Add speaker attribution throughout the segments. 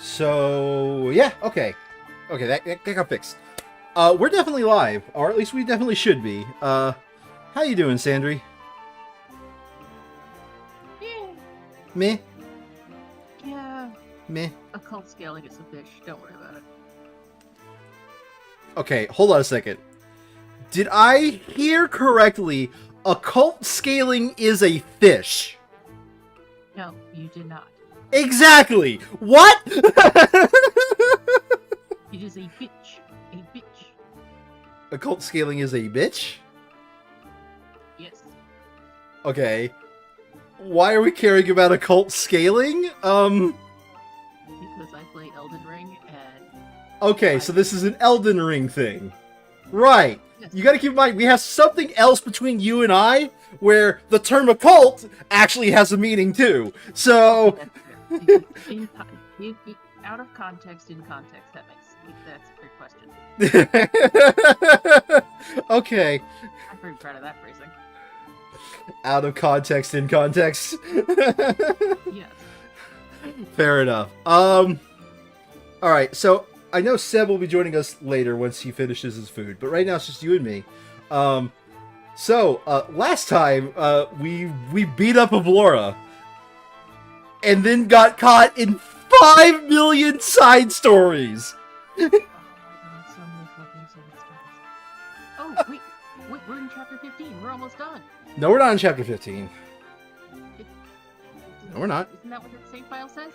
Speaker 1: So, yeah, okay. Okay, that got fixed. We're definitely live, or at least we definitely should be. How you doing, Sandry?
Speaker 2: Yeah.
Speaker 1: Meh?
Speaker 2: Yeah.
Speaker 1: Meh?
Speaker 2: Occult scaling is a fish. Don't worry about it.
Speaker 1: Okay, hold on a second. Did I hear correctly? Occult scaling is a fish.
Speaker 2: No, you did not.
Speaker 1: Exactly! What?
Speaker 2: It is a bitch. A bitch.
Speaker 1: Occult scaling is a bitch?
Speaker 2: Yes.
Speaker 1: Okay. Why are we caring about occult scaling?
Speaker 2: Because I play Elden Ring and...
Speaker 1: Okay, so this is an Elden Ring thing. Right.
Speaker 2: Yes.
Speaker 1: You gotta keep in mind, we have something else between you and I, where the term occult actually has a meaning too. So...
Speaker 2: Out of context, in context, that's a great question.
Speaker 1: Okay.
Speaker 2: I'm very proud of that phrasing.
Speaker 1: Out of context, in context.
Speaker 2: Yes.
Speaker 1: Fair enough. Alright, so I know Seb will be joining us later once he finishes his food, but right now it's just you and me. Last time, we beat up Avlora, and then got caught in 5 million side stories!
Speaker 2: Oh, so many fucking side stories. Oh, wait, we're in chapter 15. We're almost done.
Speaker 1: No, we're not in chapter 15. No, we're not.
Speaker 2: Isn't that what the save file says?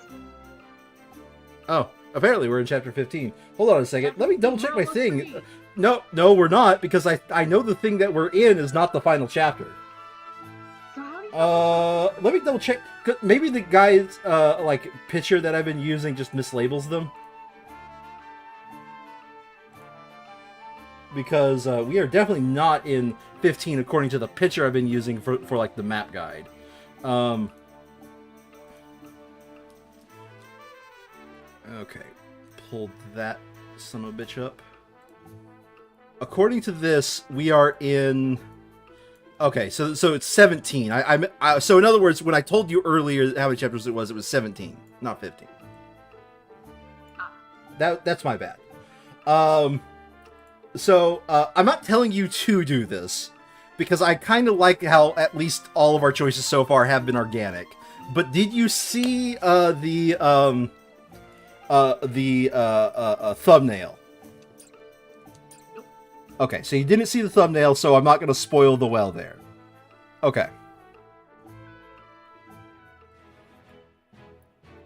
Speaker 1: Oh, apparently we're in chapter 15. Hold on a second. Let me double check my thing.
Speaker 2: Free.
Speaker 1: No, we're not, because I know the thing that we're in is not the final chapter.
Speaker 2: So how do you...
Speaker 1: Let me double check. Maybe the guy's, picture that I've been using just mislabels them. Because, we are definitely not in 15 according to the picture I've been using for like, the map guide. Okay. Pulled that son of a bitch up. According to this, we are in... Okay, so it's 17. So in other words, when I told you earlier how many chapters it was 17, not 15. That's my bad. I'm not telling you to do this, because I kind of like how at least all of our choices so far have been organic. But did you see the thumbnail? Okay, so you didn't see the thumbnail, so I'm not going to spoil the well there. Okay.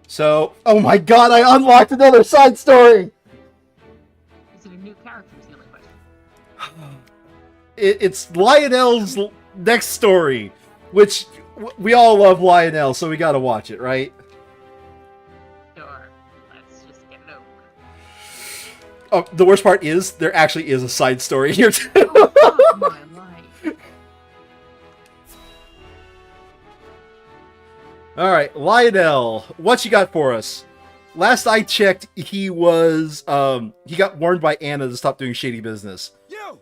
Speaker 1: So, oh my god, I unlocked another side story!
Speaker 2: Is it a new character is the only question.
Speaker 1: It's Lionel's next story, which we all love Lionel, so we gotta watch it, right?
Speaker 2: Sure. Let's just get it over with.
Speaker 1: Oh, the worst part is, there actually is a side story here, too.
Speaker 2: Oh, fuck my life.
Speaker 1: Alright, Lionel, what you got for us? Last I checked, he was, he got warned by Anna to stop doing shady business.
Speaker 3: You!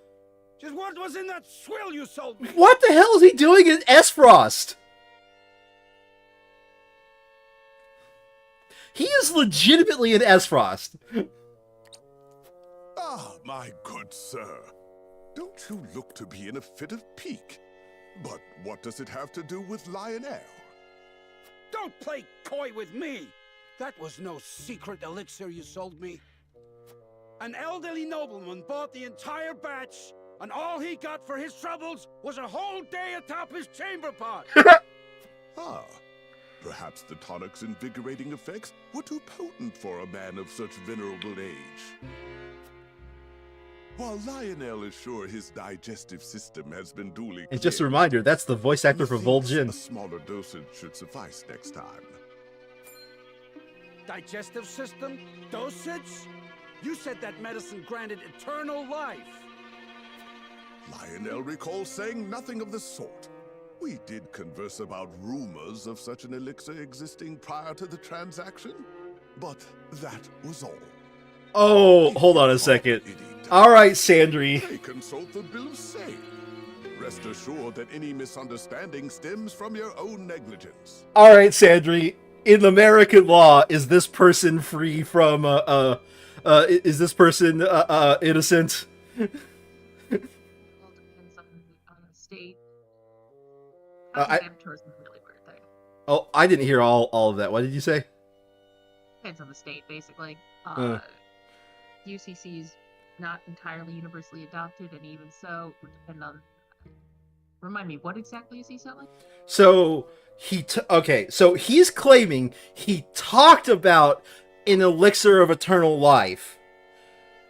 Speaker 3: Just what was in that swill you sold me?
Speaker 1: What the hell is he doing in S-Frost? He is legitimately in S-Frost.
Speaker 4: Ah, my good sir. Don't you look to be in a fit of pique? But what does it have to do with Lionel?
Speaker 3: Don't play coy with me! That was no secret elixir you sold me. An elderly nobleman bought the entire batch, and all he got for his troubles was a whole day atop his chamber pot.
Speaker 4: Ah, perhaps the tonic's invigorating effects were too potent for a man of such venerable age. While Lionel is sure his digestive system has been duly
Speaker 1: And just a
Speaker 4: cleared,
Speaker 1: reminder, that's the voice actor for
Speaker 4: he thinks
Speaker 1: Vol'jin.
Speaker 4: a smaller dosage should suffice next time.
Speaker 3: Digestive system? Dosage? You said that medicine granted eternal life.
Speaker 4: Lionel recalls saying nothing of the sort. We did converse about rumors of such an elixir existing prior to the transaction, but that was all.
Speaker 1: Oh, hold on a second. Alright, Sandry.
Speaker 4: I consult the bill of sale. Rest assured that any misunderstanding stems from your own negligence.
Speaker 1: Alright, Sandry. in American law, is this person free from is this person innocent?
Speaker 2: Well, depends on the state.
Speaker 1: I
Speaker 2: Saboteurs is a really weird thing.
Speaker 1: oh, I didn't hear all of that. What did you say?
Speaker 2: Depends on the state, basically. UCC is not entirely universally adopted, and even so, it would depend on. Remind me, what exactly is he selling?
Speaker 1: So so he's claiming he talked about an elixir of eternal life,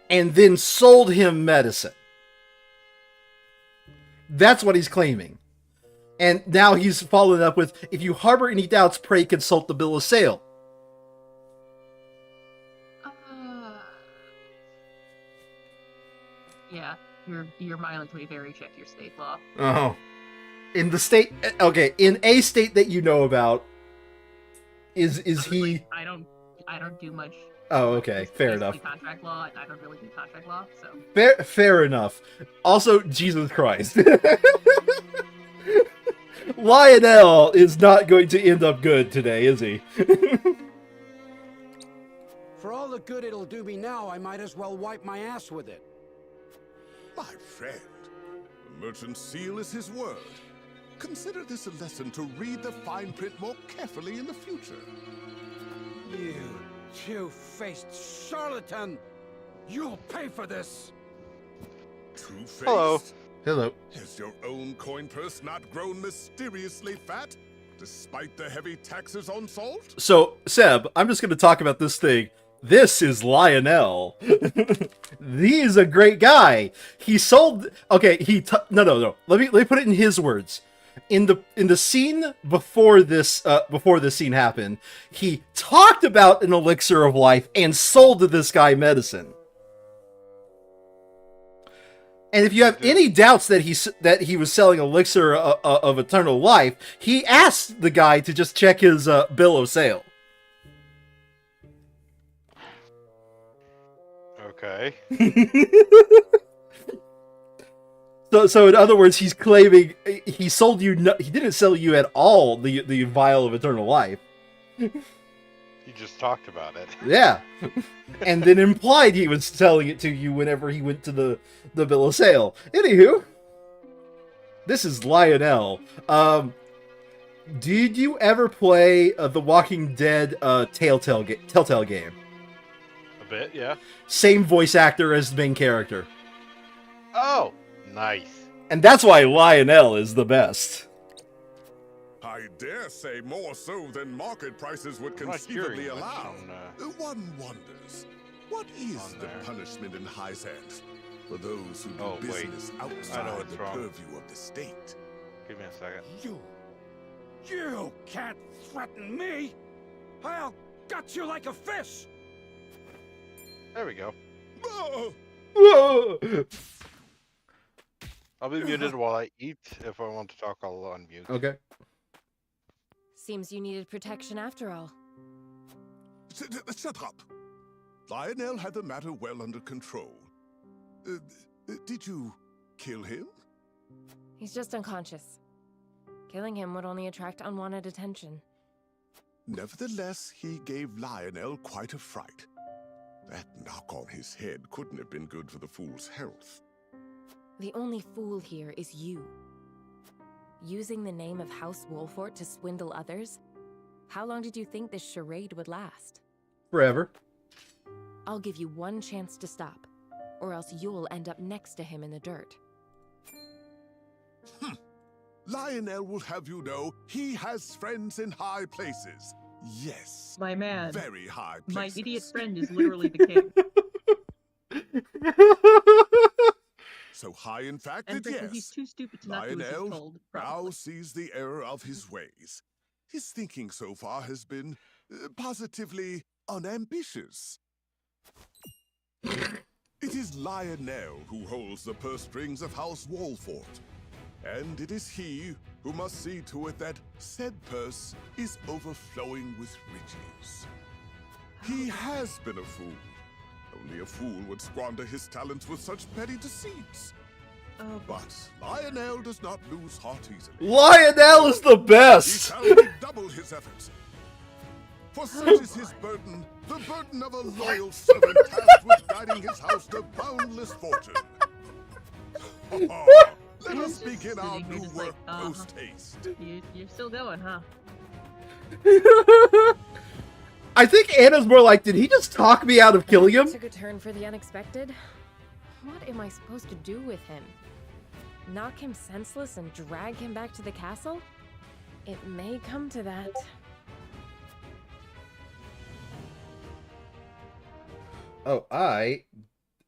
Speaker 1: and then sold him medicine. That's what he's claiming. And now he's following up with, if you harbor any doubts, pray consult the bill of sale.
Speaker 2: Yeah, your mileage may vary. Check your state law.
Speaker 1: Oh. In the state, okay, in a state that you know about, is he...
Speaker 2: I don't do much.
Speaker 1: Oh, okay, fair enough.
Speaker 2: Contract law, I don't really do contract law, so.
Speaker 1: Fair enough. Also, Jesus Christ. Lionel is not going to end up good today, is he?
Speaker 3: For all the good it'll do me now, I might as well wipe my ass with it.
Speaker 4: My friend, the merchant's seal is his word. Consider this a lesson to read the fine print more carefully in the future.
Speaker 3: You two-faced charlatan! You'll pay for this!
Speaker 4: Two-faced?
Speaker 5: Hello.
Speaker 1: Hello.
Speaker 4: Has your own coin purse not grown mysteriously fat, despite the heavy taxes on salt?
Speaker 1: So, Seb, I'm just going to talk about this thing. This is Lionel. He is a great guy. He sold... Okay, no. Let me put it in his words. In the scene before this scene happened, he talked about an elixir of life and sold to this guy medicine. And if you have any doubts that he was selling elixir of eternal life, he asked the guy to just check his bill of sale.
Speaker 5: Okay.
Speaker 1: So in other words, he's claiming he sold you. He didn't sell you at all the vial of eternal life.
Speaker 5: You just talked about it.
Speaker 1: Yeah, and then implied he was selling it to you whenever he went to the bill of sale. Anywho, this is Lionel. Did you ever play the Walking Dead Telltale game?
Speaker 5: A bit, yeah.
Speaker 1: Same voice actor as the main character.
Speaker 5: Oh, nice.
Speaker 1: And that's why Lionel is the best.
Speaker 4: I dare say more so than market prices would
Speaker 5: I'm not
Speaker 4: conceivably
Speaker 5: hearing much
Speaker 4: allow.
Speaker 5: on,
Speaker 4: One wonders, what is
Speaker 5: on
Speaker 4: the
Speaker 5: there.
Speaker 4: punishment in High Sands for those who do
Speaker 5: Oh, wait.
Speaker 4: business
Speaker 5: I know
Speaker 4: outside
Speaker 5: what's
Speaker 4: the
Speaker 5: wrong.
Speaker 4: purview of the state?
Speaker 5: Give me a second.
Speaker 3: You can't threaten me! I'll gut you like a fish!
Speaker 5: There we go.
Speaker 4: Oh!
Speaker 1: Whoa!
Speaker 5: I'll be muted while I eat. If I want to talk, I'll unmute.
Speaker 1: Okay.
Speaker 6: Seems you needed protection after all.
Speaker 4: Shut up! Lionel had the matter well under control. Did you kill him?
Speaker 6: He's just unconscious. Killing him would only attract unwanted attention.
Speaker 4: Nevertheless, he gave Lionel quite a fright. That knock on his head couldn't have been good for the fool's health.
Speaker 6: The only fool here is you. Using the name of House Wolfort to swindle others? How long did you think this charade would last?
Speaker 1: Forever.
Speaker 6: I'll give you one chance to stop, or else you'll end up next to him in the dirt.
Speaker 4: Lionel will have you know he has friends in high places. Yes,
Speaker 2: My man,
Speaker 4: very high places.
Speaker 2: my idiot friend is literally the king.
Speaker 4: So high, in fact,
Speaker 2: And
Speaker 4: that
Speaker 2: frankly, he's
Speaker 4: yes,
Speaker 2: too stupid to not do as he's
Speaker 4: Lionel
Speaker 2: told.
Speaker 4: now
Speaker 2: Probably.
Speaker 4: sees the error of his ways. His thinking so far has been positively unambitious. It is Lionel who holds the purse strings of House Wolfort, and it is he who must see to it that said purse is overflowing with riches. He has been a fool. Only a fool would squander his talents with such petty deceits.
Speaker 2: Oh,
Speaker 4: But Lionel does not lose heart easily.
Speaker 1: Lionel is the
Speaker 4: He
Speaker 1: best!
Speaker 4: shall redouble his efforts. For such is his burden, the burden of a loyal servant tasked with guiding his house to boundless fortune. Let us
Speaker 2: Just
Speaker 4: begin our
Speaker 2: sitting here
Speaker 4: new
Speaker 2: just like,
Speaker 4: work post-haste.
Speaker 2: You're still going, huh?
Speaker 1: I think Anna's more like, did he just talk me out of killing him?
Speaker 6: Took a turn for the unexpected. What am I supposed to do with him? Knock him senseless and drag him back to the castle? It may come to that.
Speaker 1: Oh, I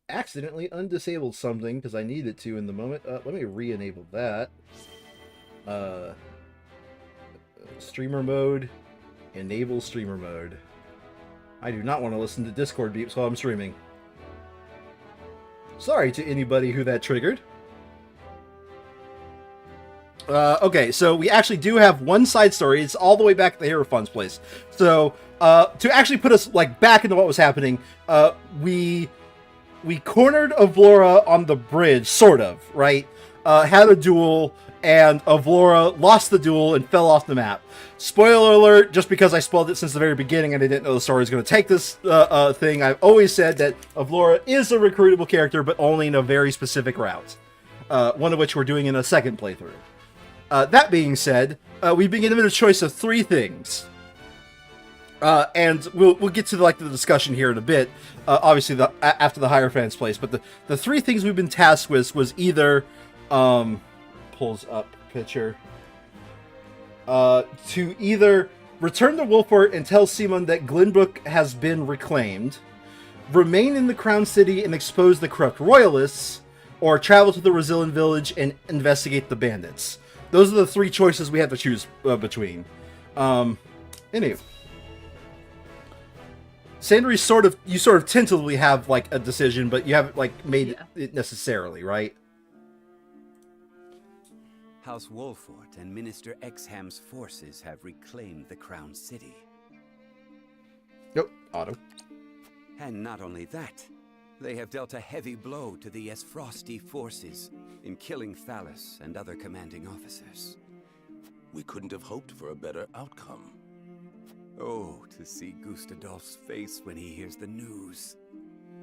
Speaker 1: accidentally undisabled something because I needed to in the moment. Let me re-enable that. Streamer mode. Enable streamer mode. I do not want to listen to Discord beeps while I'm streaming. Sorry to anybody who that triggered. Okay, so we actually do have one side story. It's all the way back at the Hierophant's place. So, to actually put us, like, back into what was happening, we cornered Avlora on the bridge, sort of, right? Had a duel, and Avlora lost the duel and fell off the map. Spoiler alert, just because I spoiled it since the very beginning and I didn't know the story was going to take this thing, I've always said that Avlora is a recruitable character, but only in a very specific route. One of which we're doing in a second playthrough. That being said, we've been given a choice of 3 things. And we'll get to the discussion here in a bit, obviously after the Hierophant's place, but the 3 things we've been tasked with was either, pulls up picture, to either return to Wolfort and tell Simon that Glenbrook has been reclaimed, remain in the Crown City and expose the corrupt royalists, or travel to the Brazilian village and investigate the bandits. Those are the 3 choices we have to choose between. Anyway. Sandry, you sort of tentatively have, like, a decision, but you haven't, like, made it necessarily, right?
Speaker 7: House Wolfort and Minister Exham's forces have reclaimed the Crown City.
Speaker 1: Yep, auto.
Speaker 7: And not only that, they have dealt a heavy blow to the Esfrosti forces in killing Thalys and other commanding officers.
Speaker 8: We couldn't have hoped for a better outcome.
Speaker 7: Oh, to see Gustadolf's face when he hears the news.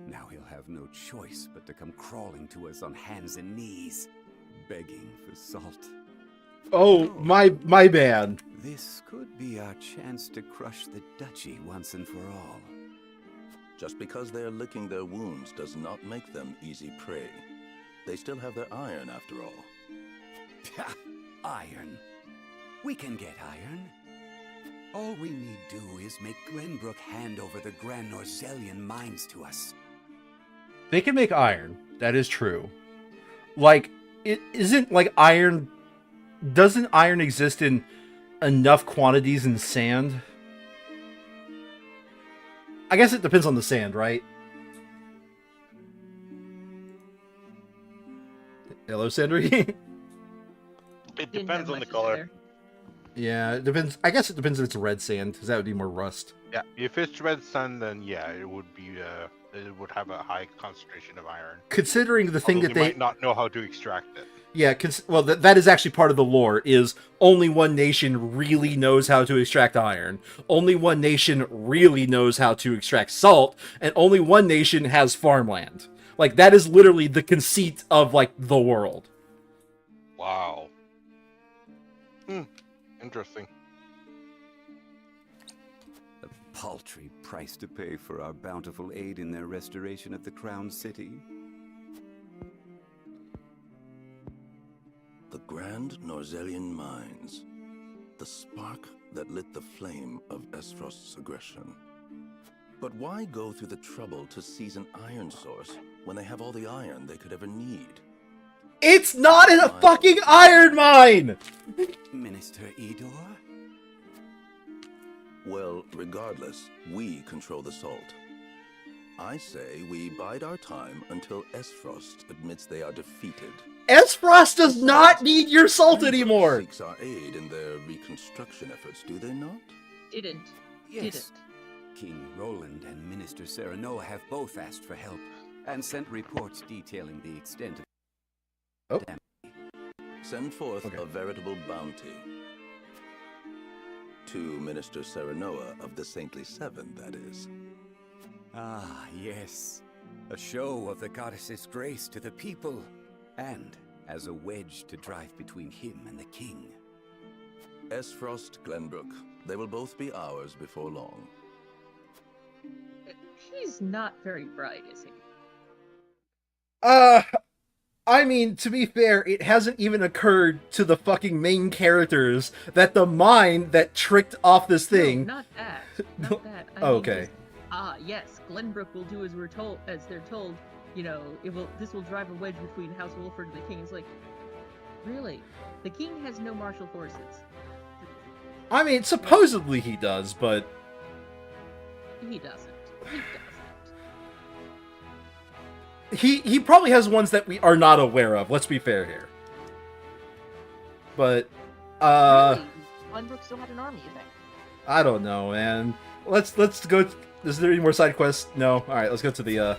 Speaker 7: Now he'll have no choice but to come crawling to us on hands and knees, begging for salt.
Speaker 1: Oh, my bad.
Speaker 7: This could be our chance to crush the duchy once and for all.
Speaker 8: Just because they're licking their wounds does not make them easy prey. They still have their iron, after all.
Speaker 7: Iron? We can get iron. All we need do is make Glenbrook hand over the Grand Norzelian mines to us.
Speaker 1: They can make iron. That is true. Like, it isn't like iron... Doesn't iron exist in enough quantities in sand? I guess it depends on the sand, right? Hello, Sandry?
Speaker 5: It
Speaker 2: Didn't
Speaker 5: depends
Speaker 2: have
Speaker 5: on the
Speaker 2: much
Speaker 5: color.
Speaker 2: there.
Speaker 1: Yeah, it depends. I guess it depends if it's red sand, because that would be more rust.
Speaker 5: Yeah, if it's red sand, then yeah, it would be. It would have a high concentration of iron.
Speaker 1: Considering the thing
Speaker 5: Although
Speaker 1: that
Speaker 5: they
Speaker 1: they
Speaker 5: might not know how to extract it.
Speaker 1: Yeah, well, that is actually part of the lore, is only one nation really knows how to extract iron. Only one nation really knows how to extract salt, and only one nation has farmland. Like, that is literally the conceit of, like, the world.
Speaker 5: Wow. Interesting.
Speaker 7: A paltry price to pay for our bountiful aid in their restoration of the Crown City.
Speaker 8: The Grand Norzelian Mines. The spark that lit the flame of Esfrost's aggression. But why go through the trouble to seize an iron source when they have all the iron they could ever need?
Speaker 1: It's not in a fucking iron mine!
Speaker 7: Minister Edor?
Speaker 8: Well, regardless, we control the salt. I say we bide our time until Esfrost admits they are defeated.
Speaker 1: Esfrost does not need your salt anymore!
Speaker 8: Seeks our aid in their reconstruction efforts, do they not?
Speaker 2: Didn't.
Speaker 7: Yes. King Roland and Minister Sereno have both asked for help and sent reports detailing the extent of
Speaker 8: Send forth
Speaker 1: Okay.
Speaker 8: a veritable bounty. To Minister Serenoa of the Saintly Seven, that is.
Speaker 7: Ah, yes. A show of the goddess's grace to the people, and as a wedge to drive between him and the king.
Speaker 8: Esfrost, Glenbrook. They will both be ours before long.
Speaker 2: He's not very bright, is he?
Speaker 1: I mean, to be fair, it hasn't even occurred to the fucking main characters that the mind that tricked off this thing.
Speaker 2: No, not that. Not that. I
Speaker 1: Oh,
Speaker 2: mean,
Speaker 1: okay.
Speaker 2: Yes, Glenbrook will do as they're told. You know, this will drive a wedge between House Wolford and the king. It's like, really? The king has no martial forces.
Speaker 1: I mean, supposedly he does, but
Speaker 2: He doesn't. He doesn't.
Speaker 1: he probably has ones that we are not aware of. Let's be fair here. But
Speaker 9: Really? Glenbrook still had an army, you think?
Speaker 1: I don't know, man. Let's go. Is there any more side quests? No. All right, let's go to the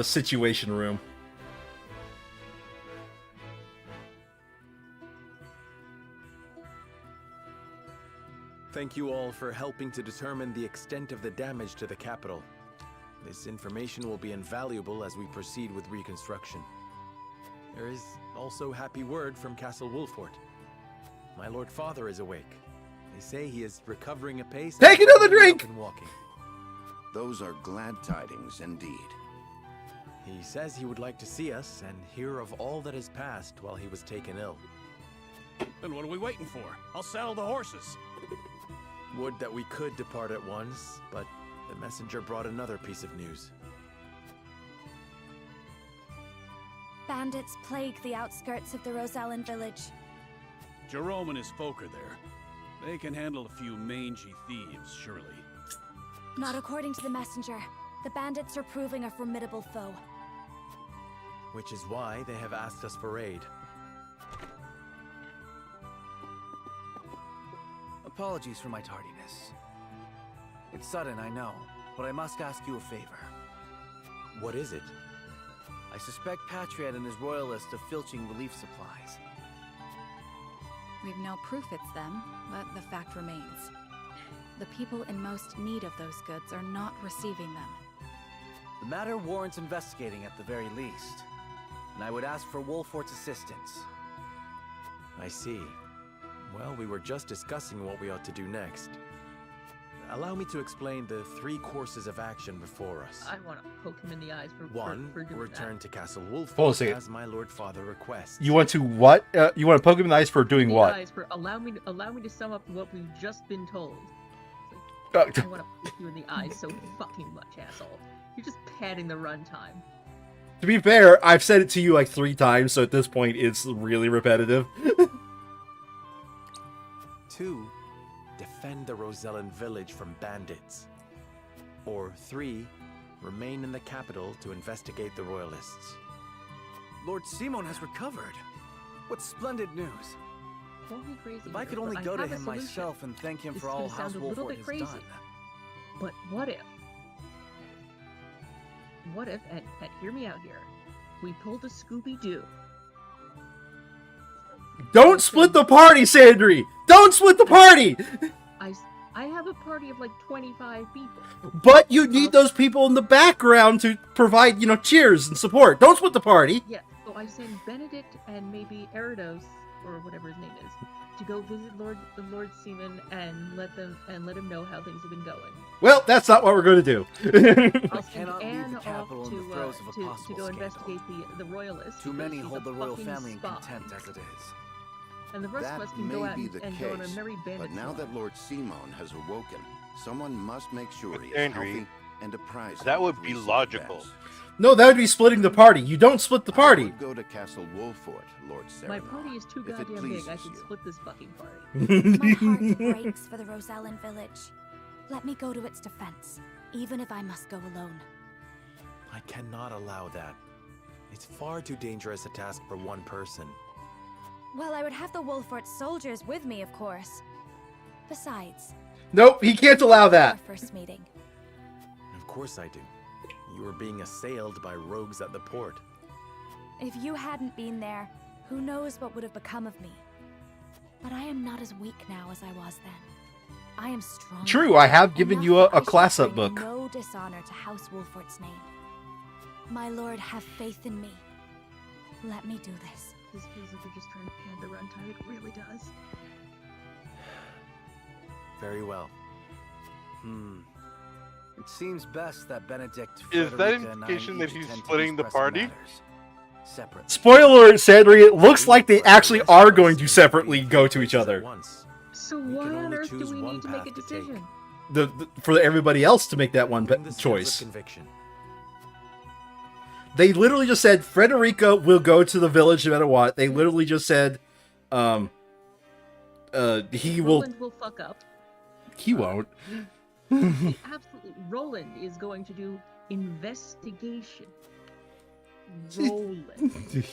Speaker 1: situation room.
Speaker 10: Thank you all for helping to determine the extent of the damage to the capital. This information will be invaluable as we proceed with reconstruction. There is also happy word from Castle Wolfort. My Lord Father is awake. They say he is recovering apace.
Speaker 1: Take another drink!
Speaker 10: And walking.
Speaker 11: Those are glad tidings indeed.
Speaker 10: He says he would like to see us and hear of all that has passed while he was taken ill.
Speaker 3: Then what are we waiting for? I'll saddle the horses.
Speaker 10: Would that we could depart at once, but the messenger brought another piece of news.
Speaker 12: Bandits plague the outskirts of the Rosellan village.
Speaker 3: Jerome and his folk are there. They can handle a few mangy thieves, surely.
Speaker 12: Not according to the messenger. The bandits are proving a formidable foe.
Speaker 10: Which is why they have asked us for aid.
Speaker 13: Apologies for my tardiness. It's sudden, I know, but I must ask you a favor.
Speaker 10: What is it?
Speaker 13: I suspect Patriot and his royalists of filching relief supplies.
Speaker 14: We've no proof it's them, but the fact remains. The people in most need of those goods are not receiving them.
Speaker 13: The matter warrants investigating at the very least, and I would ask for Wolfort's assistance.
Speaker 10: I see. Well, we were just discussing what we ought to do next. Allow me to explain the 3 courses of action before us.
Speaker 2: I want to poke him in the eyes for doing
Speaker 10: return
Speaker 2: that.
Speaker 10: to Castle
Speaker 1: Hold on a
Speaker 10: Wolfort
Speaker 1: second.
Speaker 10: as my Lord Father requests.
Speaker 1: You want to what? You want to poke him in the eyes for doing
Speaker 2: The
Speaker 1: what?
Speaker 2: eyes for allow me to sum up what we've just been told.
Speaker 1: Uh,
Speaker 2: I want to poke you in the eyes so fucking much, asshole. You're just padding the runtime.
Speaker 1: To be fair, I've said it to you like 3 times, so at this point it's really repetitive.
Speaker 10: 2. Defend the Rosellan village from bandits. Or 3. Remain in the capital to investigate the royalists.
Speaker 13: Lord Simon has recovered. What splendid news.
Speaker 2: Call me crazy.
Speaker 13: If I could
Speaker 2: but
Speaker 13: only
Speaker 2: I
Speaker 13: go to
Speaker 2: have a
Speaker 13: him
Speaker 2: solution.
Speaker 13: myself and thank him
Speaker 2: This
Speaker 13: for
Speaker 2: is
Speaker 13: all
Speaker 2: gonna
Speaker 13: House
Speaker 2: sound a little
Speaker 13: Wolfort
Speaker 2: bit
Speaker 13: has
Speaker 2: crazy.
Speaker 13: done.
Speaker 2: But what if? What if, and hear me out here, we pulled a Scooby-Doo.
Speaker 1: Don't split the party, Sandry! Don't split the party!
Speaker 2: I have a party of like 25 people.
Speaker 1: But you need those people in the background to provide, cheers and support. Don't split the party.
Speaker 2: Yeah, so I send Benedict and maybe Eridos, or whatever his name is, to go visit Lord Seaman and let him know how things have been going.
Speaker 1: Well, that's not what we're going to do.
Speaker 2: I'll send
Speaker 13: cannot leave
Speaker 2: Anne
Speaker 13: the
Speaker 2: off
Speaker 13: capital in the throes of a
Speaker 2: to
Speaker 13: possible
Speaker 2: go
Speaker 13: scandal.
Speaker 2: investigate the royalists.
Speaker 13: Too many
Speaker 2: because
Speaker 13: hold
Speaker 2: he's
Speaker 13: the
Speaker 2: a
Speaker 13: royal
Speaker 2: fucking
Speaker 13: family in
Speaker 2: spy.
Speaker 13: contempt as it is.
Speaker 2: And the rest
Speaker 11: That
Speaker 2: of us can
Speaker 11: may
Speaker 2: go out
Speaker 11: be
Speaker 2: and,
Speaker 11: the
Speaker 2: and
Speaker 11: case,
Speaker 2: go on a merry bandit
Speaker 11: but now
Speaker 2: tour.
Speaker 11: that Lord Simon has awoken, someone must make sure he is
Speaker 5: Andrew,
Speaker 11: healthy and apprise him
Speaker 5: that
Speaker 11: of
Speaker 5: would be
Speaker 11: recent
Speaker 5: logical.
Speaker 11: events.
Speaker 1: No, that would be splitting the party. You don't split the
Speaker 11: I
Speaker 1: party.
Speaker 11: would go to Castle Wolfort, Lord
Speaker 2: My
Speaker 11: Serenor,
Speaker 2: party is too
Speaker 11: if it
Speaker 2: goddamn big. I
Speaker 11: pleases
Speaker 2: should
Speaker 11: you.
Speaker 2: split this fucking party.
Speaker 12: My heart breaks for the Rosellan village. Let me go to its defense, even if I must go alone.
Speaker 10: I cannot allow that. It's far too dangerous a task for one person.
Speaker 12: Well, I would have the Wolfort soldiers with me, of course. Besides,
Speaker 1: Nope, he can't allow
Speaker 12: our
Speaker 1: that.
Speaker 12: first meeting.
Speaker 10: Of course I do. You were being assailed by rogues at the port.
Speaker 12: If you hadn't been there, who knows what would have become of me? But I am not as weak now as I was then. I am strong.
Speaker 1: True, I have given you a class up book.
Speaker 12: No dishonor to House Wolfort's name. My lord, have faith in me. Let me do this.
Speaker 2: This feels like we're just trying to pad the runtime. It really does.
Speaker 13: Very well. It seems best that Benedict.
Speaker 5: Is that
Speaker 13: Frederica, and I
Speaker 5: indication that
Speaker 13: each
Speaker 5: he's
Speaker 13: attend to
Speaker 5: splitting
Speaker 13: these
Speaker 5: the
Speaker 13: pressing
Speaker 5: party?
Speaker 13: matters separately.
Speaker 1: Spoiler alert, Sandry, it looks like they actually are going to separately go to each other.
Speaker 2: So why on earth do we need to make a decision?
Speaker 1: For everybody else to make that one choice. They literally just said Frederica will go to the village no matter what. They literally just said, he will.
Speaker 2: Roland will fuck up.
Speaker 1: He won't.
Speaker 2: Absolutely, Roland is going to do investigation. Roland.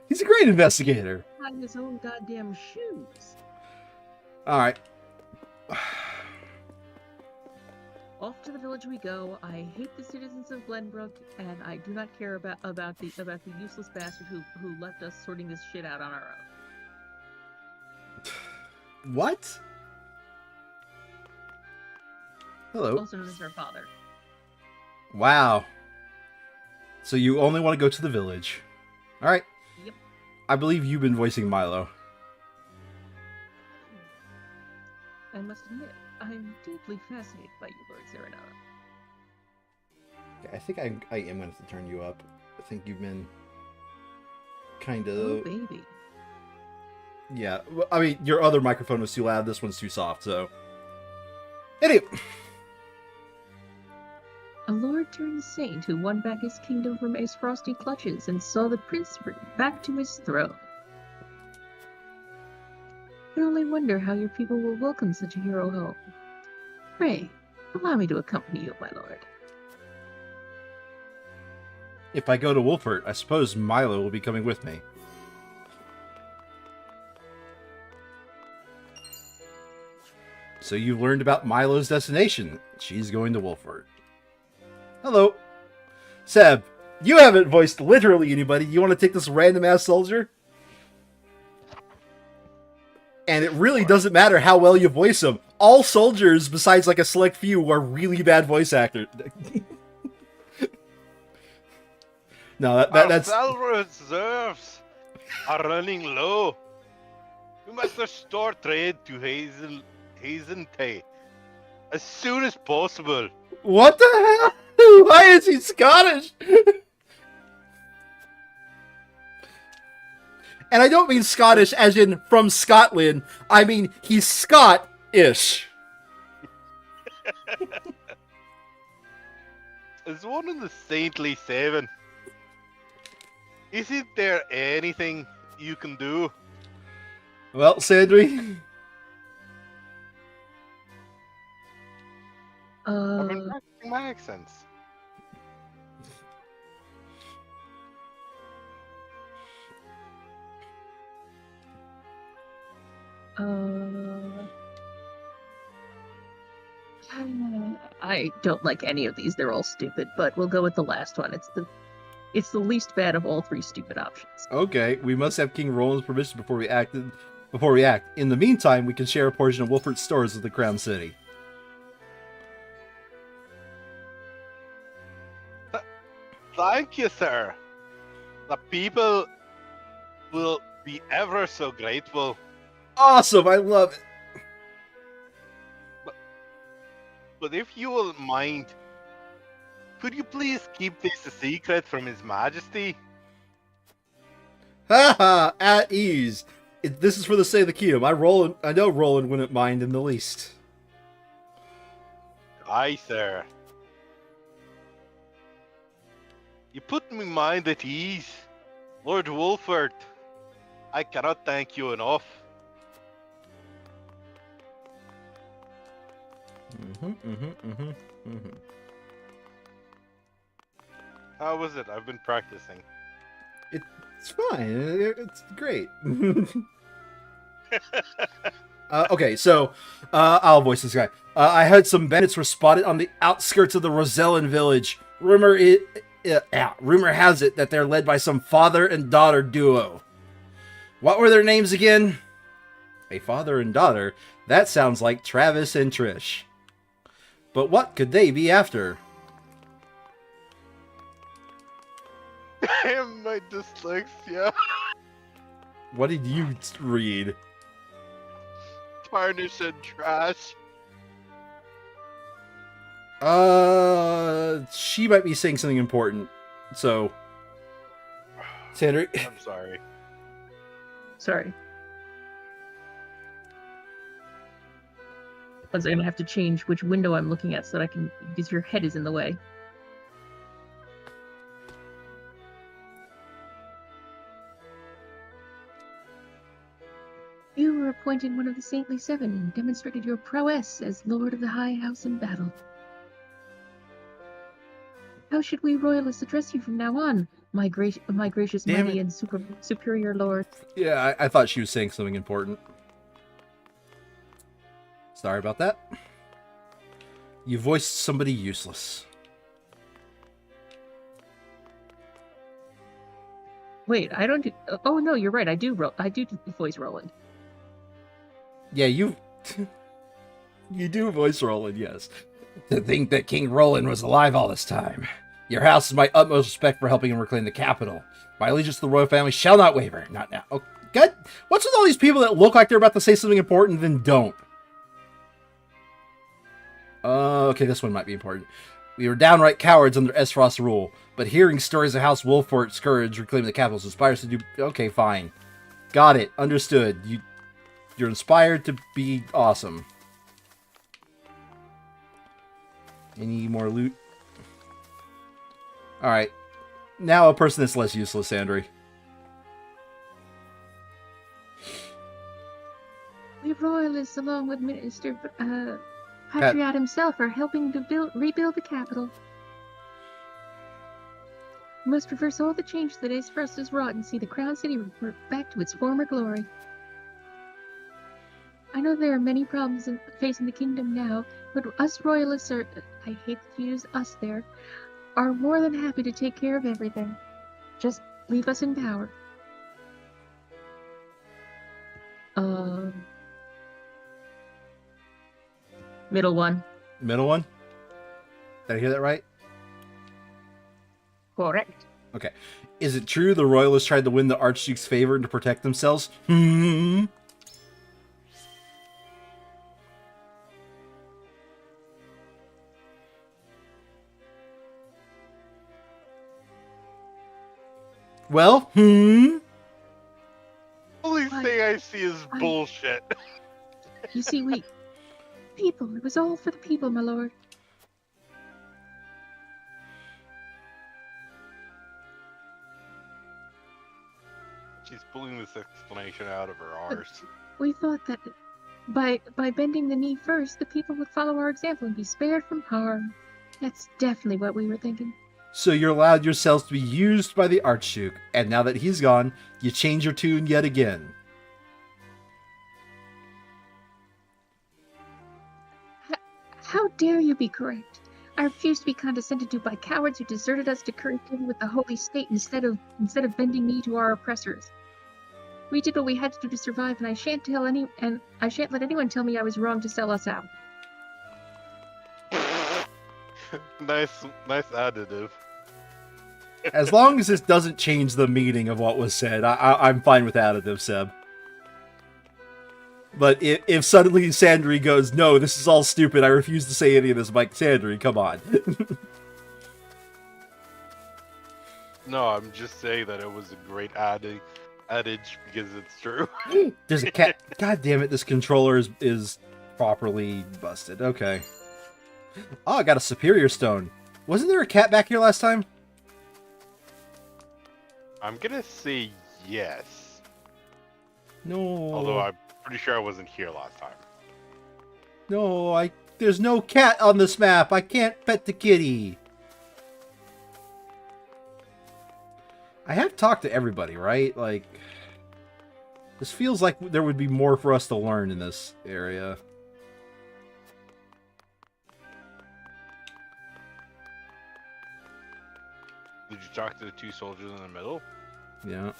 Speaker 1: He's a great investigator.
Speaker 2: Tie his own goddamn shoes.
Speaker 1: All right.
Speaker 2: Off to the village we go. I hate the citizens of Glenbrook, and I do not care about the useless bastard who left us sorting this shit out on our own.
Speaker 1: What? Hello.
Speaker 2: Also known as our father.
Speaker 1: Wow. So you only want to go to the village. All right.
Speaker 2: Yep.
Speaker 1: I believe you've been voicing Milo.
Speaker 2: I must admit, I'm deeply fascinated by you, Lord Serenara.
Speaker 1: Okay, I think I am going to have to turn you up. I think you've been kind of...
Speaker 2: Oh, baby.
Speaker 1: Yeah, I mean, your other microphone was too loud, this one's too soft, so... Anyway.
Speaker 2: A lord turned saint who won back his kingdom from Ace Frosty clutches and saw the prince bring back to his throne. I can only wonder how your people will welcome such a hero home. Pray, allow me to accompany you, my lord.
Speaker 1: If I go to Wolfert, I suppose Milo will be coming with me. So you learned about Milo's destination. She's going to Wolfert. Hello. Seb, you haven't voiced literally anybody. You want to take this random-ass soldier? And it really doesn't matter how well you voice them. All soldiers, besides like a select few, are really bad voice actors. No, that's...
Speaker 5: Our reserves are running low. We must restore trade to Hazentay as soon as possible.
Speaker 1: What the hell? Why is he Scottish? And I don't mean Scottish as in from Scotland. I mean he's Scot-ish.
Speaker 5: As one of the saintly seven, isn't there anything you can do?
Speaker 1: Well, Sandry.
Speaker 5: I've been practicing my accents.
Speaker 2: I don't like any of these. They're all stupid, but we'll go with the last one. It's the least bad of all three stupid options.
Speaker 1: Okay, we must have King Roland's permission before we act. In the meantime, we can share a portion of Wolfert's stores with the Crown City.
Speaker 5: Thank you, sir. The people will be ever so grateful.
Speaker 1: Awesome, I love it.
Speaker 5: But if you will mind, could you please keep this a secret from His Majesty?
Speaker 1: Haha, at ease. This is for the sake of the kingdom. I know Roland wouldn't mind in the least.
Speaker 5: Aye, sir. You put my mind at ease, Lord Wolfert. I cannot thank you enough. How was it? I've been practicing.
Speaker 1: It's fine. It's great. Okay, so I'll voice this guy. I heard some bandits were spotted on the outskirts of the Rosellan village. Rumor has it that they're led by some father and daughter duo. What were their names again? A father and daughter? That sounds like Travis and Trish. But what could they be after?
Speaker 5: Damn my dyslexia.
Speaker 1: What did you read?
Speaker 5: Tarnish and trash.
Speaker 1: She might be saying something important. So, Sandra.
Speaker 5: I'm sorry.
Speaker 2: Sorry. I'm gonna have to change which window I'm looking at so that I can, because your head is in the way. You were appointed one of the Saintly Seven and demonstrated your prowess as Lord of the High House in battle. How should we royalists address you from now on, my gracious,
Speaker 1: Damn
Speaker 2: mighty,
Speaker 1: it.
Speaker 2: and superior lord?
Speaker 1: Yeah, I thought she was saying something important. Sorry about that. You voiced somebody useless.
Speaker 2: Wait, I don't do... Oh, no, you're right. I do voice Roland.
Speaker 1: Yeah, you do voice Roland, yes. To think that King Roland was alive all this time. Your house is my utmost respect for helping him reclaim the capital. My allegiance to the royal family shall not waver. Not now. Oh, God. What's with all these people that look like they're about to say something important then don't? Okay, this one might be important. We were downright cowards under Esfrost's rule, but hearing stories of House Wolfort's courage reclaiming the capital inspires us to do... Okay, fine. Got it. Understood. You're inspired to be awesome. Any more loot? Alright. Now a person that's less useless, Andri.
Speaker 2: We royalists, along with Minister Patriot himself, are helping to rebuild the capital. We must reverse all the changes that Esfrost has wrought and see the Crown City revert back to its former glory. I know there are many problems facing the kingdom now, but us royalists are, I hate to use us there, are more than happy to take care of everything. Just leave us in power. Middle one.
Speaker 1: Middle one? Did I hear that right?
Speaker 2: Correct.
Speaker 1: Okay. Is it true the royalists tried to win the Archduke's favor and to protect themselves? Well,
Speaker 5: Only thing I see is bullshit.
Speaker 2: You see, people, it was all for the people, my lord.
Speaker 5: She's pulling this explanation out of her arse.
Speaker 2: We thought that by bending the knee first, the people would follow our example and be spared from harm. That's definitely what we were thinking.
Speaker 1: so you allowed yourselves to be used by the Archduke, and now that he's gone, you change your tune yet again.
Speaker 2: How dare you be correct? I refuse to be condescended to by cowards who deserted us to curry favor with the holy state instead of bending knee to our oppressors. We did what we had to do to survive, and I shan't let anyone tell me I was wrong to sell us out.
Speaker 5: Nice additive.
Speaker 1: As long as this doesn't change the meaning of what was said, I'm fine with additive, Seb. But if suddenly Sandri goes, no, this is all stupid, I refuse to say any of this, I'm like, Sandri, come on.
Speaker 5: No, I'm just saying that it was a great adage because it's true.
Speaker 1: There's a cat. God damn it, this controller is properly busted. Okay. Oh, I got a superior stone. Wasn't there a cat back here last time?
Speaker 5: I'm gonna say yes.
Speaker 1: No.
Speaker 5: Although I'm pretty sure I wasn't here last time.
Speaker 1: No, there's no cat on this map. I can't pet the kitty. I have talked to everybody, right? Like, this feels like there would be more for us to learn in this area.
Speaker 5: Did you talk to the two soldiers in the middle?
Speaker 1: Yeah.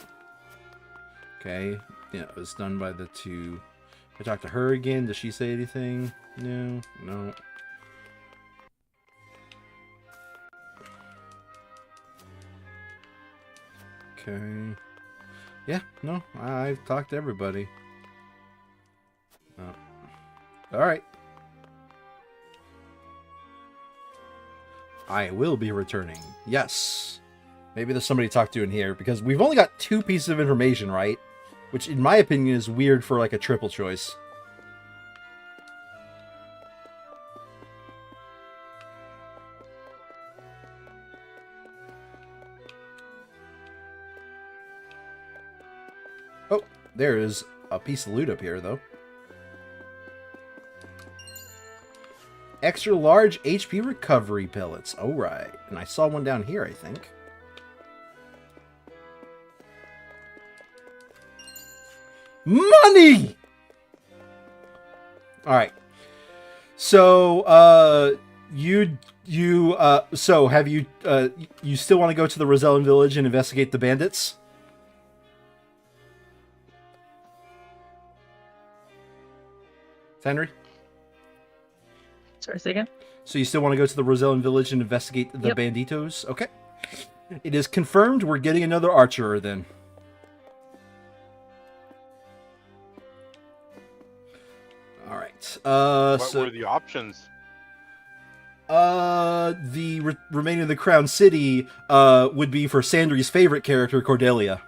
Speaker 1: Okay. Yeah, it was done by the two. I talked to her again. Does she say anything? No. No. Okay. Yeah, no, I've talked to everybody. Oh. Alright. I will be returning. Yes. Maybe there's somebody to talk to in here, because we've only got 2 pieces of information, right? Which, in my opinion, is weird for, like, a triple choice. Oh, there is a piece of loot up here, though. Extra large HP recovery pellets. Oh, right. And I saw one down here, I think. Money! Alright. So, so have you, you still want to go to the Rosellan village and investigate the bandits? Henry?
Speaker 2: Sorry, say again?
Speaker 1: So you still want to go to the Rosellan village and investigate the
Speaker 2: Yep.
Speaker 1: banditos? Okay. It is confirmed we're getting another archer then. Alright.
Speaker 5: What were the options?
Speaker 1: The remaining of the Crown City would be for Sandry's favorite character, Cordelia.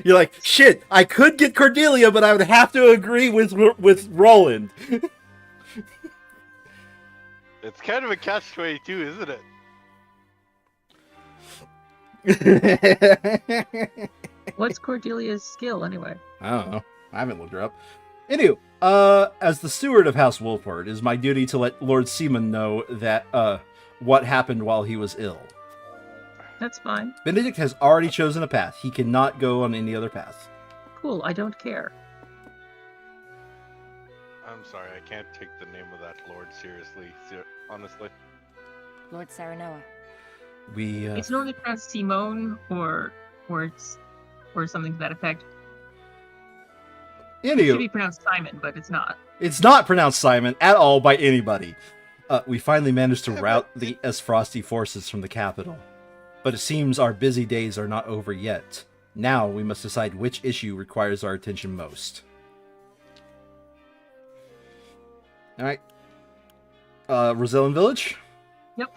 Speaker 1: You're like, shit, I could get Cordelia, but I would have to agree with Roland.
Speaker 5: It's kind of a catch-22, isn't it?
Speaker 2: What's Cordelia's skill, anyway?
Speaker 1: I don't know. I haven't looked her up. Anywho, as the steward of House Wolford, it is my duty to let Lord Seaman know that, what happened while he was ill.
Speaker 2: That's fine.
Speaker 1: Benedict has already chosen a path. He cannot go on any other path.
Speaker 2: Cool, I don't care.
Speaker 5: I'm sorry, I can't take the name of that lord seriously, honestly.
Speaker 6: Lord Saranoa.
Speaker 2: It's normally pronounced Simone or something to that effect. It should be pronounced Simon, but it's not.
Speaker 1: It's not pronounced Simon at all by anybody. We finally managed to rout the Frosty forces from the capital. But it seems our busy days are not over yet. Now we must decide which issue requires our attention most. Alright. Rosellan Village?
Speaker 2: Yep.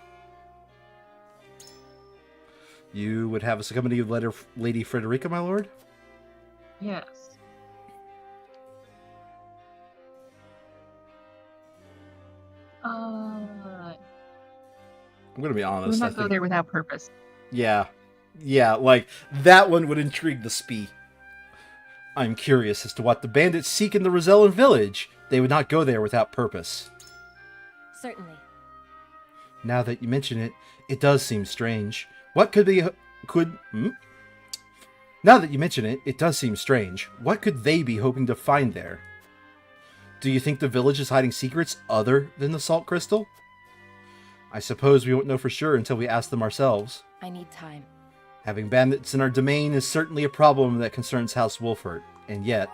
Speaker 1: You would have us accompany Lady Frederica, my lord?
Speaker 2: Yes.
Speaker 1: I'm gonna be honest.
Speaker 2: We might go there without purpose.
Speaker 1: Yeah. Yeah, like, that one would intrigue the Spee. I'm curious as to what the bandits seek in the Rosellan village. They would not go there without purpose.
Speaker 6: Certainly.
Speaker 1: Now that you mention it, it does seem strange. What could be... Now that you mention it, it does seem strange. What could they be hoping to find there? Do you think the village is hiding secrets other than the salt crystal? I suppose we won't know for sure until we ask them ourselves.
Speaker 6: I need time.
Speaker 1: Having bandits in our domain is certainly a problem that concerns House Wolford, and yet...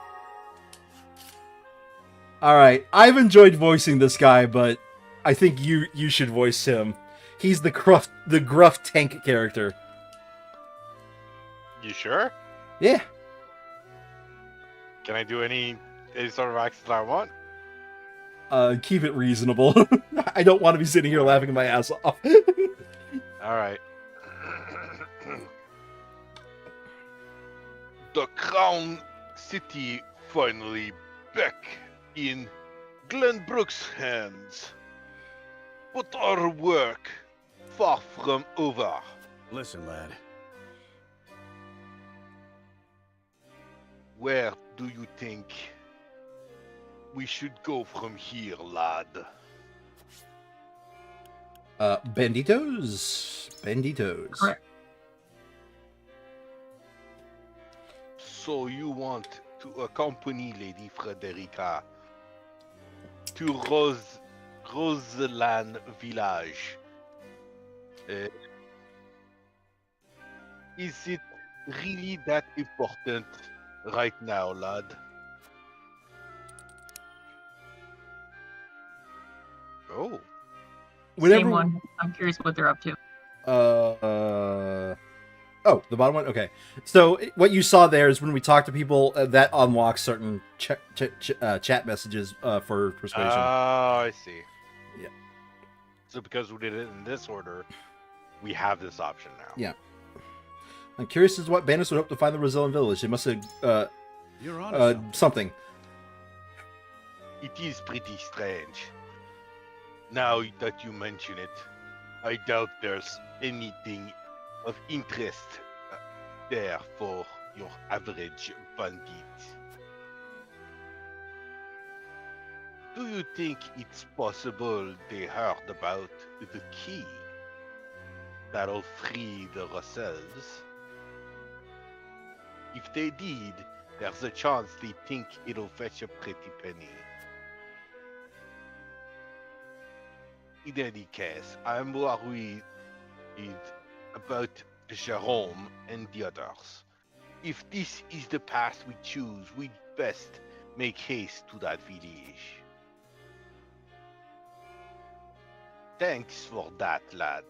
Speaker 1: Alright, I've enjoyed voicing this guy, but I think you should voice him. He's the gruff tank character.
Speaker 5: You sure?
Speaker 1: Yeah.
Speaker 5: Can I do any sort of accent I want?
Speaker 1: Keep it reasonable. I don't want to be sitting here laughing my ass off.
Speaker 5: Alright. The Crown City finally back in Glenbrook's hands. But our work far from over.
Speaker 11: Listen, lad.
Speaker 5: Where do you think we should go from here, lad?
Speaker 1: Banditos? Banditos.
Speaker 2: Correct.
Speaker 5: So you want to accompany Lady Frederica to Rosellan village. Is it really that important right now, lad? Oh.
Speaker 2: Same one. I'm curious what they're up to.
Speaker 1: Oh, the bottom one? Okay. So what you saw there is when we talk to people, that unlocks certain chat messages for persuasion.
Speaker 5: Oh, I see.
Speaker 1: Yeah.
Speaker 5: So because we did it in this order, we have this option now.
Speaker 1: Yeah. I'm curious as to what bandits would hope to find the Brazilian village. They must have
Speaker 11: You're on
Speaker 1: something.
Speaker 5: It is pretty strange. Now that you mention it, I doubt there's anything of interest there for your average bandit. Do you think it's possible they heard about the key that'll free the Russells? If they did, there's a chance they think it'll fetch a pretty penny. In any case, I'm worried about Jerome and the others. If this is the path we choose, we'd best make haste to that village. Thanks for that, lad.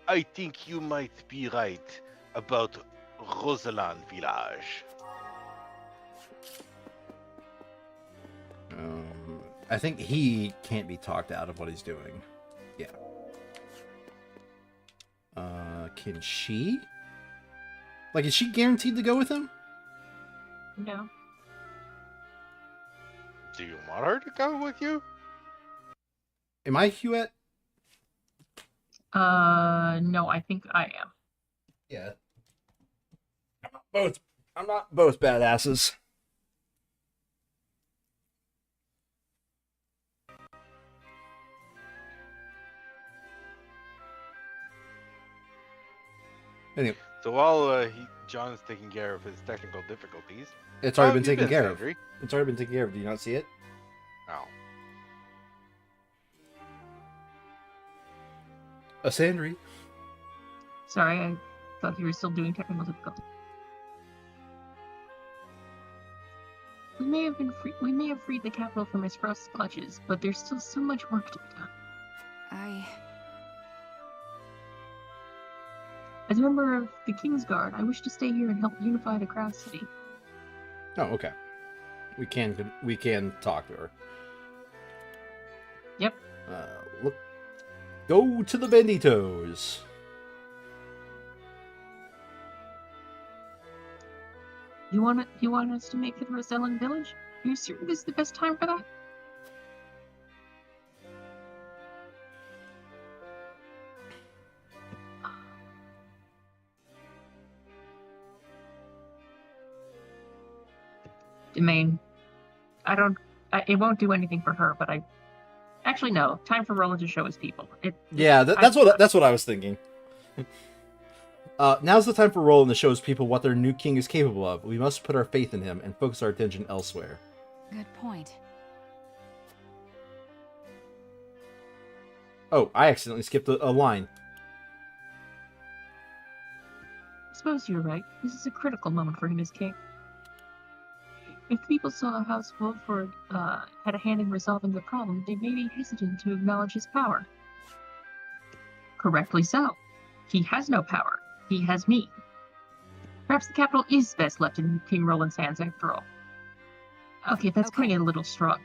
Speaker 5: I think you might be right about Rosalind Village.
Speaker 1: I think he can't be talked out of what he's doing. Yeah. Can she? Like, is she guaranteed to go with him?
Speaker 2: No.
Speaker 5: Do you want her to go with you?
Speaker 1: Am I Huette?
Speaker 2: No, I think I am.
Speaker 1: Yeah. I'm not both badasses. Anyway.
Speaker 5: So while John's taking care of his technical difficulties,
Speaker 1: It's already been
Speaker 5: how have you
Speaker 1: taken care of.
Speaker 5: Sandry?
Speaker 1: It's already been taken care of. Do you not see it?
Speaker 5: Oh.
Speaker 1: Sandry.
Speaker 2: Sorry, I thought you were still doing technical difficulty. We may have freed the capital from its frost's clutches, but there's still so much work to be done. As a member of the King's Guard, I wish to stay here and help unify the Crown City.
Speaker 1: Oh, okay. We can talk to her.
Speaker 2: Yep.
Speaker 1: Look. Go to the Benditos.
Speaker 2: You want us to make it to Rosellan Village? Are you certain this is the best time for that? Domain. It won't do anything for her, but actually no. Time for Roland to show his people.
Speaker 1: That's what I was thinking. Now's the time for Roland to show his people what their new king is capable of. We must put our faith in him and focus our attention elsewhere.
Speaker 14: Good point.
Speaker 1: Oh, I accidentally skipped a line.
Speaker 2: I suppose you're right. This is a critical moment for him as king. If people saw House Wolford had a hand in resolving the problem, they may be hesitant to acknowledge his power. Correctly so. He has no power. He has me. Perhaps the capital is best left in King Roland's hands after all. Okay, that's putting it a little strongly.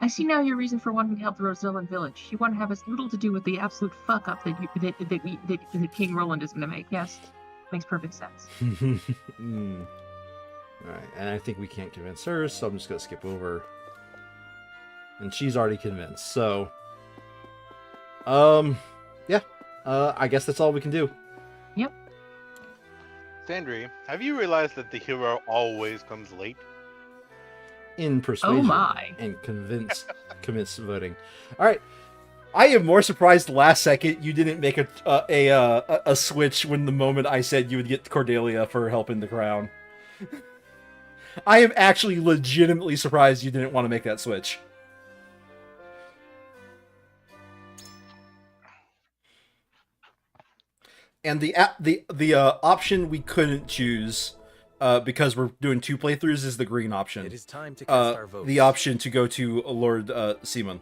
Speaker 2: I see now your reason for wanting to help the Rosellan village. You want to have as little to do with the absolute fuck-up that King Roland is going to make. Yes, makes perfect sense.
Speaker 1: Alright, and I think we can't convince her, so I'm just going to skip over. And she's already convinced, so... yeah. I guess that's all we can do.
Speaker 2: Yep.
Speaker 5: Sandry, have you realized that the hero always comes late?
Speaker 1: In persuasion.
Speaker 2: Oh my.
Speaker 1: And convince voting. Alright. I am more surprised last second you didn't make a switch when the moment I said you would get Cordelia for helping the crown. I am actually legitimately surprised you didn't want to make that switch. And the option we couldn't choose because we're doing 2 playthroughs is the green option.
Speaker 10: It is time to cast our votes.
Speaker 1: The option to go to Lord Simon.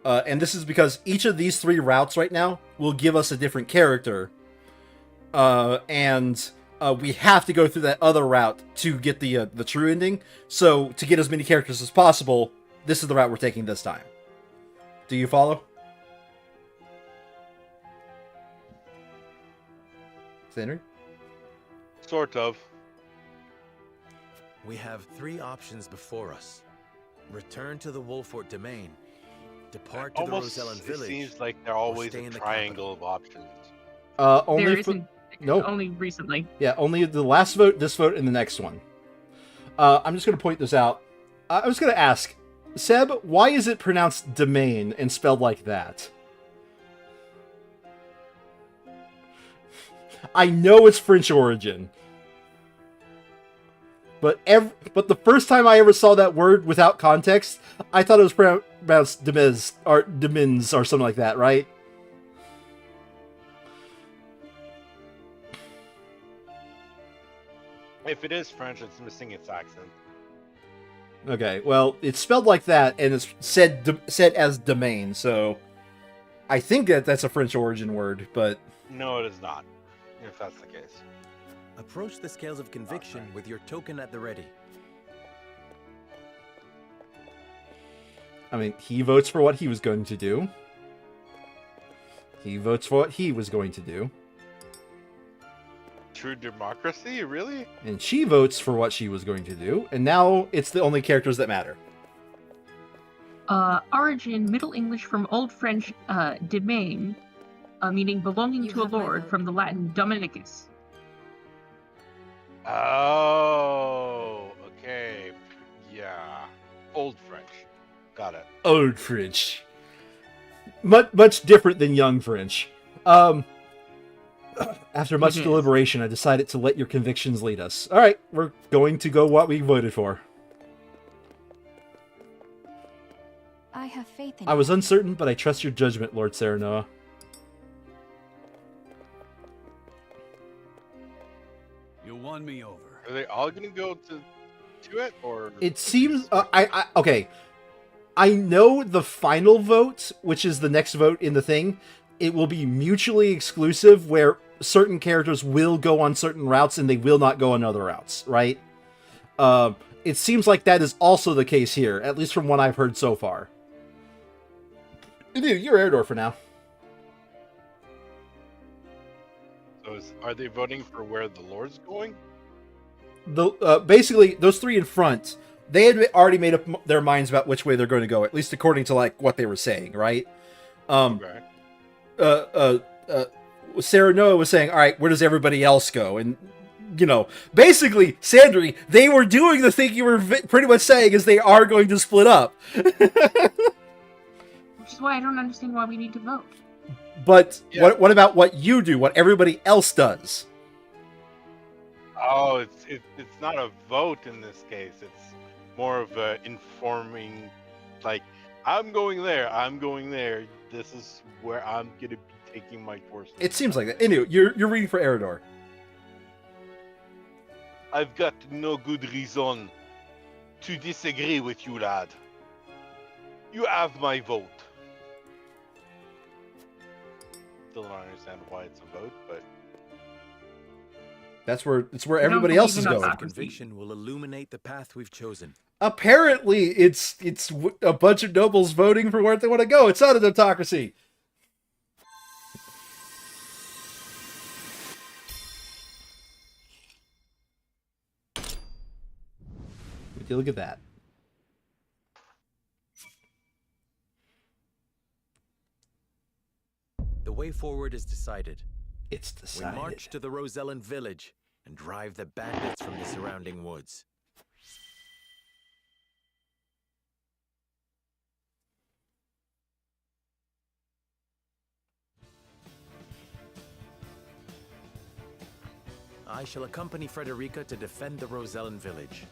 Speaker 1: And this is because each of these 3 routes right now will give us a different character. And we have to go through that other route to get the true ending. So to get as many characters as possible, this is the route we're taking this time. Do you follow? Henry?
Speaker 5: Sort of.
Speaker 10: We have 3 options before us. Return to the Wolfort domain. Depart to the Rosellen
Speaker 5: It
Speaker 10: village.
Speaker 5: seems like they're always
Speaker 10: stay
Speaker 5: a
Speaker 10: in the
Speaker 5: triangle of options.
Speaker 1: Only
Speaker 2: There
Speaker 1: for...
Speaker 2: isn't.
Speaker 1: Nope.
Speaker 2: Only recently.
Speaker 1: Yeah, only the last vote, this vote, and the next one. I'm just going to point this out. I was going to ask, Seb, why is it pronounced domain and spelled like that? I know it's French origin. But the first time I ever saw that word without context, I thought it was pronounced Demiz or Demins or something like that, right?
Speaker 5: If it is French, it's missing its accent.
Speaker 1: Okay, well, it's spelled like that, and it's said as domain, so I think that's a French origin word, but...
Speaker 5: No, it is not, if that's the case.
Speaker 10: Approach the scales of conviction with your token at the ready.
Speaker 1: I mean, he votes for what he was going to do. He votes for what he was going to do.
Speaker 5: True democracy? Really?
Speaker 1: And she votes for what she was going to do, and now it's the only characters that matter.
Speaker 2: Origin, Middle English from Old French, domain, meaning belonging to a lord, from the Latin Dominicus.
Speaker 5: Oh, okay. Yeah. Old French. Got it.
Speaker 1: Old French. Much different than young French. After much deliberation, I decided to let your convictions lead us. Alright, we're going to go what we voted for.
Speaker 12: I have faith in
Speaker 1: I was uncertain, but I trust your judgment, Lord Serenoa.
Speaker 3: You won me over.
Speaker 5: Are they all gonna go to it, or...?
Speaker 1: It seems... okay. I know the final vote, which is the next vote in the thing, it will be mutually exclusive, where certain characters will go on certain routes and they will not go on other routes, right? It seems like that is also the case here, at least from what I've heard so far. Dude, you're Erdor for now.
Speaker 5: So are they voting for where the Lord's going?
Speaker 1: Basically, those 3 in front, they had already made up their minds about which way they're going to go, at least according to like what they were saying, right?
Speaker 5: Okay.
Speaker 1: Sarah Noah was saying, all right, where does everybody else go? And, you know, basically, Sandry, they were doing the thing you were pretty much saying, is they are going to split up.
Speaker 2: Which is why I don't understand why we need to vote.
Speaker 1: But what about what you do, what everybody else does?
Speaker 5: Oh, it's not a vote in this case. It's more of a informing, like, I'm going there. This is where I'm gonna be taking my course.
Speaker 1: It seems like that. Anyway, you're reading for Eridor.
Speaker 5: I've got no good reason to disagree with you, lad. You have my vote. Still don't understand why it's a vote, but
Speaker 1: it's where everybody else is going.
Speaker 10: Conviction will illuminate the path we've chosen.
Speaker 1: Apparently, it's a bunch of nobles voting for where they want to go. It's not a democracy. Would you look at that?
Speaker 10: The way forward is decided.
Speaker 1: It's decided.
Speaker 10: We march to the Rosellen village and drive the bandits from the surrounding woods. I shall accompany Frederica to defend the Rosellen village.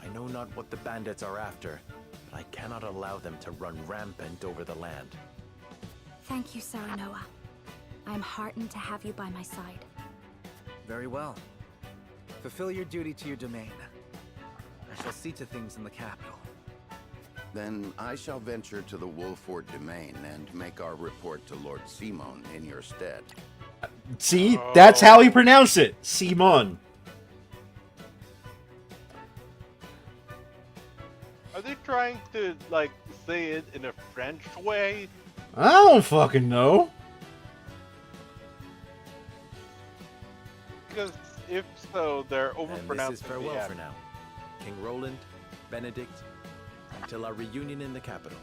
Speaker 10: I know not what the bandits are after, but I cannot allow them to run rampant over the land.
Speaker 12: Thank you, Saranoa. I'm heartened to have you by my side.
Speaker 13: Very well. Fulfill your duty to your domain. I shall see to things in the capital.
Speaker 11: Then I shall venture to the Wolfort domain and make our report to Lord Simon in your stead.
Speaker 1: See? That's how he pronounced it. Simon.
Speaker 5: Are they trying to, like, say it in a French way?
Speaker 1: I don't fucking know.
Speaker 5: Because if so, they're
Speaker 10: And
Speaker 5: overpronouncing
Speaker 10: this is farewell
Speaker 5: the
Speaker 10: for now. King Roland, Benedict, until our reunion in the capital.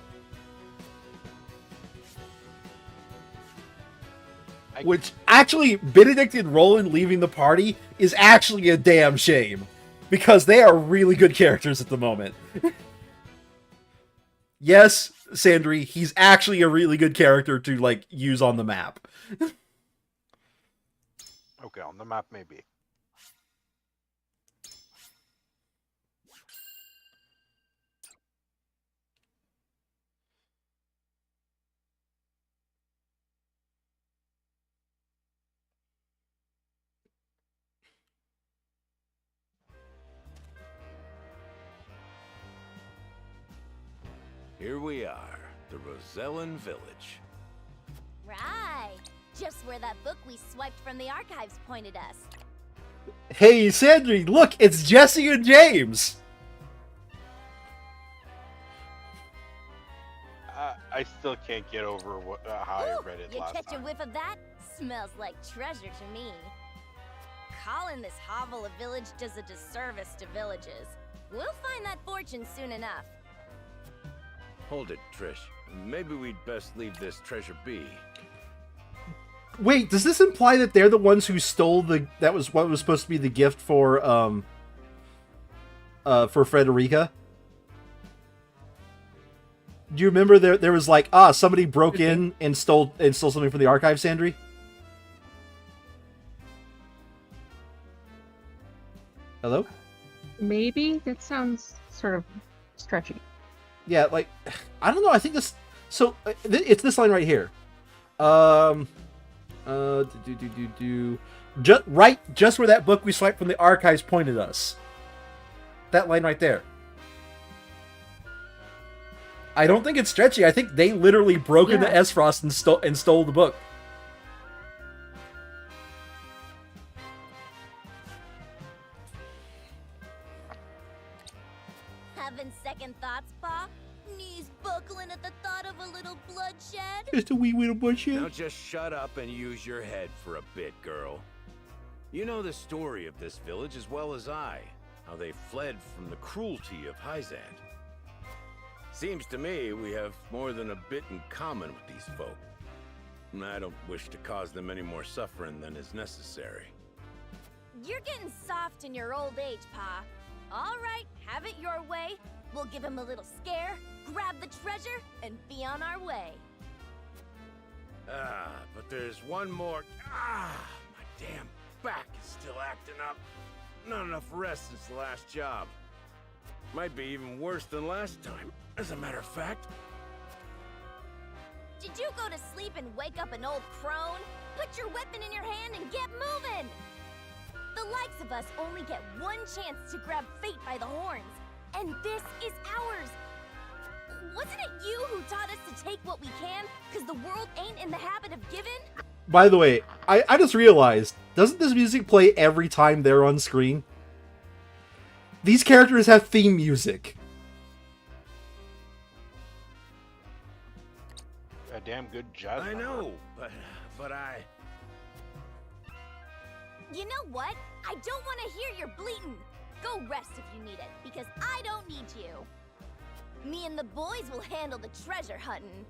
Speaker 1: Which, actually, Benedict and Roland leaving the party is actually a damn shame. Because they are really good characters at the moment. Yes, Sandry, he's actually a really good character to, like, use on the map.
Speaker 5: Okay, on the map maybe.
Speaker 7: Here we are, the Rosellan village.
Speaker 15: Right. Just where that book we swiped from the archives pointed us.
Speaker 1: Hey, Sandry, look, it's Jesse and James!
Speaker 5: I still can't get over how I read it
Speaker 15: You
Speaker 5: last
Speaker 15: catch
Speaker 5: time.
Speaker 15: a whiff of that? Smells like treasure to me. Calling this hovel a village does a disservice to villages. We'll find that fortune soon enough.
Speaker 7: Hold it, Trish. Maybe we'd best leave this treasure be.
Speaker 1: Wait, does this imply that they're the ones who stole that was what was supposed to be the gift for Frederica? Do you remember there was like, somebody broke in and stole something from the archive, Sandry? Hello?
Speaker 2: Maybe? That sounds sort of stretchy.
Speaker 1: Yeah, like, I don't know, I think this... So, it's this line right here. Just where that book we swiped from the archives pointed us. That line right there. I don't think it's stretchy. I think they literally broke into Esfrost and stole the book.
Speaker 15: Having second thoughts, Pa? Knees buckling at the thought of a little bloodshed?
Speaker 1: Just a wee little bloodshed.
Speaker 7: Now just shut up and use your head for a bit, girl. You know the story of this village as well as I. How they fled from the cruelty of Hyzad. Seems to me we have more than a bit in common with these folk. And I don't wish to cause them any more suffering than is necessary.
Speaker 15: You're getting soft in your old age, Pa. All right, have it your way. We'll give him a little scare, grab the treasure, and be on our way.
Speaker 7: But there's one more. My damn back is still acting up. Not enough rest since the last job. Might be even worse than last time, as a matter of fact.
Speaker 15: Did you go to sleep and wake up an old crone? Put your weapon in your hand and get moving! The likes of us only get one chance to grab fate by the horns, and this is ours! Wasn't it you who taught us to take what we can, because the world ain't in the habit of giving?
Speaker 1: By the way, I just realized, doesn't this music play every time they're on screen? These characters have theme music.
Speaker 5: A damn good jazz
Speaker 7: I
Speaker 5: number.
Speaker 7: know, but I...
Speaker 15: You know what? I don't want to hear your bleating. Go rest if you need it, because I don't need you. Me and the boys will handle the treasure hunting.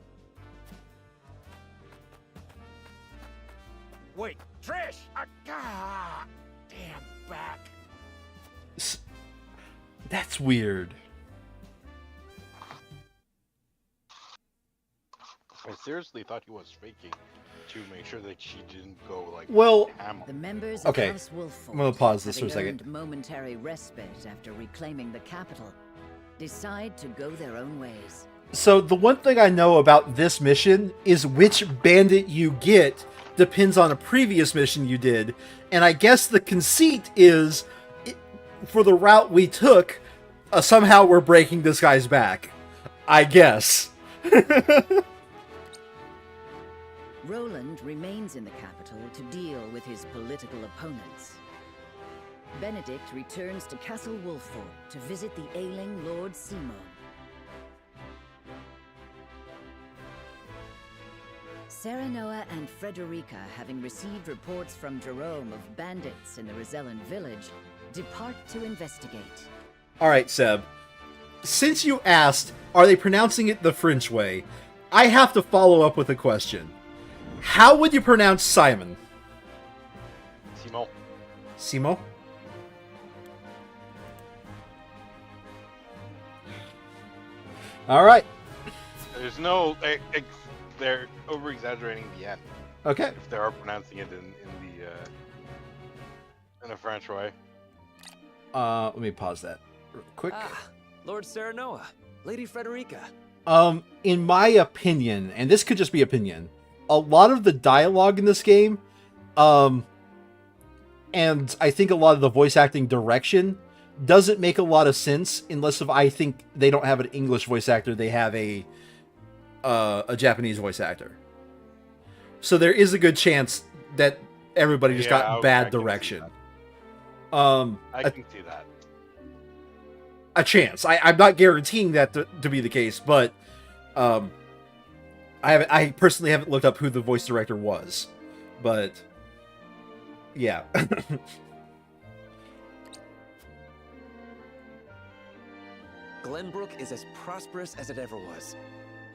Speaker 7: Wait, Trish! Damn back.
Speaker 1: That's weird.
Speaker 5: I seriously thought he was faking to make sure that she didn't go like ham.
Speaker 16: The members
Speaker 1: Okay,
Speaker 16: of House Wolfort,
Speaker 1: I'm gonna pause this for a
Speaker 16: having
Speaker 1: second.
Speaker 16: earned momentary respite after reclaiming the capital, decide to go their own ways.
Speaker 1: So the one thing I know about this mission is which bandit you get depends on a previous mission you did. And I guess the conceit is, for the route we took, somehow we're breaking this guy's back. I guess.
Speaker 16: Roland remains in the capital to deal with his political opponents. Benedict returns to Castle Wolffort to visit the ailing Lord Simon. Serenoa and Frederica, having received reports from Jerome of bandits in the Rosellan village, depart to investigate.
Speaker 1: Alright, Seb. Since you asked, are they pronouncing it the French way, I have to follow up with a question. How would you pronounce Simon?
Speaker 5: Simon.
Speaker 1: Simon? Alright.
Speaker 5: There's no... they're over-exaggerating the end.
Speaker 1: Okay.
Speaker 5: If they are pronouncing it in the French way.
Speaker 1: Let me pause that real quick.
Speaker 13: Lord Serenoa, Lady Frederica.
Speaker 1: In my opinion, and this could just be opinion, a lot of the dialogue in this game, and I think a lot of the voice acting direction doesn't make a lot of sense unless if I think they don't have an English voice actor, they have a Japanese voice actor. So there is a good chance that everybody just got bad direction.
Speaker 5: I can see that.
Speaker 1: A chance. I'm not guaranteeing that to be the case, but I personally haven't looked up who the voice director was, but yeah.
Speaker 13: Glenbrook is as prosperous as it ever was.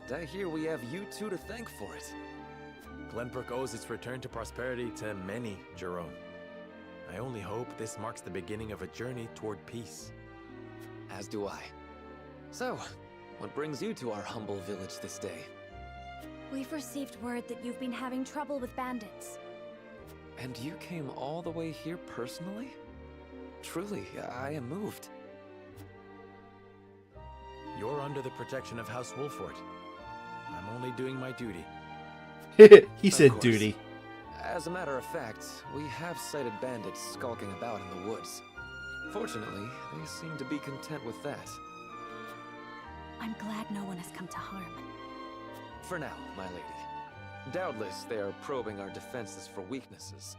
Speaker 13: And I hear we have you two to thank for it.
Speaker 10: Glenbrook owes its return to prosperity to many, Jerome. I only hope this marks the beginning of a journey toward peace.
Speaker 17: As do I. So, what brings you to our humble village this day?
Speaker 12: We've received word that you've been having trouble with bandits.
Speaker 17: And you came all the way here personally? Truly, I am moved.
Speaker 10: You're under the protection of House Wolffort. I'm only doing my duty.
Speaker 1: He said duty.
Speaker 17: As a matter of fact, we have sighted bandits skulking about in the woods. Fortunately, they seem to be content with that.
Speaker 12: I'm glad no one has come to harm.
Speaker 17: For now, my lady. Doubtless they are probing our defenses for weaknesses.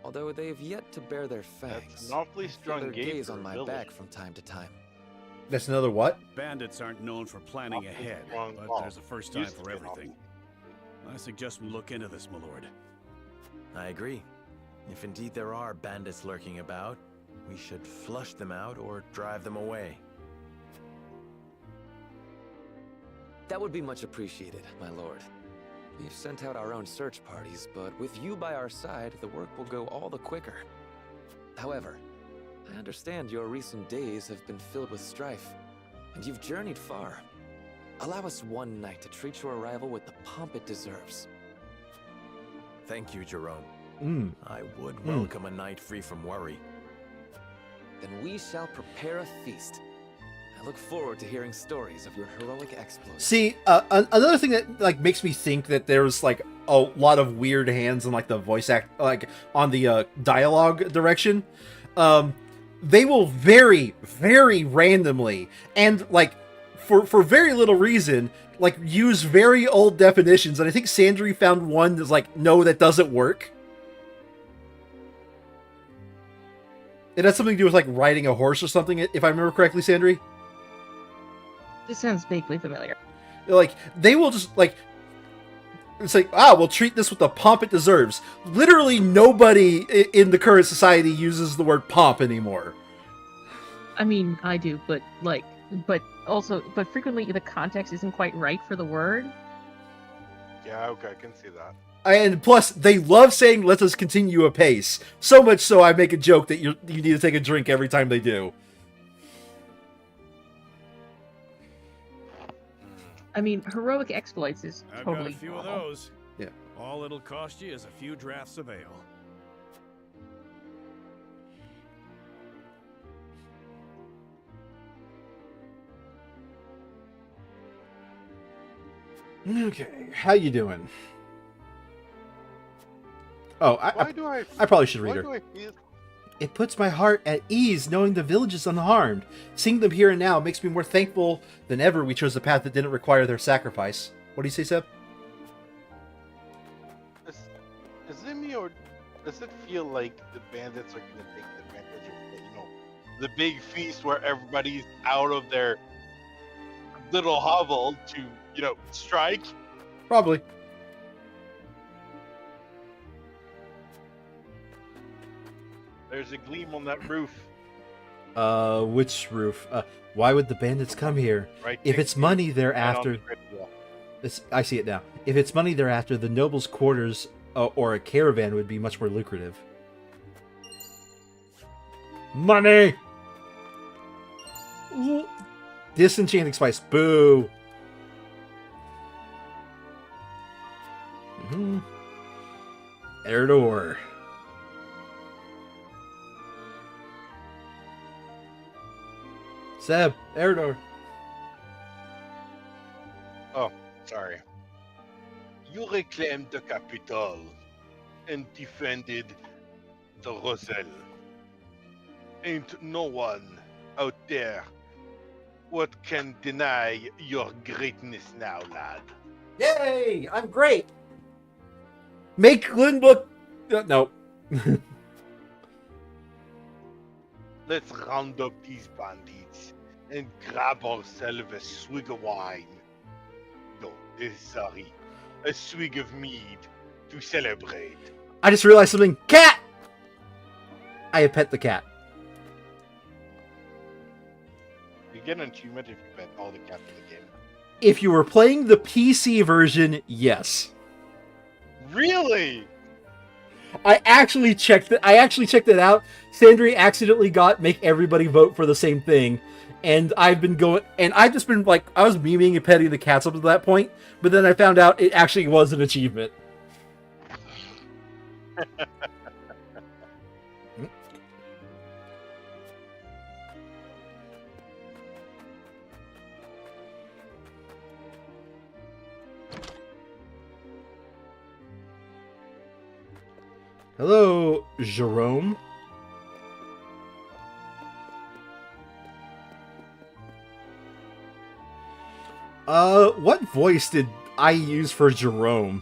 Speaker 17: Although they've yet to bear their fangs.
Speaker 5: That's an awfully strong
Speaker 17: their
Speaker 5: gate
Speaker 17: gaze
Speaker 5: for
Speaker 17: on
Speaker 5: a
Speaker 17: my
Speaker 5: village.
Speaker 17: back from time to time.
Speaker 1: That's another what?
Speaker 3: Bandits aren't known for planning ahead, but there's a first time for everything. I suggest we look into this, my lord.
Speaker 10: I agree. If indeed there are bandits lurking about, we should flush them out or drive them away.
Speaker 17: That would be much appreciated, my lord. We've sent out our own search parties, but with you by our side, the work will go all the quicker. However, I understand your recent days have been filled with strife, and you've journeyed far. Allow us one night to treat your arrival with the pomp it deserves.
Speaker 10: Thank you, Jerome. I would
Speaker 1: Mm.
Speaker 10: welcome a night free from worry.
Speaker 17: Then we shall prepare a feast. I look forward to hearing stories of your heroic exploits.
Speaker 1: See, another thing that makes me think that there's a lot of weird hands on the voice act, on the dialogue direction. They will very, very randomly and for very little reason use very old definitions, and I think Sandry found one that's no, that doesn't work. It has something to do with riding a horse or something, if I remember correctly, Sandry.
Speaker 2: This sounds vaguely familiar.
Speaker 1: They will just it's we'll treat this with the pomp it deserves. Literally nobody in the current society uses the word pomp anymore.
Speaker 2: I mean, I do, but frequently the context isn't quite right for the word.
Speaker 5: Yeah, okay, I can see that.
Speaker 1: And plus, they love saying, "Let us continue apace." So much so, I make a joke that you need to take a drink every time they do.
Speaker 2: I mean, heroic exploits is
Speaker 3: I've
Speaker 2: totally
Speaker 3: got a few
Speaker 2: normal.
Speaker 3: of those.
Speaker 1: Yeah.
Speaker 3: All it'll cost you is a few drafts of ale.
Speaker 1: Okay, how you doing? Oh, I probably should read her.
Speaker 5: Why do I feel...
Speaker 1: It puts my heart at ease knowing the village is unharmed. Seeing them here and now makes me more thankful than ever we chose a path that didn't require their sacrifice. What do you say, Seb?
Speaker 5: Is it me, or does it feel like the bandits are going to take advantage of, you know, the big feast where everybody's out of their little hovel to, you know, strike?
Speaker 1: Probably.
Speaker 5: There's a gleam on that roof.
Speaker 1: Which roof? Why would the bandits come here?
Speaker 5: Right,
Speaker 1: If it's money they're
Speaker 5: right on
Speaker 1: after...
Speaker 5: the grid wall.
Speaker 1: I see it now. If it's money they're after, the nobles' quarters or a caravan would be much more lucrative. Money! Disenchanting spice. Boo! Erdor. Seb, Erdor.
Speaker 5: Oh, sorry. You reclaimed the capital and defended the Roselle. Ain't no one out there what can deny your greatness now, lad.
Speaker 1: Yay! I'm great! Make Glenbrook... no.
Speaker 5: Let's round up these bandits and grab ourselves a swig of wine. No, sorry, a swig of mead to celebrate.
Speaker 1: I just realized something. Cat! I have pet the cat.
Speaker 5: You get an achievement if you pet all the cats in the game.
Speaker 1: If you were playing the PC version, yes.
Speaker 5: Really?
Speaker 1: I actually checked it out. Sandry accidentally got make everybody vote for the same thing. And I've just been like, I was memeing and petting the cats up to that point, but then I found out it actually was an achievement. Hello, Jerome. What voice did I use for Jerome?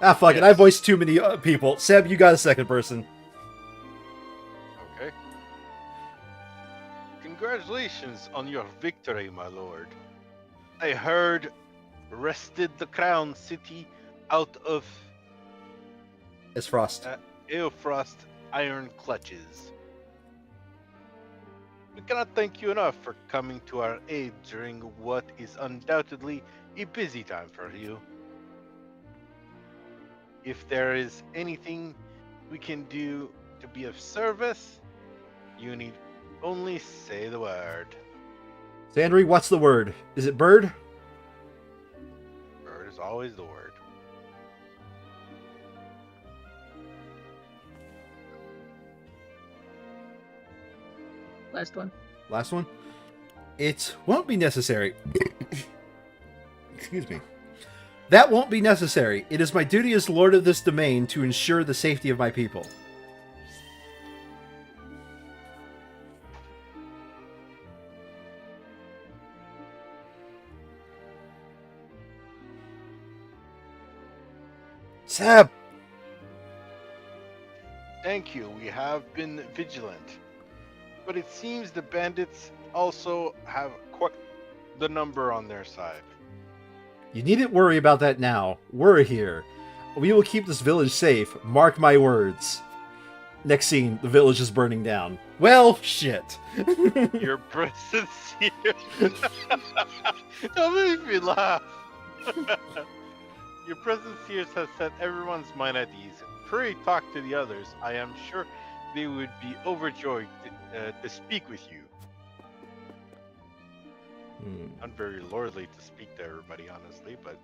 Speaker 1: Ah, fuck it. I voiced too many people. Seb, you got a second person.
Speaker 5: Okay. Congratulations on your victory, my lord. I heard wrested the crown city out of Eofrost iron clutches. We cannot thank you enough for coming to our aid during what is undoubtedly a busy time for you. If there is anything we can do to be of service, you need only say the word.
Speaker 1: Sandry, what's the word? Is it bird?
Speaker 5: Bird is always the word.
Speaker 2: Last one.
Speaker 1: Last one? It won't be necessary. Excuse me. That won't be necessary. It is my duty as lord of this domain to ensure the safety of my people. Seb!
Speaker 5: Thank you. We have been vigilant. But it seems the bandits also have quite the number on their side.
Speaker 1: You needn't worry about that now. We're here. We will keep this village safe. Mark my words. Next scene, the village is burning down. Well, shit.
Speaker 5: Your presence here. Don't make me laugh. Your presence here has set everyone's mind at ease. Pray talk to the others. I am sure they would be overjoyed to speak with you. Not very lordly to speak to everybody, honestly, but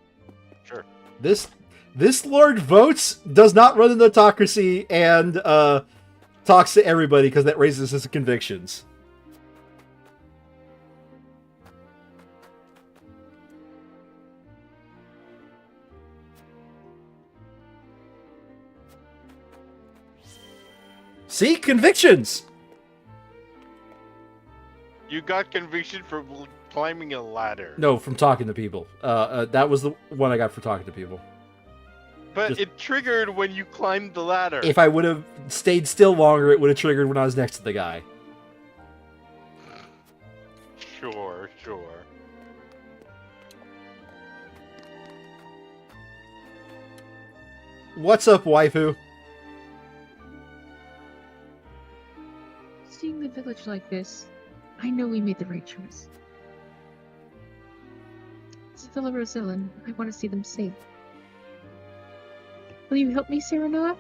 Speaker 5: sure.
Speaker 1: This lord votes, does not run an autocracy, and talks to everybody because that raises his convictions. See? Convictions!
Speaker 5: You got conviction for climbing a ladder.
Speaker 1: No, from talking to people. That was the one I got for talking to people.
Speaker 5: But it triggered when you climbed the ladder.
Speaker 1: If I would have stayed still longer, it would have triggered when I was next to the guy.
Speaker 5: Sure.
Speaker 1: What's up, waifu?
Speaker 2: Seeing the village like this, I know we made the right choice. As a fellow Rosellan, I want to see them safe. Will you help me, Serena?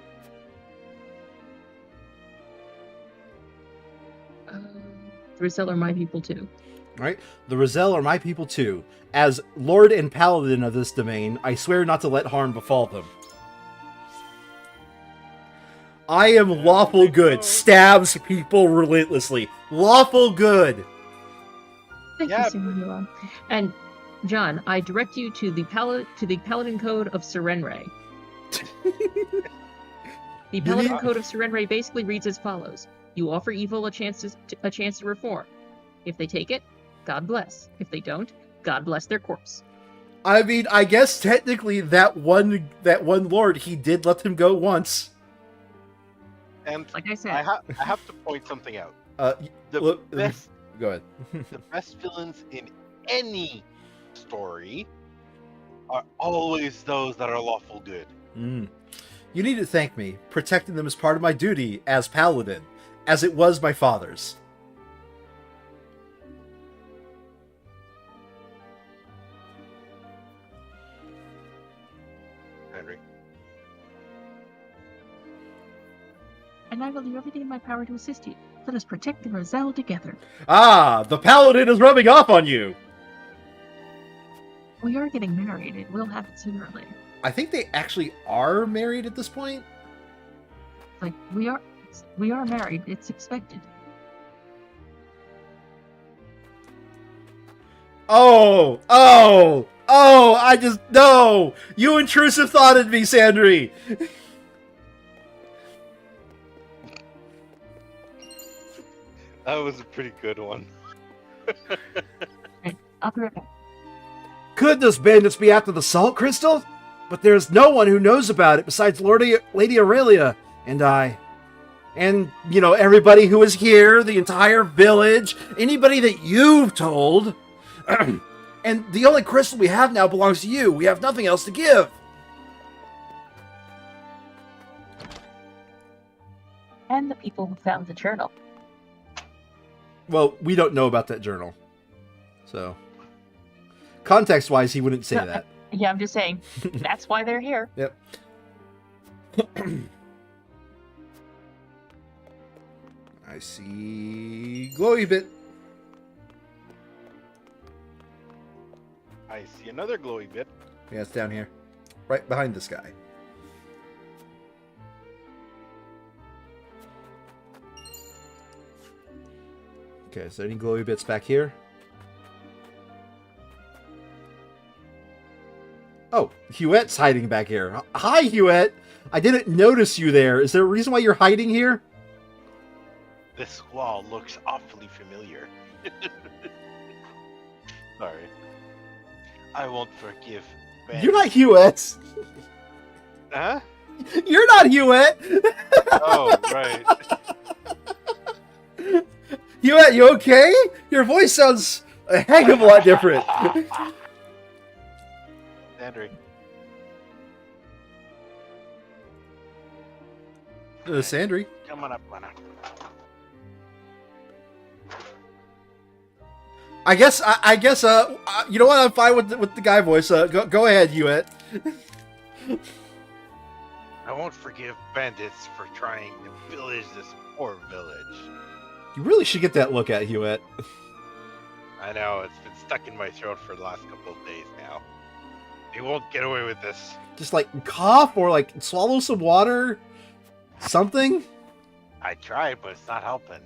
Speaker 2: The Rosell are my people too.
Speaker 1: Right? The Rosell are my people too. As Lord and Paladin of this domain, I swear not to let harm befall them. I am lawful good. Stabs people relentlessly. Lawful good.
Speaker 2: Thank you, Serena. And John, I direct you to the Paladin Code of Serenray. The Paladin Code of Serenray basically reads as follows: you offer evil a chance to reform. If they take it, God bless. If they don't, God bless their corpse.
Speaker 1: I mean, I guess technically that one lord, he did let him go once.
Speaker 5: And
Speaker 2: like I said,
Speaker 5: I have to point something out.
Speaker 1: Go ahead.
Speaker 5: The best villains in any story are always those that are lawful good.
Speaker 1: You need to thank me. Protecting them is part of my duty as Paladin, as it was my father's.
Speaker 5: Henry.
Speaker 2: And I will do everything in my power to assist you. Let us protect the Rosell together.
Speaker 1: Ah, the Paladin is rubbing off on you!
Speaker 2: We are getting married, and we'll have it sooner or later.
Speaker 1: I think they actually are married at this point.
Speaker 2: Like, we are married. It's expected.
Speaker 1: Oh! I just, no! You intrusive thoughted me, Sandry!
Speaker 5: That was a pretty good one.
Speaker 2: I'll be right back.
Speaker 1: Could those bandits be after the salt crystal? But there's no one who knows about it besides Lady Aurelia and I. And, you know, everybody who is here, the entire village, anybody that you've told. And the only crystal we have now belongs to you. We have nothing else to give.
Speaker 2: And the people who found the journal.
Speaker 1: Well, we don't know about that journal. So, context-wise, he wouldn't say that.
Speaker 2: Yeah, I'm just saying. That's why they're here.
Speaker 1: Yep. I see glowy bit.
Speaker 5: I see another glowy bit.
Speaker 1: Yeah, it's down here. Right behind this guy. Okay, is there any glowy bits back here? Oh, Huette's hiding back here. Hi, Huette! I didn't notice you there. Is there a reason why you're hiding here?
Speaker 5: This wall looks awfully familiar. Sorry. I won't forgive Ben.
Speaker 1: You're not Huette!
Speaker 5: Huh?
Speaker 1: You're not Huette!
Speaker 5: Oh, right.
Speaker 1: Huette, you okay? Your voice sounds a heck of a lot different.
Speaker 5: Sandry.
Speaker 1: Sandry.
Speaker 5: Come on up, Lana.
Speaker 1: I guess, you know what? I'm fine with the guy voice. Go ahead, Huette.
Speaker 5: I won't forgive bandits for trying to pillage this poor village.
Speaker 1: You really should get that look at, Huette.
Speaker 5: I know, it's been stuck in my throat for the last couple of days now. They won't get away with this.
Speaker 1: Just like cough or like swallow some water, something.
Speaker 5: I tried, but it's not helping.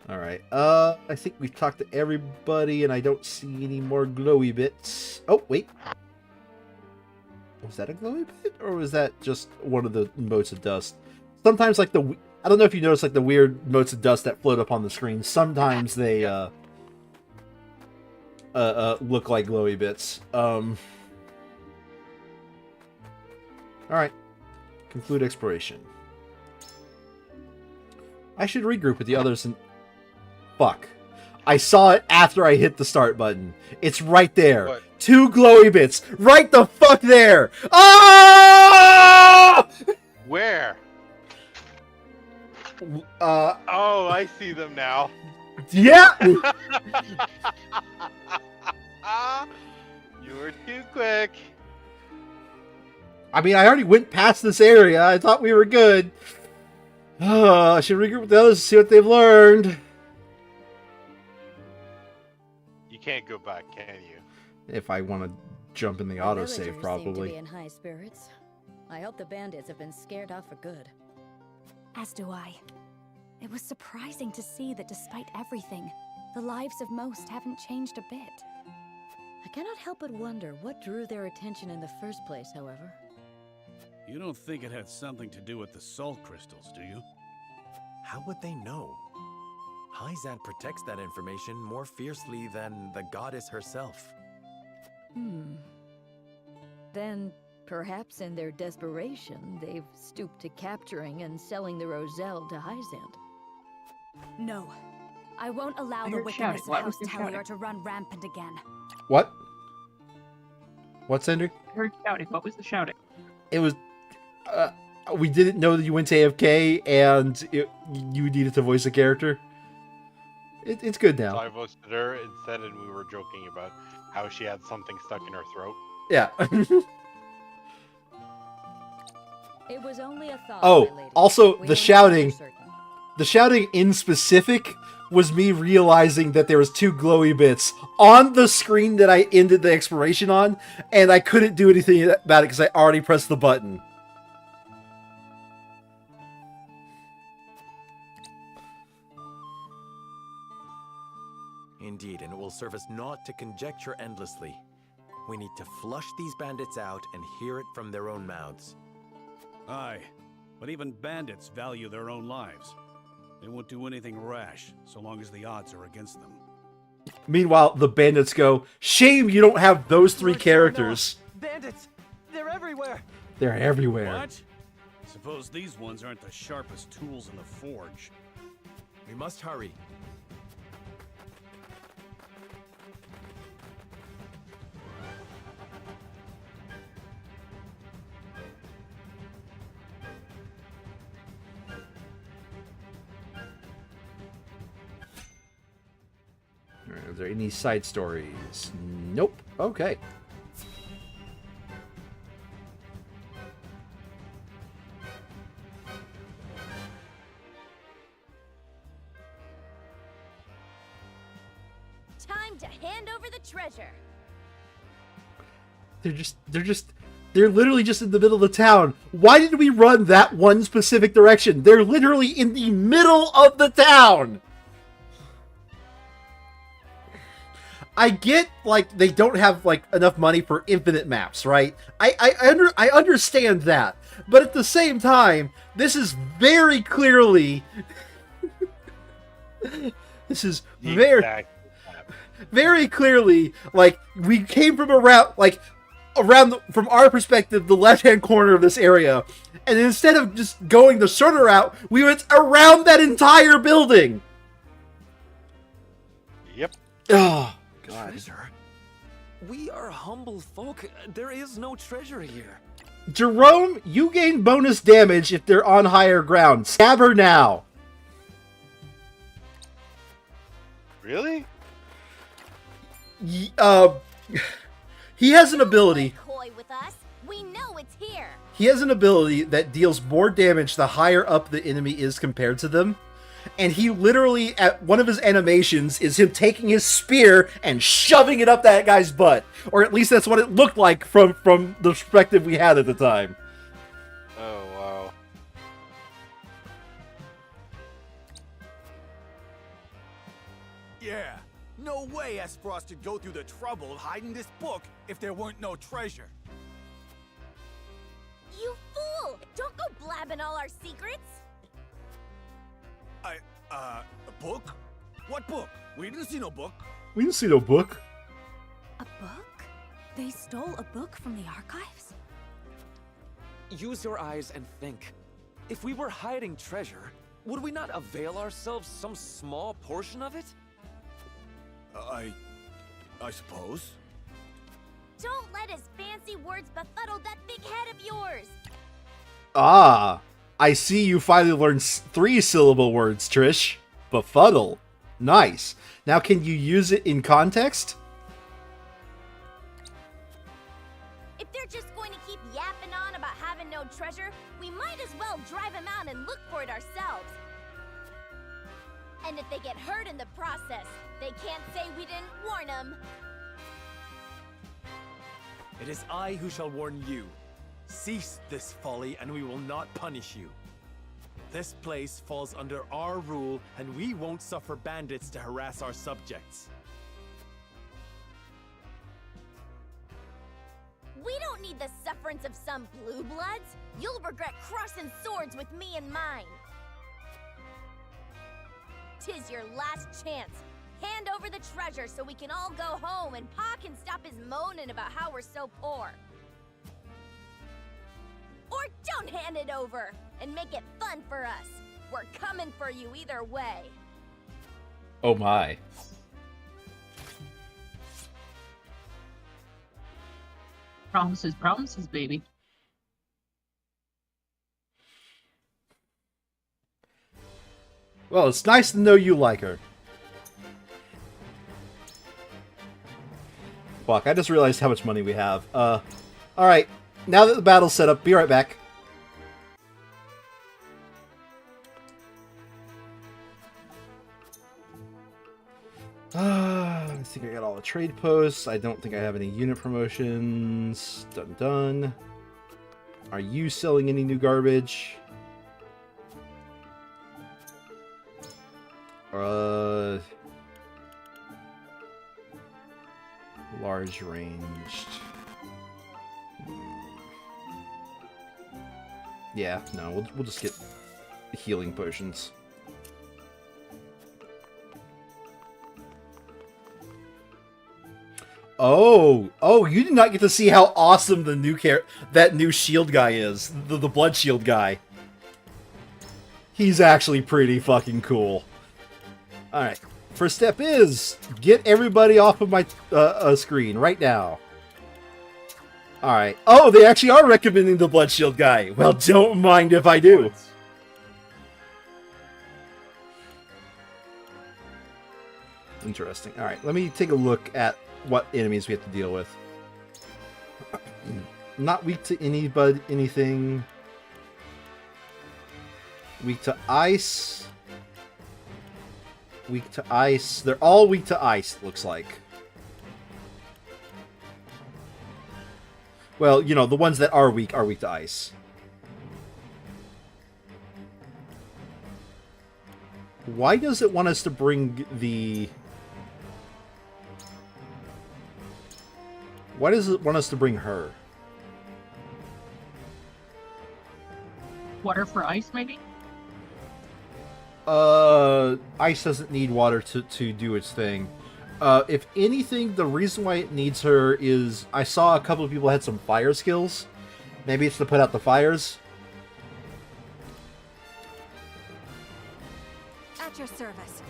Speaker 1: All right. I think we've talked to everybody, and I don't see any more glowy bits. Oh, wait. Was that a glowy bit, or was that just one of the motes of dust? Sometimes, like I don't know if you noticed like the weird motes of dust that float up on the screen. Sometimes they look like glowy bits. All right, conclude exploration. I should regroup with the others and fuck. I saw it after I hit the start button. It's right there.
Speaker 5: What? 2
Speaker 1: glowy bits, right the fuck there. Ah!
Speaker 5: Where? Oh, I see them now.
Speaker 1: Yeah.
Speaker 5: You were too quick.
Speaker 1: I mean, I already went past this area. I thought we were good. I should regroup with the others to see what they've learned.
Speaker 5: You can't go back, can you?
Speaker 1: If I want to jump in the autosave,
Speaker 16: Seem to
Speaker 1: probably.
Speaker 16: be in high spirits. I hope the bandits have been scared off for good.
Speaker 12: As do I. It was surprising to see that despite everything, the lives of most haven't changed a bit.
Speaker 16: I cannot help but wonder what drew their attention in the first place, however.
Speaker 18: You don't think it had something to do with the salt crystals, do you?
Speaker 10: How would they know? Hyzad protects that information more fiercely than the goddess herself.
Speaker 16: Then, perhaps in their desperation, they've stooped to capturing and selling the Roselle to Hyzad.
Speaker 12: No. I won't allow the wickedness of House Tellior to run rampant again.
Speaker 1: What? What, Cinder?
Speaker 2: I heard shouting. What was the shouting?
Speaker 1: It was... we didn't know that you went to AFK, and you needed to voice a character. It's good now.
Speaker 5: So I voiced her instead, and we were joking about how she had something stuck in her throat.
Speaker 1: Yeah.
Speaker 16: It was only a thought,
Speaker 1: Oh,
Speaker 16: my lady.
Speaker 1: also,
Speaker 16: We
Speaker 1: the
Speaker 16: only
Speaker 1: shouting...
Speaker 16: know for certain.
Speaker 1: The shouting in specific was me realizing that there was 2 glowy bits on the screen that I ended the exploration on, and I couldn't do anything about it because I already pressed the button.
Speaker 10: Indeed, and it will serve us not to conjecture endlessly. We need to flush these bandits out and hear it from their own mouths.
Speaker 18: Aye, but even bandits value their own lives. They won't do anything rash, so long as the odds are against them.
Speaker 1: Meanwhile, the bandits go, "Shame you don't have those 3 characters."
Speaker 13: Bandits! They're everywhere!
Speaker 1: They're everywhere.
Speaker 18: What? Suppose these ones aren't the sharpest tools in the forge.
Speaker 10: We must hurry.
Speaker 1: Alright, are there any side stories? Nope. Okay.
Speaker 15: Time to hand over the treasure.
Speaker 1: They're literally just in the middle of the town. Why did we run that one specific direction? They're literally in the middle of the town. I get, like, they don't have, like, enough money for infinite maps, right? I understand that. But at the same time, this is very clearly... this is very clearly, like, we came from around, like, from our perspective, the left-hand corner of this area. And instead of just going the shorter route, we went around that entire building.
Speaker 5: Yep.
Speaker 1: Oh, God.
Speaker 17: Treasure? We are humble folk. There is no treasure here.
Speaker 1: Jerome, you gain bonus damage if they're on higher ground. Stab her now.
Speaker 5: Really?
Speaker 1: He has an ability.
Speaker 15: Coy with us. We know it's here.
Speaker 1: He has an ability that deals more damage the higher up the enemy is compared to them. And he literally, at one of his animations, is him taking his spear and shoving it up that guy's butt. Or at least that's what it looked like from the perspective we had at the time.
Speaker 5: Oh, wow.
Speaker 19: Yeah, no way Espros would go through the trouble of hiding this book if there weren't no treasure.
Speaker 15: You fool! Don't go blabbing all our secrets.
Speaker 19: A book? What book? We didn't see no book.
Speaker 1: We didn't see no book.
Speaker 12: A book? They stole a book from the archives?
Speaker 17: Use your eyes and think. If we were hiding treasure, would we not avail ourselves some small portion of it?
Speaker 19: I suppose.
Speaker 15: Don't let his fancy words befuddle that big head of yours.
Speaker 1: Ah, I see you finally learned 3-syllable words, Trish. Befuddle. Nice. Now can you use it in context?
Speaker 15: If they're just going to keep yapping on about having no treasure, we might as well drive him out and look for it ourselves. And if they get hurt in the process, they can't say we didn't warn them.
Speaker 10: It is I who shall warn you. Cease this folly, and we will not punish you. This place falls under our rule, and we won't suffer bandits to harass our subjects.
Speaker 15: We don't need the sufferance of some blue bloods. You'll regret crossing swords with me and mine. 'Tis your last chance. Hand over the treasure so we can all go home and Pa can stop his moaning about how we're so poor. Or don't hand it over and make it fun for us. We're coming for you either way.
Speaker 1: Oh my.
Speaker 9: Promises, promises, baby.
Speaker 1: Well, it's nice to know you like her. Fuck, I just realized how much money we have. Alright. Now that the battle's set up, be right back. I think I got all the trade posts. I don't think I have any unit promotions. Done done. Are you selling any new garbage? Large ranged. Yeah, no, we'll just get healing potions. Oh, you did not get to see how awesome the new that new shield guy is. The blood shield guy. He's actually pretty fucking cool. Alright, first step is get everybody off of my screen right now. Alright. Oh, they actually are recommending the blood shield guy. Well, don't mind if I do. Interesting. Alright, let me take a look at what enemies we have to deal with. Not weak to anything. Weak to ice. Weak to ice. They're all weak to ice, it looks like. Well, you know, the ones that are weak to ice. Why does it want us to bring the... Why does it want us to bring her?
Speaker 9: Water for ice, maybe?
Speaker 1: Ice doesn't need water to do its thing. If anything, the reason why it needs her is I saw a couple of people had some fire skills. Maybe it's to put out the fires.
Speaker 12: At your service.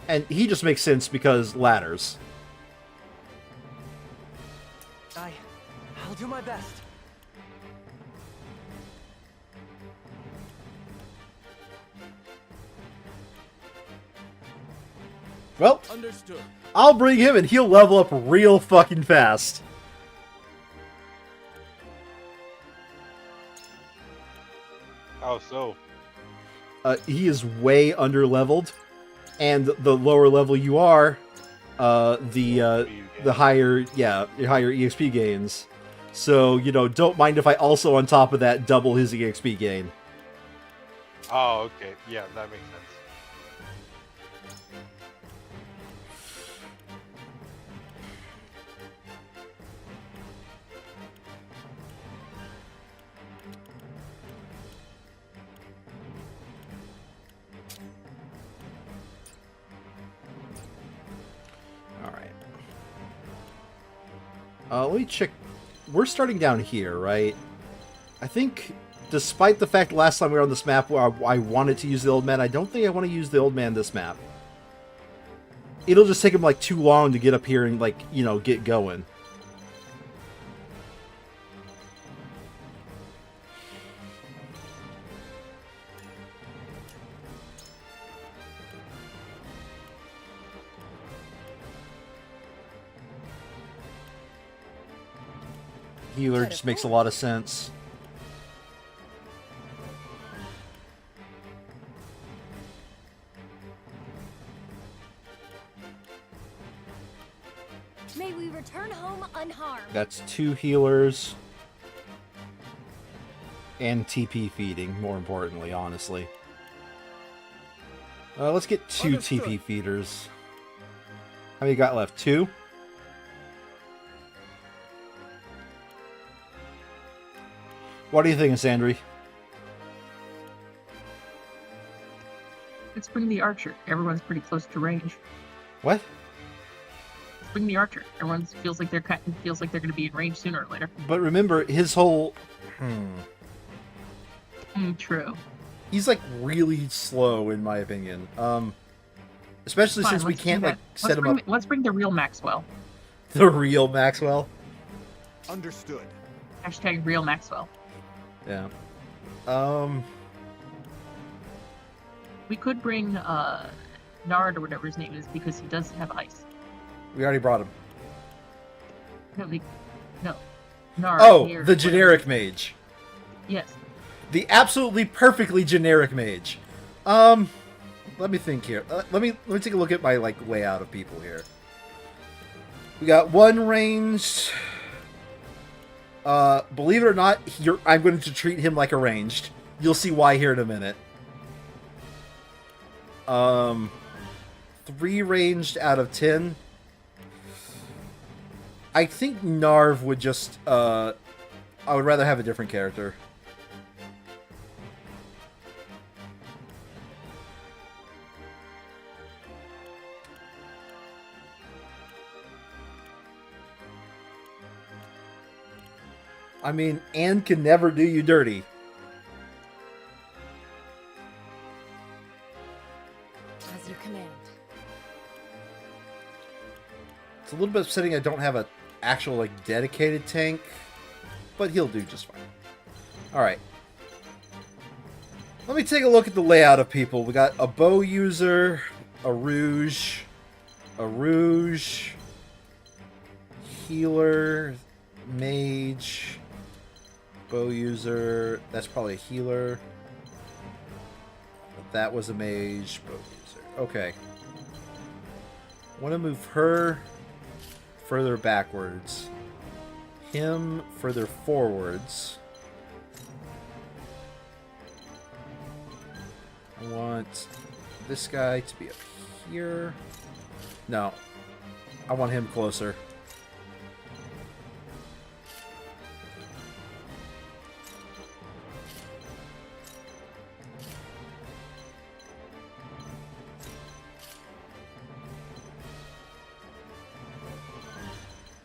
Speaker 1: And he just makes sense because ladders.
Speaker 13: I'll do my best.
Speaker 1: Well,
Speaker 19: understood.
Speaker 1: I'll bring him and he'll level up real fucking fast.
Speaker 5: How so?
Speaker 1: He is way under leveled, and the lower level you are, the higher, yeah, your higher EXP gains. So, you know, don't mind if I also, on top of that, double his EXP gain.
Speaker 5: Oh, okay. Yeah, that makes sense.
Speaker 1: Let me check. We're starting down here, right? I think, despite the fact last time we were on this map where I wanted to use the old man, I don't think I want to use the old man this map. It'll just take him, like, too long to get up here and, like, you know, get going. Healer just makes a lot of sense.
Speaker 15: May we return home unharmed.
Speaker 1: That's 2 healers. And TP feeding, more importantly, honestly. Let's get 2 TP feeders. How many you got left? 2? What do you think, Sandry?
Speaker 9: Let's bring the archer. Everyone's pretty close to range.
Speaker 1: What?
Speaker 9: Let's bring the archer. Everyone feels like they're going to be in range sooner or later.
Speaker 1: But remember, his whole...
Speaker 9: True.
Speaker 1: He's, like, really slow, in my opinion. Especially
Speaker 9: Fine,
Speaker 1: since we can't, like, set him up...
Speaker 9: Let's bring the real Maxwell.
Speaker 1: The real Maxwell?
Speaker 19: Understood.
Speaker 9: Hashtag real Maxwell.
Speaker 1: Yeah.
Speaker 9: We could bring Nard or whatever his name is because he does have ice.
Speaker 1: We already brought him.
Speaker 9: No. Nard.
Speaker 1: Oh,
Speaker 9: here,
Speaker 1: the generic mage.
Speaker 9: Yes.
Speaker 1: The absolutely perfectly generic mage. Let me think here. Let me take a look at my like layout of people here. We got 1 ranged. Believe it or not, I'm going to treat him like a ranged. You'll see why here in a minute. 3 ranged out of 10. I think Narv would just, I would rather have a different character. I mean, Anne can never do you dirty.
Speaker 6: As you command.
Speaker 1: It's a little bit upsetting I don't have an actual, like, dedicated tank, but he'll do just fine. Alright. Let me take a look at the layout of people. We got a bow user, a rouge, healer, mage, bow user, that's probably a healer. That was a mage, bow user. Okay. Want to move her further backwards. Him further forwards. I want this guy to be up here. No. I want him closer.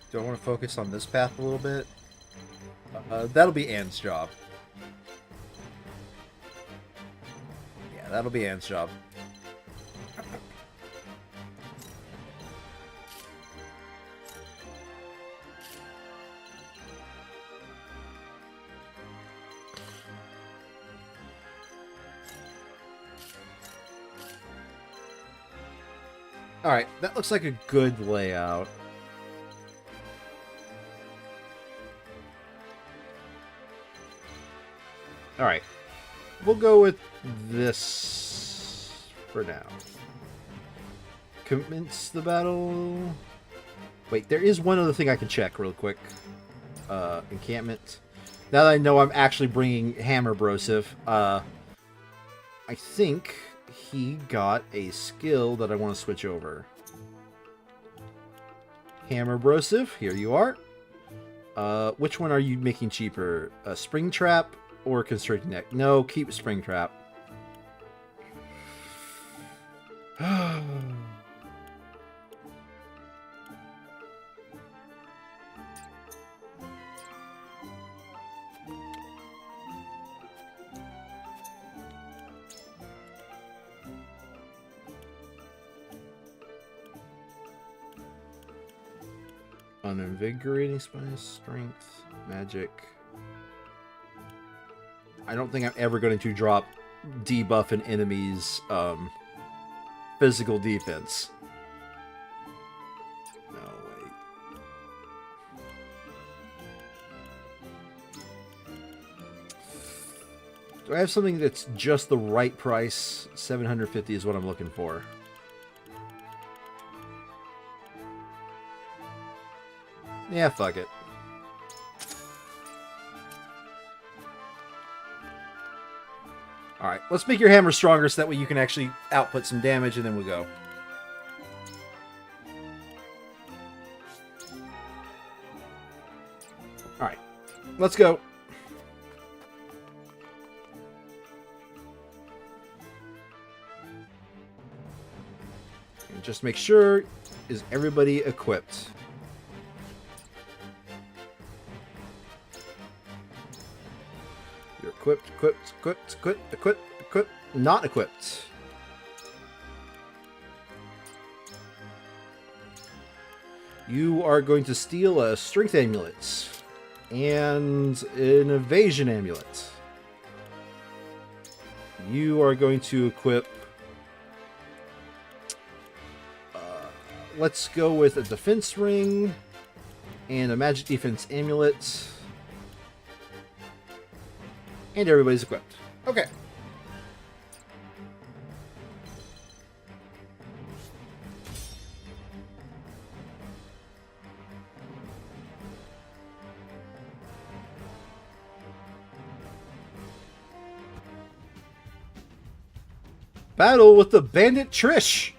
Speaker 1: Do I want to focus on this path a little bit? That'll be Anne's job. Yeah, that'll be Anne's job. Alright, that looks like a good layout. Alright. We'll go with this for now. Commence the battle. Wait, there is one other thing I can check real quick. Encampment. Now that I know I'm actually bringing Hammer Brosif, I think he got a skill that I want to switch over. Hammer Brosif, here you are. Which one are you making cheaper? Spring Trap or Constricted Neck? No, keep Spring Trap. Uninvigorating spice, strength, magic. I don't think I'm ever going to drop debuff an enemy's physical defense. No, wait. Do I have something that's just the right price? 750 is what I'm looking for. Yeah, fuck it. Alright, let's make your hammer stronger so that way you can actually output some damage, and then we'll go. Alright, let's go. And just make sure, is everybody equipped? You're equipped, equipped, not equipped. You are going to steal a strength amulet and an evasion amulet. You are going to equip... let's go with a defense ring and a magic defense amulet. And everybody's equipped. Okay. Battle with the bandit Trish.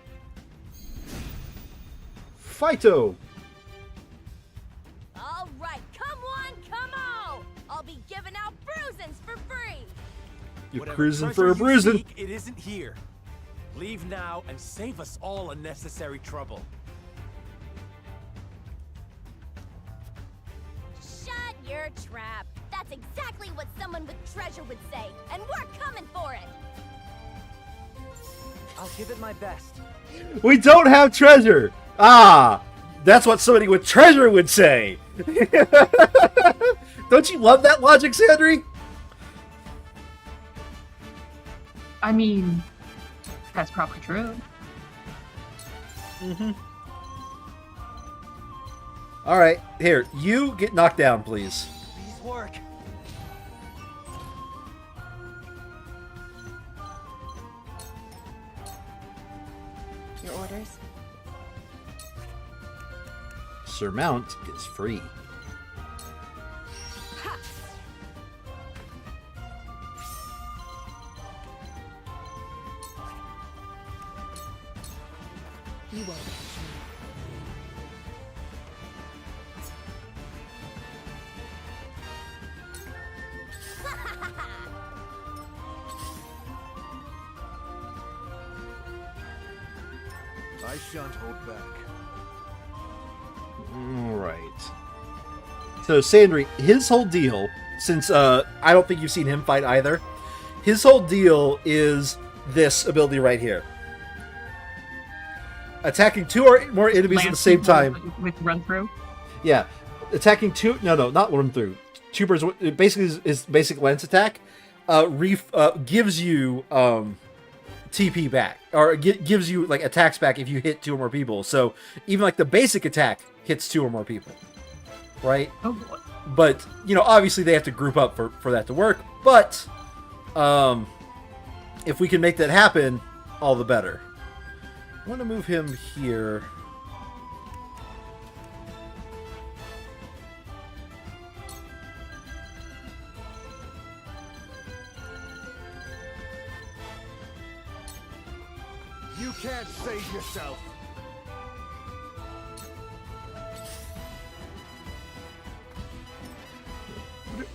Speaker 1: Fighto.
Speaker 15: All right, come on, come on! I'll be giving out bruisins for free.
Speaker 1: You're
Speaker 19: Whatever
Speaker 1: cruising
Speaker 19: treasure
Speaker 1: for a
Speaker 19: you
Speaker 1: bruising.
Speaker 19: seek, it isn't here. Leave now and save us all unnecessary trouble.
Speaker 15: Shut your trap. That's exactly what someone with treasure would say, and we're coming for it.
Speaker 13: I'll give it my best.
Speaker 1: We don't have treasure. Ah, that's what somebody with treasure would say. Don't you love that logic, Sandry?
Speaker 9: I mean, that's probably true.
Speaker 1: Mm-hmm. All right, here, you get knocked down, please.
Speaker 13: Please work.
Speaker 6: Your orders?
Speaker 1: Surmount is free.
Speaker 6: You won't catch me.
Speaker 19: I shan't hold back.
Speaker 1: All right. So Sandry, his whole deal, since I don't think you've seen him fight either, his whole deal is this ability right here. Attacking two or more enemies at the same time.
Speaker 9: With run through?
Speaker 1: Yeah. Attacking two... No, not run through. Two birds... It basically is basic lance attack. Gives you TP back. Or gives you, like, attacks back if you hit two or more people. So, even, like, the basic attack hits two or more people. Right?
Speaker 9: Oh, boy.
Speaker 1: But, you know, obviously they have to group up for that to work. But, if we can make that happen, all the better. I want to move him here.
Speaker 19: You can't save yourself.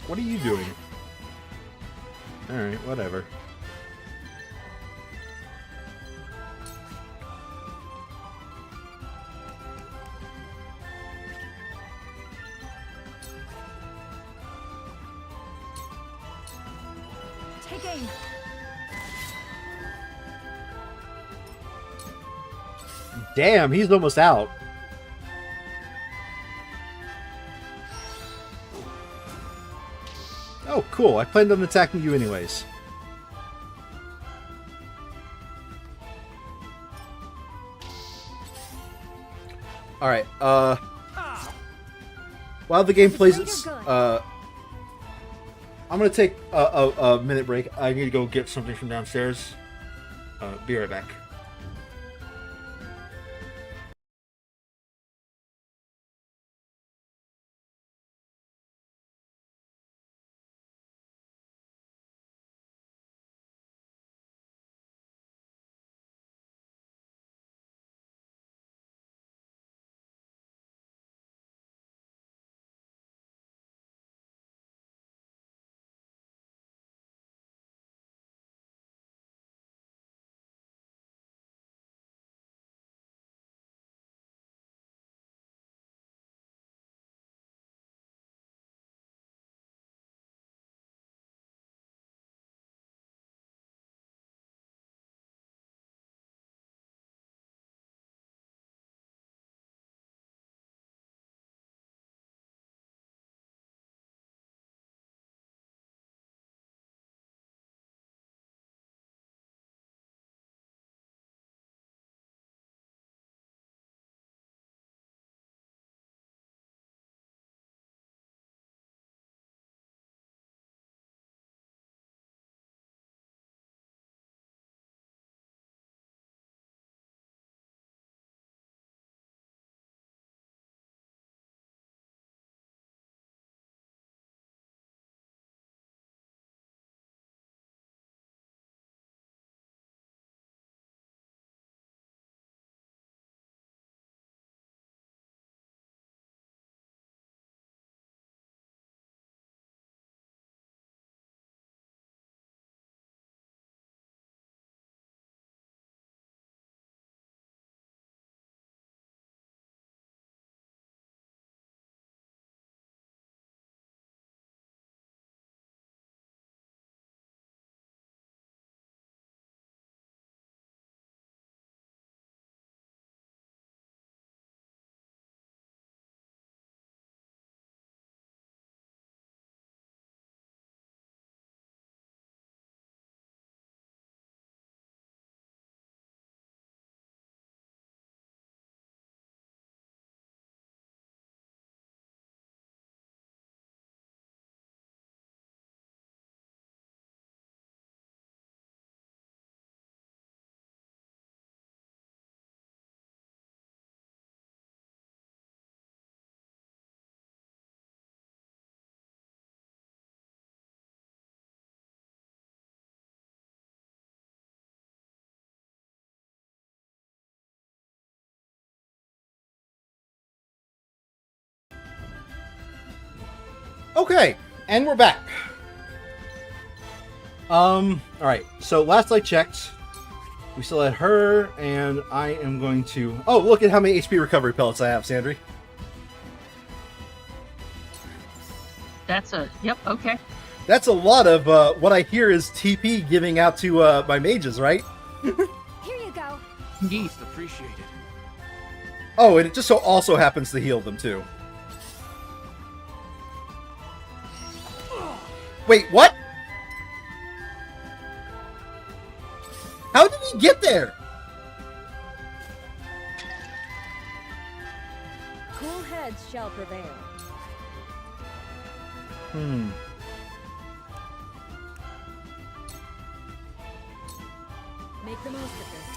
Speaker 1: What are you doing? Alright, whatever.
Speaker 14: Take aim.
Speaker 1: Damn, he's almost out. Cool. I planned on attacking you anyways. Alright, while the game plays its, I'm gonna take a minute break. I need to go get something from downstairs. Be right back. Okay, and we're back. Alright, so last I checked, we still had her, and I am going to... Oh, look at how many HP recovery pellets I have, Sandry.
Speaker 9: That's a... Yep, okay.
Speaker 1: That's a lot of, what I hear is TP giving out to, my mages, right?
Speaker 15: Here you go.
Speaker 9: Most
Speaker 10: appreciated.
Speaker 1: Oh, and it just so also happens to heal them, too. Wait, what? How did we get there?
Speaker 15: Cool heads shall prevail. Make the most of this.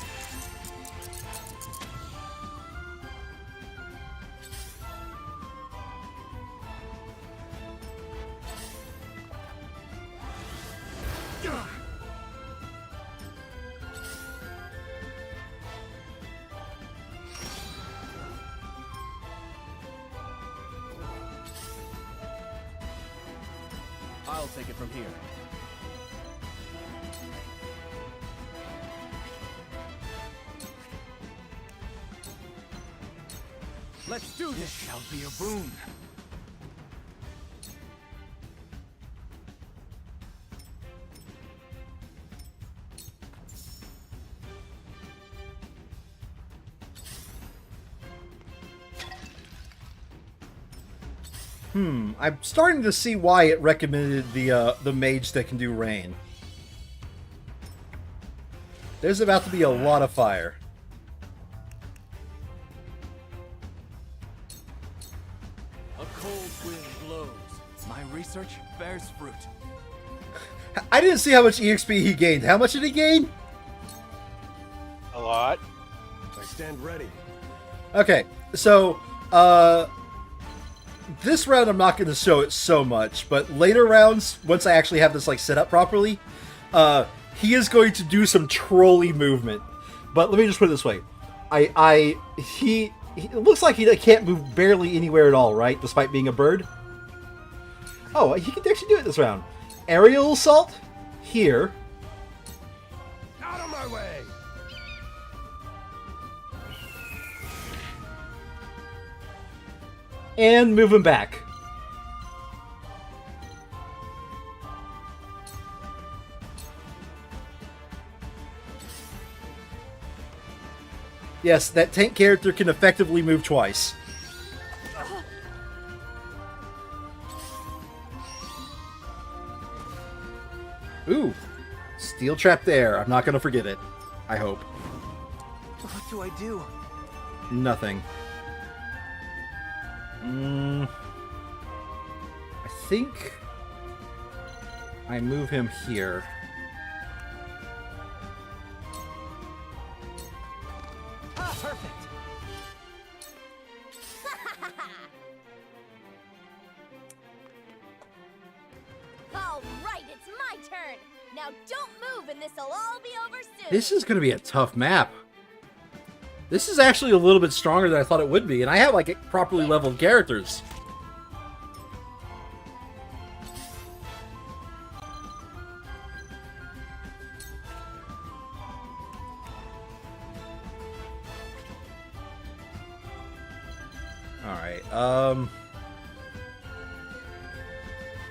Speaker 19: I'll take it from here. Let's do this. This shall be a boon.
Speaker 1: I'm starting to see why it recommended the mage that can do rain. There's about to be a lot of fire.
Speaker 19: A cold wind blows. My research bears fruit.
Speaker 1: I didn't see how much EXP he gained. How much did he gain?
Speaker 5: A lot.
Speaker 19: I stand ready.
Speaker 1: Okay, so, this round I'm not going to show it so much, but later rounds, once I actually have this, like, set up properly, he is going to do some trolley movement. But let me just put it this way. He it looks like he can't move barely anywhere at all, right? Despite being a bird. Oh, he can actually do it this round. Aerial assault here.
Speaker 19: Out of my way!
Speaker 1: And move him back. Yes, that tank character can effectively move twice. Ooh, steel trap there. I'm not going to forget it. I hope.
Speaker 13: What do I do?
Speaker 1: Nothing. I think I move him here.
Speaker 13: Ah, perfect.
Speaker 15: All right, it's my turn. Now don't move and this'll all be over soon.
Speaker 1: This is going to be a tough map. This is actually a little bit stronger than I thought it would be, and I have, like, properly leveled characters. Alright,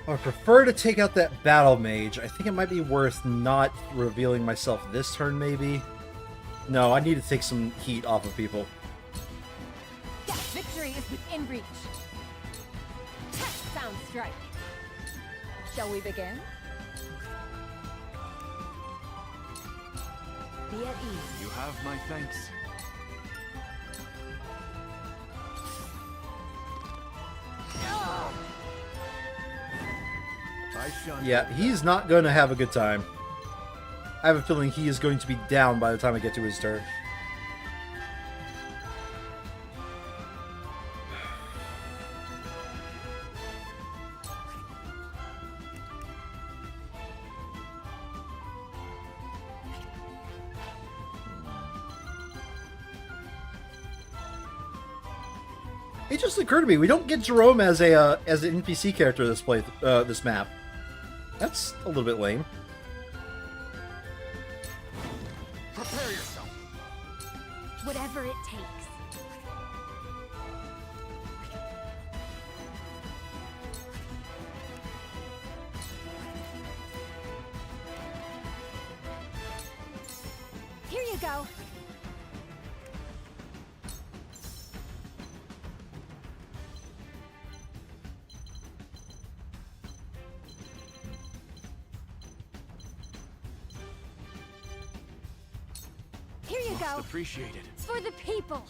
Speaker 1: I prefer to take out that battle mage. I think it might be worth not revealing myself this turn, maybe. No, I need to take some heat off of people.
Speaker 6: Yes, victory is within reach. Sound strike. Shall we begin? Be at ease.
Speaker 19: You have my thanks.
Speaker 1: Yeah, he's not going to have a good time. I have a feeling he is going to be down by the time I get to his turn. It just occurred to me, we don't get Jerome as an NPC character this map. That's a little bit lame.
Speaker 19: Prepare yourself.
Speaker 14: Whatever it takes. Here you go. Here you go.
Speaker 19: Appreciated.
Speaker 14: For the people.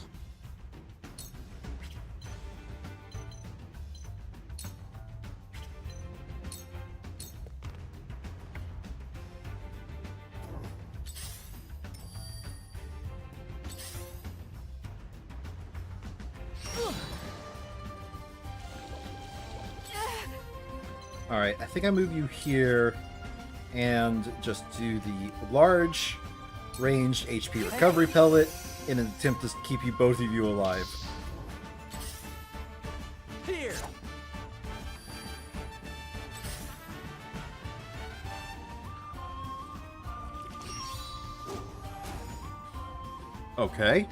Speaker 1: Alright, I think I move you here and just do the large ranged HP recovery pellet in an attempt to keep you both of you alive.
Speaker 19: Here.
Speaker 1: Okay.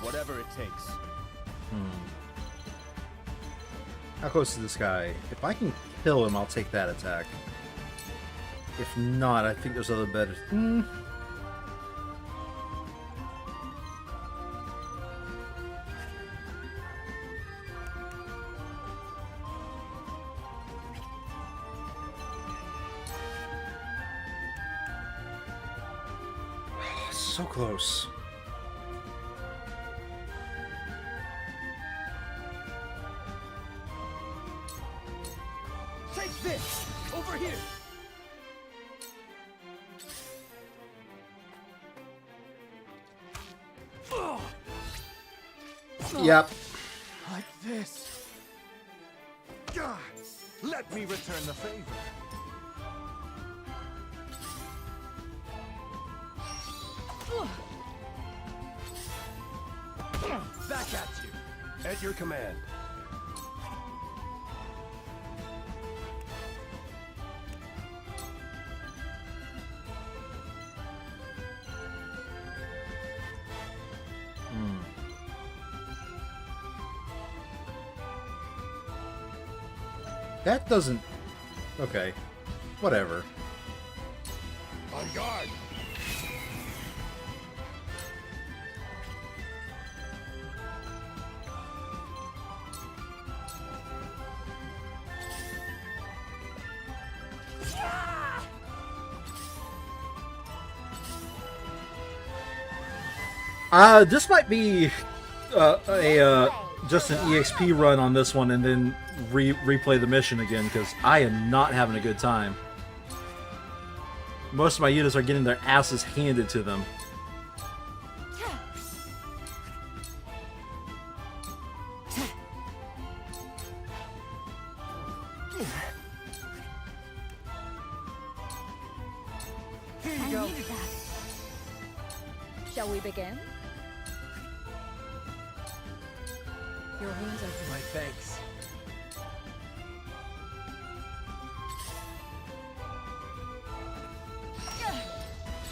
Speaker 19: Whatever it takes.
Speaker 1: How close is this guy? If I can kill him, I'll take that attack. If not, I think there's other better... So close.
Speaker 19: Take this! Over here!
Speaker 1: Yep.
Speaker 19: Like this. God, let me return the favor. Back at you. At your command.
Speaker 1: That doesn't... Okay. Whatever.
Speaker 4: On guard!
Speaker 1: This might be just an EXP run on this one and then replay the mission again, because I am not having a good time. Most of my units are getting their asses handed to them.
Speaker 12: Here you go. Shall we begin? Your wounds are...
Speaker 19: My thanks.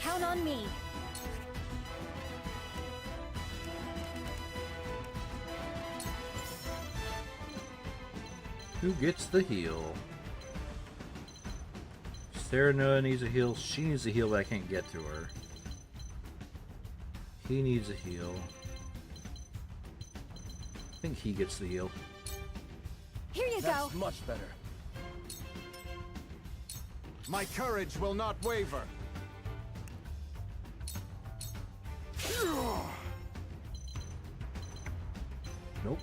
Speaker 12: Count on me.
Speaker 1: Who gets the heal? Serena needs a heal. She needs a heal, but I can't get to her. He needs a heal. I think he gets the heal.
Speaker 12: Here you
Speaker 19: That's
Speaker 12: go.
Speaker 19: much better. My courage will not waver.
Speaker 1: Nope.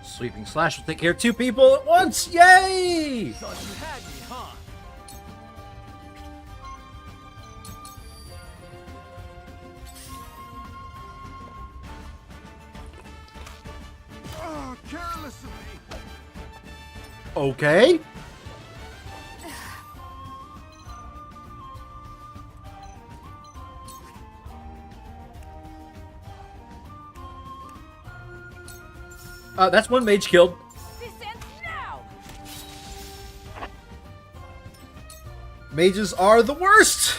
Speaker 1: Sweeping slash will take care of 2 people at once! Yay!
Speaker 19: Thought you had me, huh? Oh, careless of me.
Speaker 1: Okay. That's one mage killed.
Speaker 15: This ends now.
Speaker 1: Mages are the worst!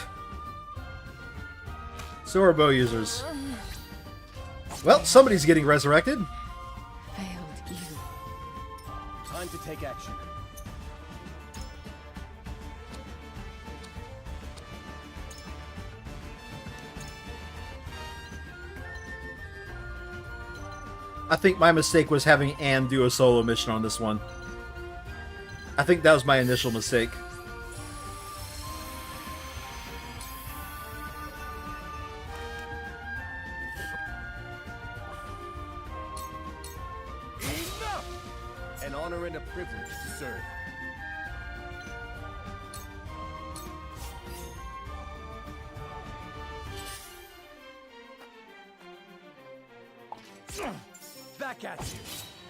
Speaker 1: So are bow users. Well, somebody's getting resurrected.
Speaker 12: Failed you.
Speaker 19: Time to take action.
Speaker 1: I think my mistake was having Anne do a solo mission on this one. I think that was my initial mistake.
Speaker 19: Enough! An honor and a privilege to serve. Back at you.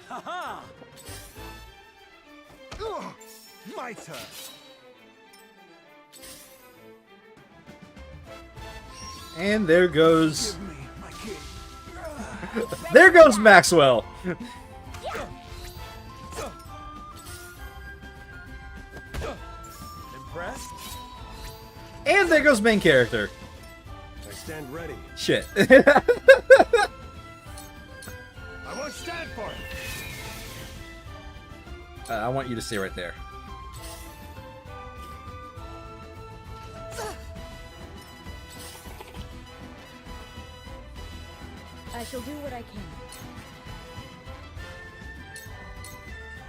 Speaker 19: Ha ha! My turn.
Speaker 1: And there goes... There goes Maxwell! And there goes main character.
Speaker 19: I stand ready.
Speaker 1: Shit.
Speaker 19: I won't stand for it.
Speaker 1: I want you to stay right there.
Speaker 12: I shall do what I can.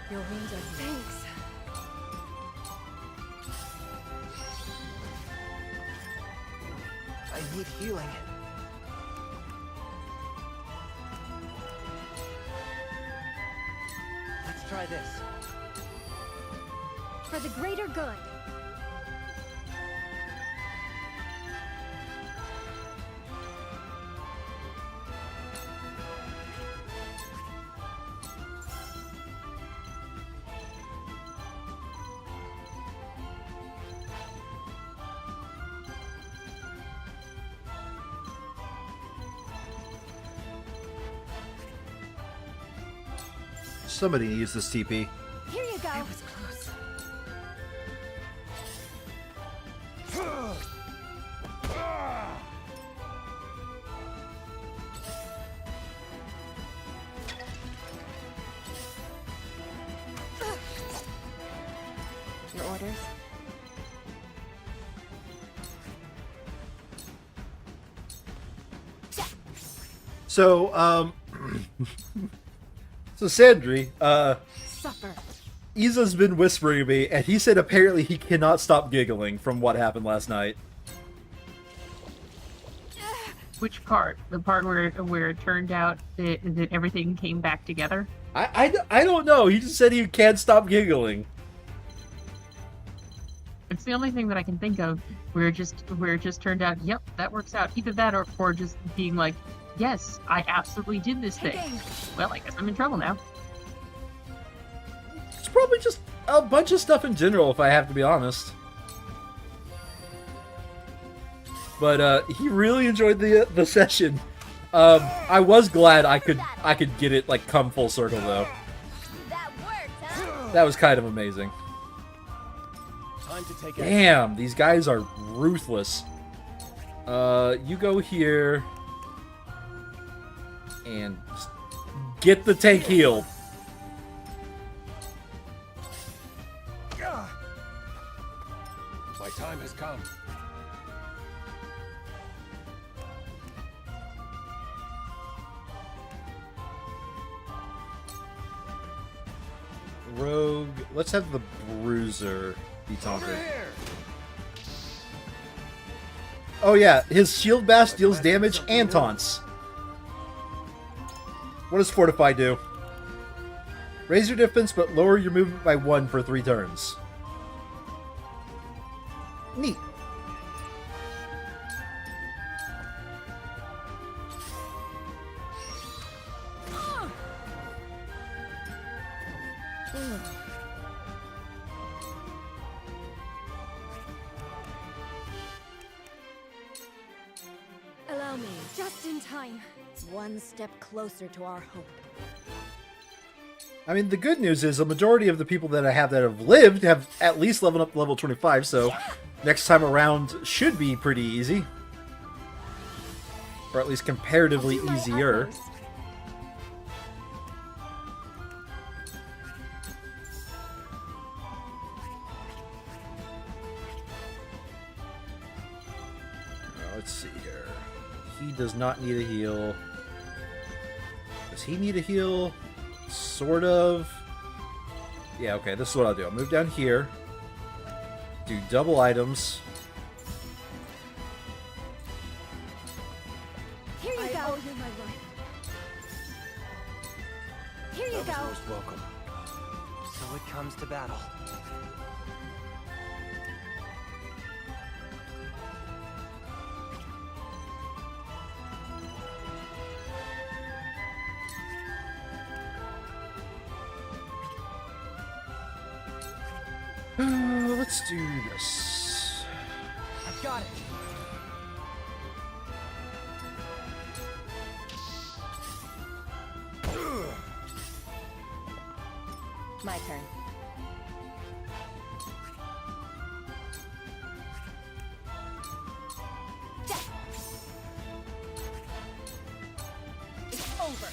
Speaker 12: Your wounds are thanks.
Speaker 13: I need healing. Let's try this.
Speaker 15: For the greater good.
Speaker 1: Somebody needs this TP.
Speaker 15: Here you go.
Speaker 12: That was close.
Speaker 6: Your orders?
Speaker 1: So, so Sandry,
Speaker 6: Supper.
Speaker 1: Iza's been whispering to me, and he said apparently he cannot stop giggling from what happened last night.
Speaker 9: Which part? The part where it turned out that everything came back together?
Speaker 1: I don't know. He just said he can't stop giggling.
Speaker 9: It's the only thing that I can think of where it just turned out, yep, that works out. Either that or just being like, yes, I absolutely did this thing. Well, I guess I'm in trouble now.
Speaker 1: It's probably just a bunch of stuff in general, if I have to be honest. But he really enjoyed the session. I was glad I could get it like come full circle though.
Speaker 15: That worked, huh?
Speaker 1: That was kind of amazing.
Speaker 19: Time to take
Speaker 1: Damn, these guys are ruthless. You go here and get the tank healed.
Speaker 19: My time has come.
Speaker 1: Rogue, let's have the Bruiser be taunted. Oh yeah, his shield bash deals damage and taunts. What does Fortify do? Raise your defense, but lower your movement by 1 for 3 turns. Neat.
Speaker 12: Allow me. Just in time. One step closer to our hope.
Speaker 1: I mean, the good news is a majority of the people that I have that have lived have at least leveled up to level 25, so next time around should be pretty easy. Or at least comparatively easier. Let's see here. He does not need a heal. Does he need a heal? Sort of. Yeah, okay, this is what I'll do. I'll move down here. Do double items.
Speaker 15: Here you go.
Speaker 12: I owe you my life.
Speaker 15: Here you go.
Speaker 13: Most welcome. So it comes to battle.
Speaker 1: Let's do this.
Speaker 13: I've got it.
Speaker 6: My turn.
Speaker 15: over.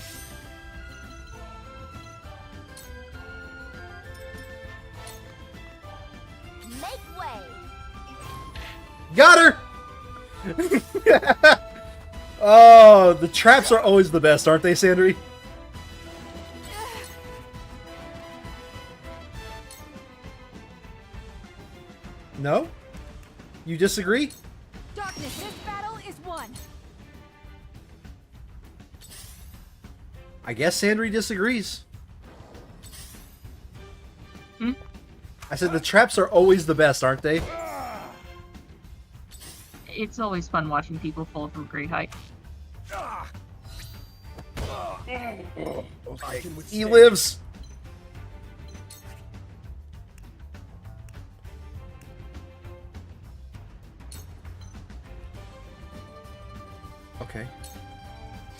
Speaker 15: Make way.
Speaker 1: Got her! Oh, the traps are always the best, aren't they, Sandry? No? You disagree?
Speaker 14: Darkness, this battle is won.
Speaker 1: I guess Sandry disagrees.
Speaker 9: Hmm?
Speaker 1: I said the traps are always the best, aren't they?
Speaker 9: It's always fun watching people fall from great height.
Speaker 1: He lives! Okay.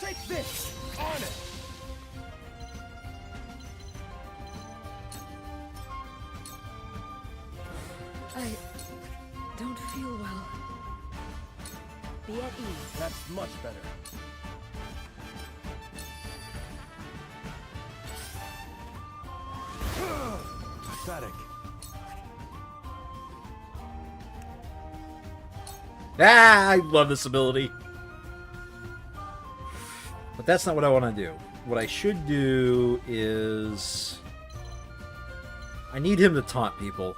Speaker 19: Take this! On it!
Speaker 6: I don't feel well. Be at ease.
Speaker 19: That's much better. Pathetic.
Speaker 1: Ah, I love this ability. But that's not what I want to do. What I should do is... I need him to taunt people.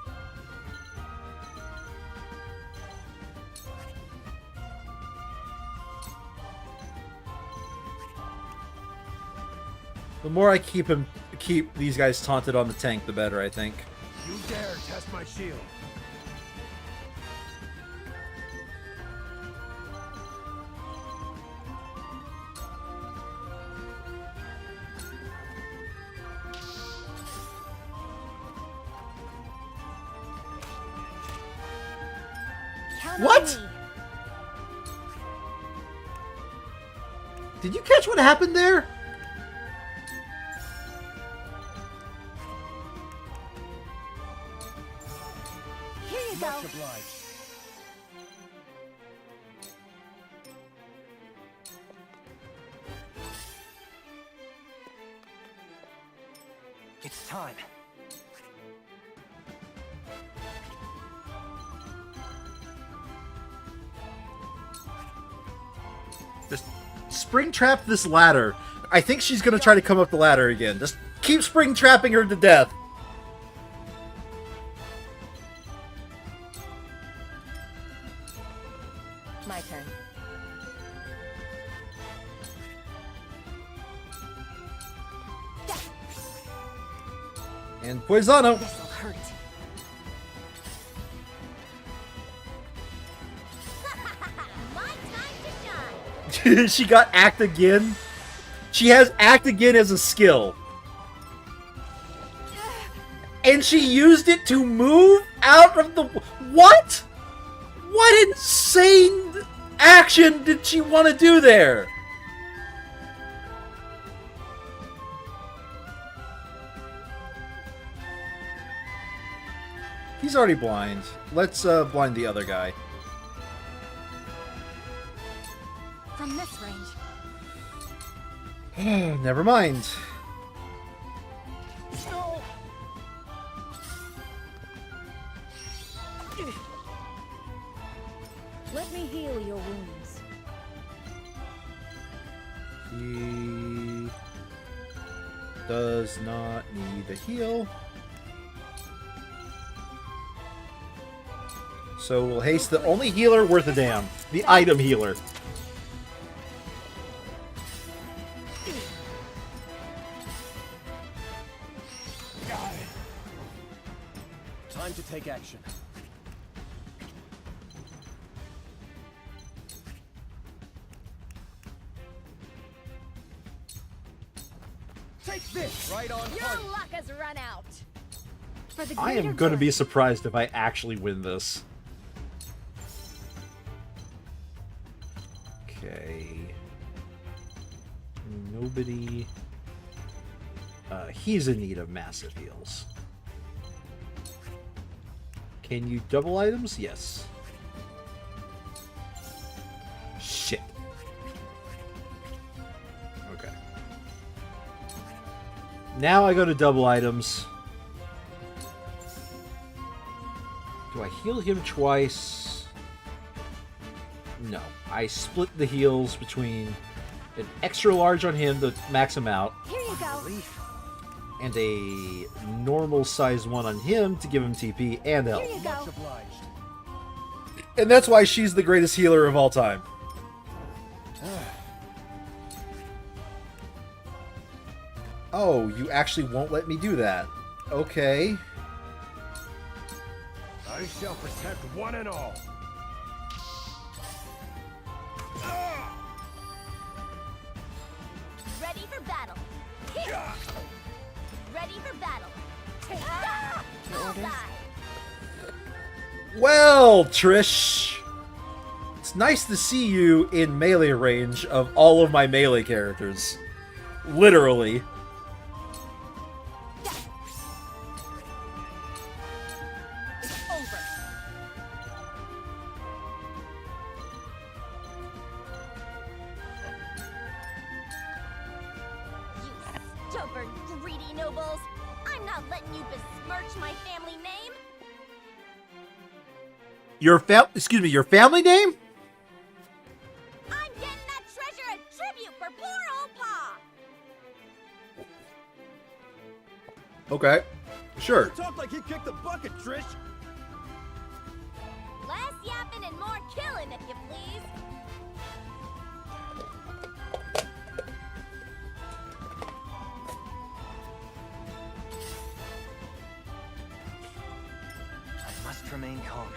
Speaker 1: The more I keep these guys taunted on the tank, the better, I think.
Speaker 19: You dare test my shield.
Speaker 1: What? Did you catch what happened there?
Speaker 15: Here you go.
Speaker 19: Much obliged.
Speaker 13: It's time.
Speaker 1: Just spring trap this ladder. I think she's gonna try to come up the ladder again. Just keep spring trapping her to death.
Speaker 6: My turn.
Speaker 1: And Poisano.
Speaker 6: This'll hurt.
Speaker 15: My time to shine.
Speaker 1: She got act again. She has act again as a skill. And she used it to move out of the... What? What insane action did she want to do there? He's already blind. Let's blind the other guy.
Speaker 14: From this range.
Speaker 1: Never mind.
Speaker 19: No!
Speaker 16: Let me heal your wounds.
Speaker 1: He does not need a heal. So we'll haste the only healer worth a damn. The item healer.
Speaker 19: Time to take action. Take this right on
Speaker 15: Your
Speaker 19: target.
Speaker 15: luck has run out.
Speaker 14: For the
Speaker 1: I
Speaker 14: greater
Speaker 1: am going to
Speaker 14: good.
Speaker 1: be surprised if I actually win this. Okay. Nobody... he's in need of massive heals. Can you double items? Yes. Shit. Okay. Now I go to double items. Do I heal him twice? No. I split the heals between an extra large on him to max him out.
Speaker 15: Here you go.
Speaker 1: And a normal size one on him to give him TP and health.
Speaker 15: Here you go.
Speaker 1: And that's why she's the greatest healer of all time. Oh, you actually won't let me do that. Okay.
Speaker 20: I shall protect one and all.
Speaker 15: Ready for battle. Ready for battle. I'll die.
Speaker 1: Well, Trish, it's nice to see you in melee range of all of my melee characters. Literally.
Speaker 15: It's over. You stubborn, greedy nobles. I'm not letting you besmirch my family name.
Speaker 1: Your family name?
Speaker 15: I'm getting that treasure a tribute for poor old Pa.
Speaker 1: Okay. Sure.
Speaker 19: You talk like he kicked the bucket, Trish.
Speaker 15: Less yapping and more killing, if you please.
Speaker 13: I must remain calm.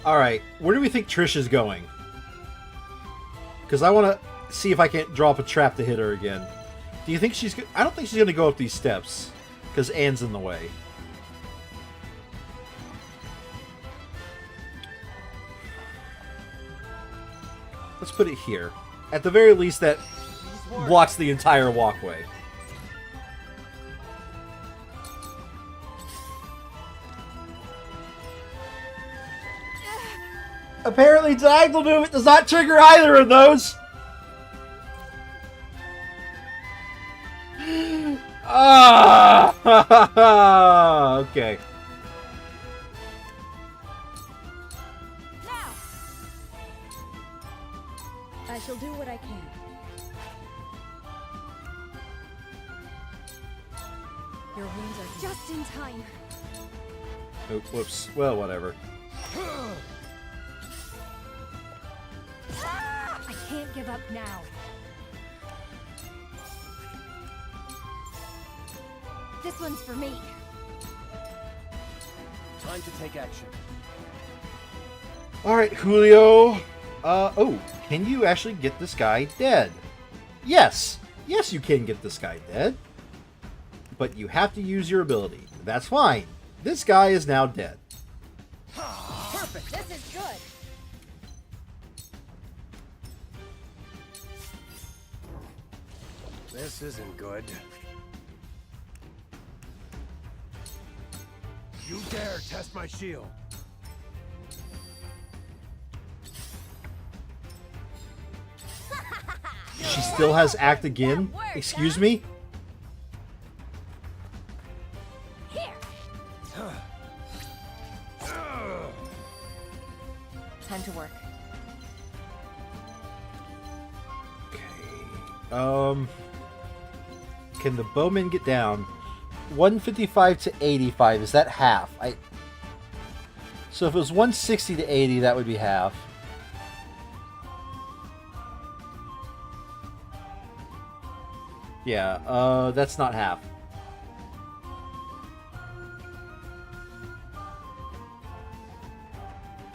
Speaker 1: Alright, where do we think Trish is going? Because I want to see if I can't draw up a trap to hit her again. Do you think she's... I don't think she's going to go up these steps. Because Anne's in the way. Let's put it here. At the very least, that blocks the entire walkway. Apparently, diagonal movement does not trigger either of those. Ah, okay.
Speaker 12: Now, I shall do what I can. Your wounds are just in time.
Speaker 1: Oh, whoops. Well, whatever.
Speaker 12: I can't give up now. This one's for me.
Speaker 13: Time to take action.
Speaker 1: Alright, Julio. Oh, can you actually get this guy dead? Yes! Yes, you can get this guy dead. But you have to use your ability. That's fine. This guy is now dead.
Speaker 15: Perfect. This is good.
Speaker 20: This isn't good. You dare test my shield.
Speaker 1: She still has act again? Excuse me?
Speaker 6: Time to work.
Speaker 1: Can the bowman get down? 155 to 85, is that half? So if it was 160 to 80, that would be half. Yeah, that's not half.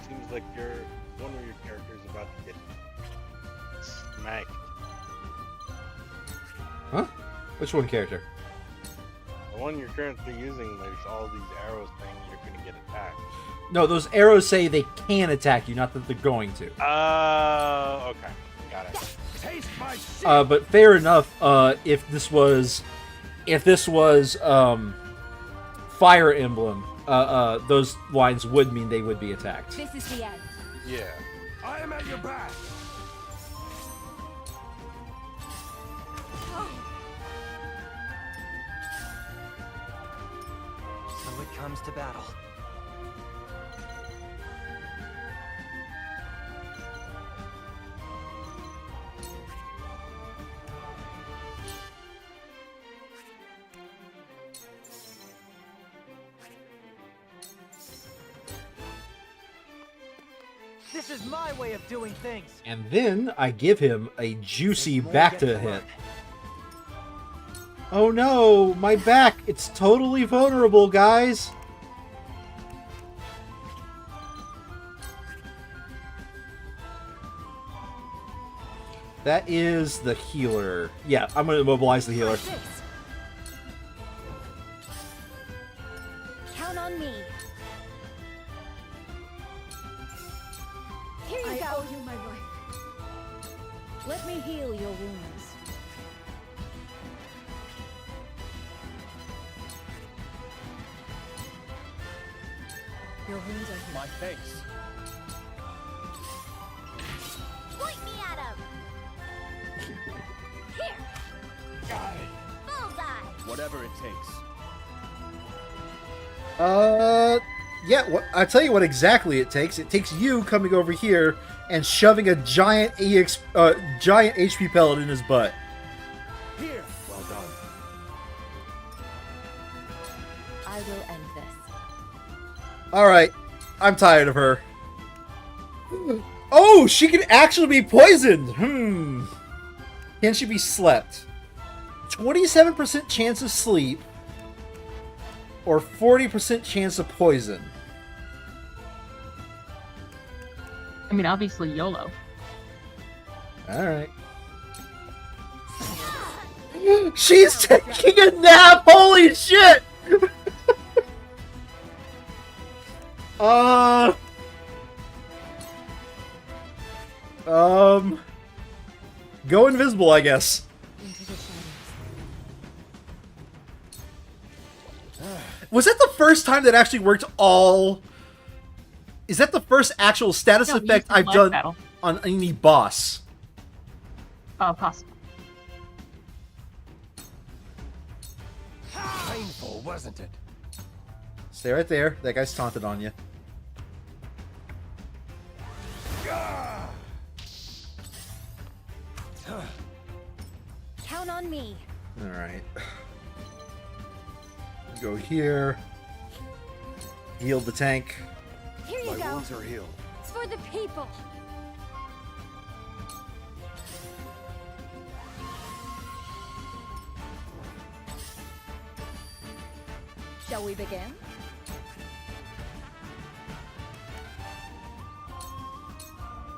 Speaker 5: Seems like one of your characters is about to get smacked.
Speaker 1: Huh? Which one character?
Speaker 5: The one you're currently using, there's all these arrows saying you're going to get attacked.
Speaker 1: No, those arrows say they can attack you, not that they're going to.
Speaker 5: Okay. Got it.
Speaker 20: Taste my shit.
Speaker 1: But fair enough, if this was Fire Emblem, those lines would mean they would be attacked.
Speaker 12: This is the end.
Speaker 5: Yeah.
Speaker 20: I am at your back.
Speaker 13: comes to battle. This is my way of doing things.
Speaker 1: And then I give him a juicy back to hit. Oh no, my back! It's totally vulnerable, guys! That is the healer. Yeah, I'm gonna immobilize the healer.
Speaker 15: Count on me. Here you
Speaker 16: I
Speaker 15: go.
Speaker 16: owe you my life. Let me heal your wounds. Your wounds are healed.
Speaker 19: My thanks.
Speaker 15: Point me at him. Here.
Speaker 19: Got it.
Speaker 15: Bullseye.
Speaker 19: Whatever it takes.
Speaker 1: Yeah, I'll tell you what exactly it takes. It takes you coming over here and shoving a giant giant HP pellet in his butt.
Speaker 19: Here. Well done.
Speaker 6: I will end this.
Speaker 1: Alright, I'm tired of her. Oh, she can actually be poisoned! Can she be slept? 27% chance of sleep, or 40% chance of poison?
Speaker 9: I mean, obviously YOLO.
Speaker 1: Alright. She's taking a nap! Holy shit! Go invisible, I guess. Was that the first time that actually worked all... Is that the first actual status effect I've done on any boss?
Speaker 9: Possible.
Speaker 20: Painful, wasn't it?
Speaker 1: Stay right there. That guy's taunted on you.
Speaker 15: Count on me.
Speaker 1: Alright. Go here. Heal the tank.
Speaker 15: Here you
Speaker 20: My
Speaker 15: go.
Speaker 20: wounds are healed.
Speaker 15: It's for the people.
Speaker 12: Shall we begin?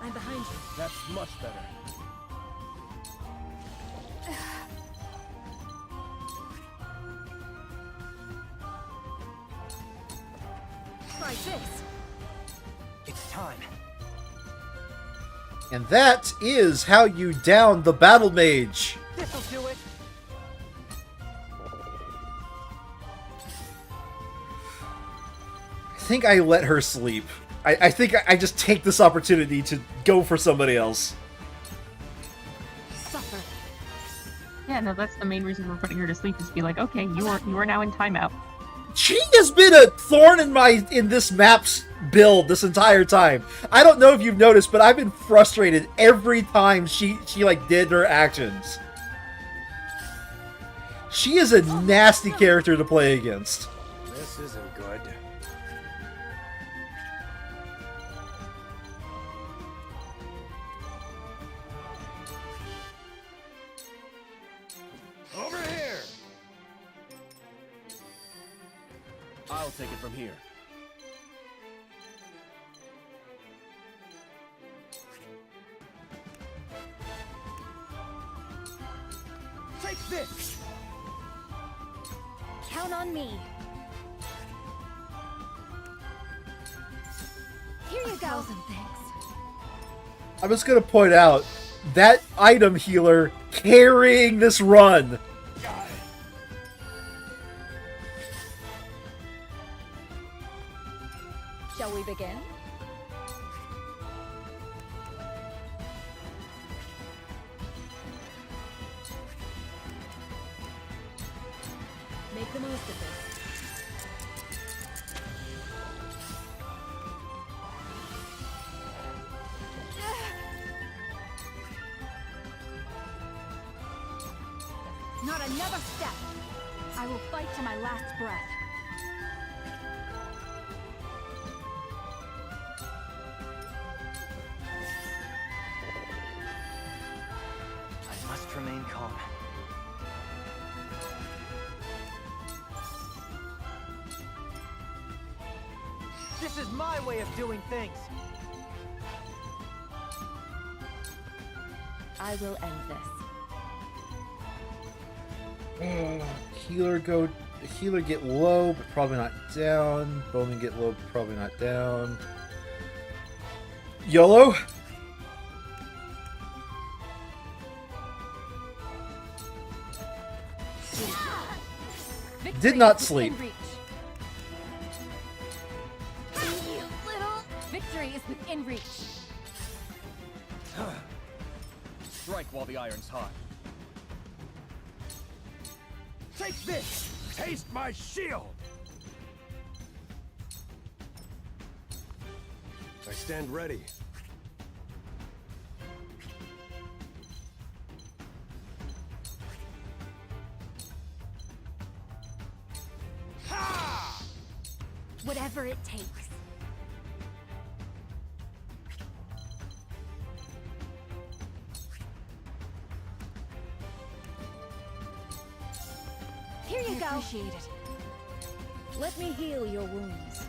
Speaker 15: I'm behind you.
Speaker 19: That's much better.
Speaker 15: Try this.
Speaker 13: It's time.
Speaker 1: And that is how you down the battle mage.
Speaker 13: This'll do it.
Speaker 1: I think I let her sleep. I think I just take this opportunity to go for somebody else.
Speaker 15: Suffer.
Speaker 9: Yeah, no, that's the main reason we're putting her to sleep, is to be like, okay, you are now in timeout.
Speaker 1: She has been a thorn in this map's build this entire time. I don't know if you've noticed, but I've been frustrated every time she like did her actions. She is a nasty character to play against.
Speaker 20: This isn't good. Over here!
Speaker 19: I'll take it from here.
Speaker 13: Take this.
Speaker 15: Count on me. Here you go.
Speaker 12: Thanks.
Speaker 1: I'm just gonna point out that item healer carrying this run.
Speaker 12: Shall we begin? Make the most of this.
Speaker 14: Not another step! I will fight to my last breath.
Speaker 13: I must remain calm. This is my way of doing things.
Speaker 6: I will end this.
Speaker 1: Healer get low, but probably not down. Bowman get low, but probably not down. YOLO? Did not sleep.
Speaker 14: Victory is within reach.
Speaker 19: Strike while the iron's hot. Take this! Taste my shield! I stand ready.
Speaker 14: Whatever it takes. Here you go. Appreciate it.
Speaker 16: Let me heal your wounds.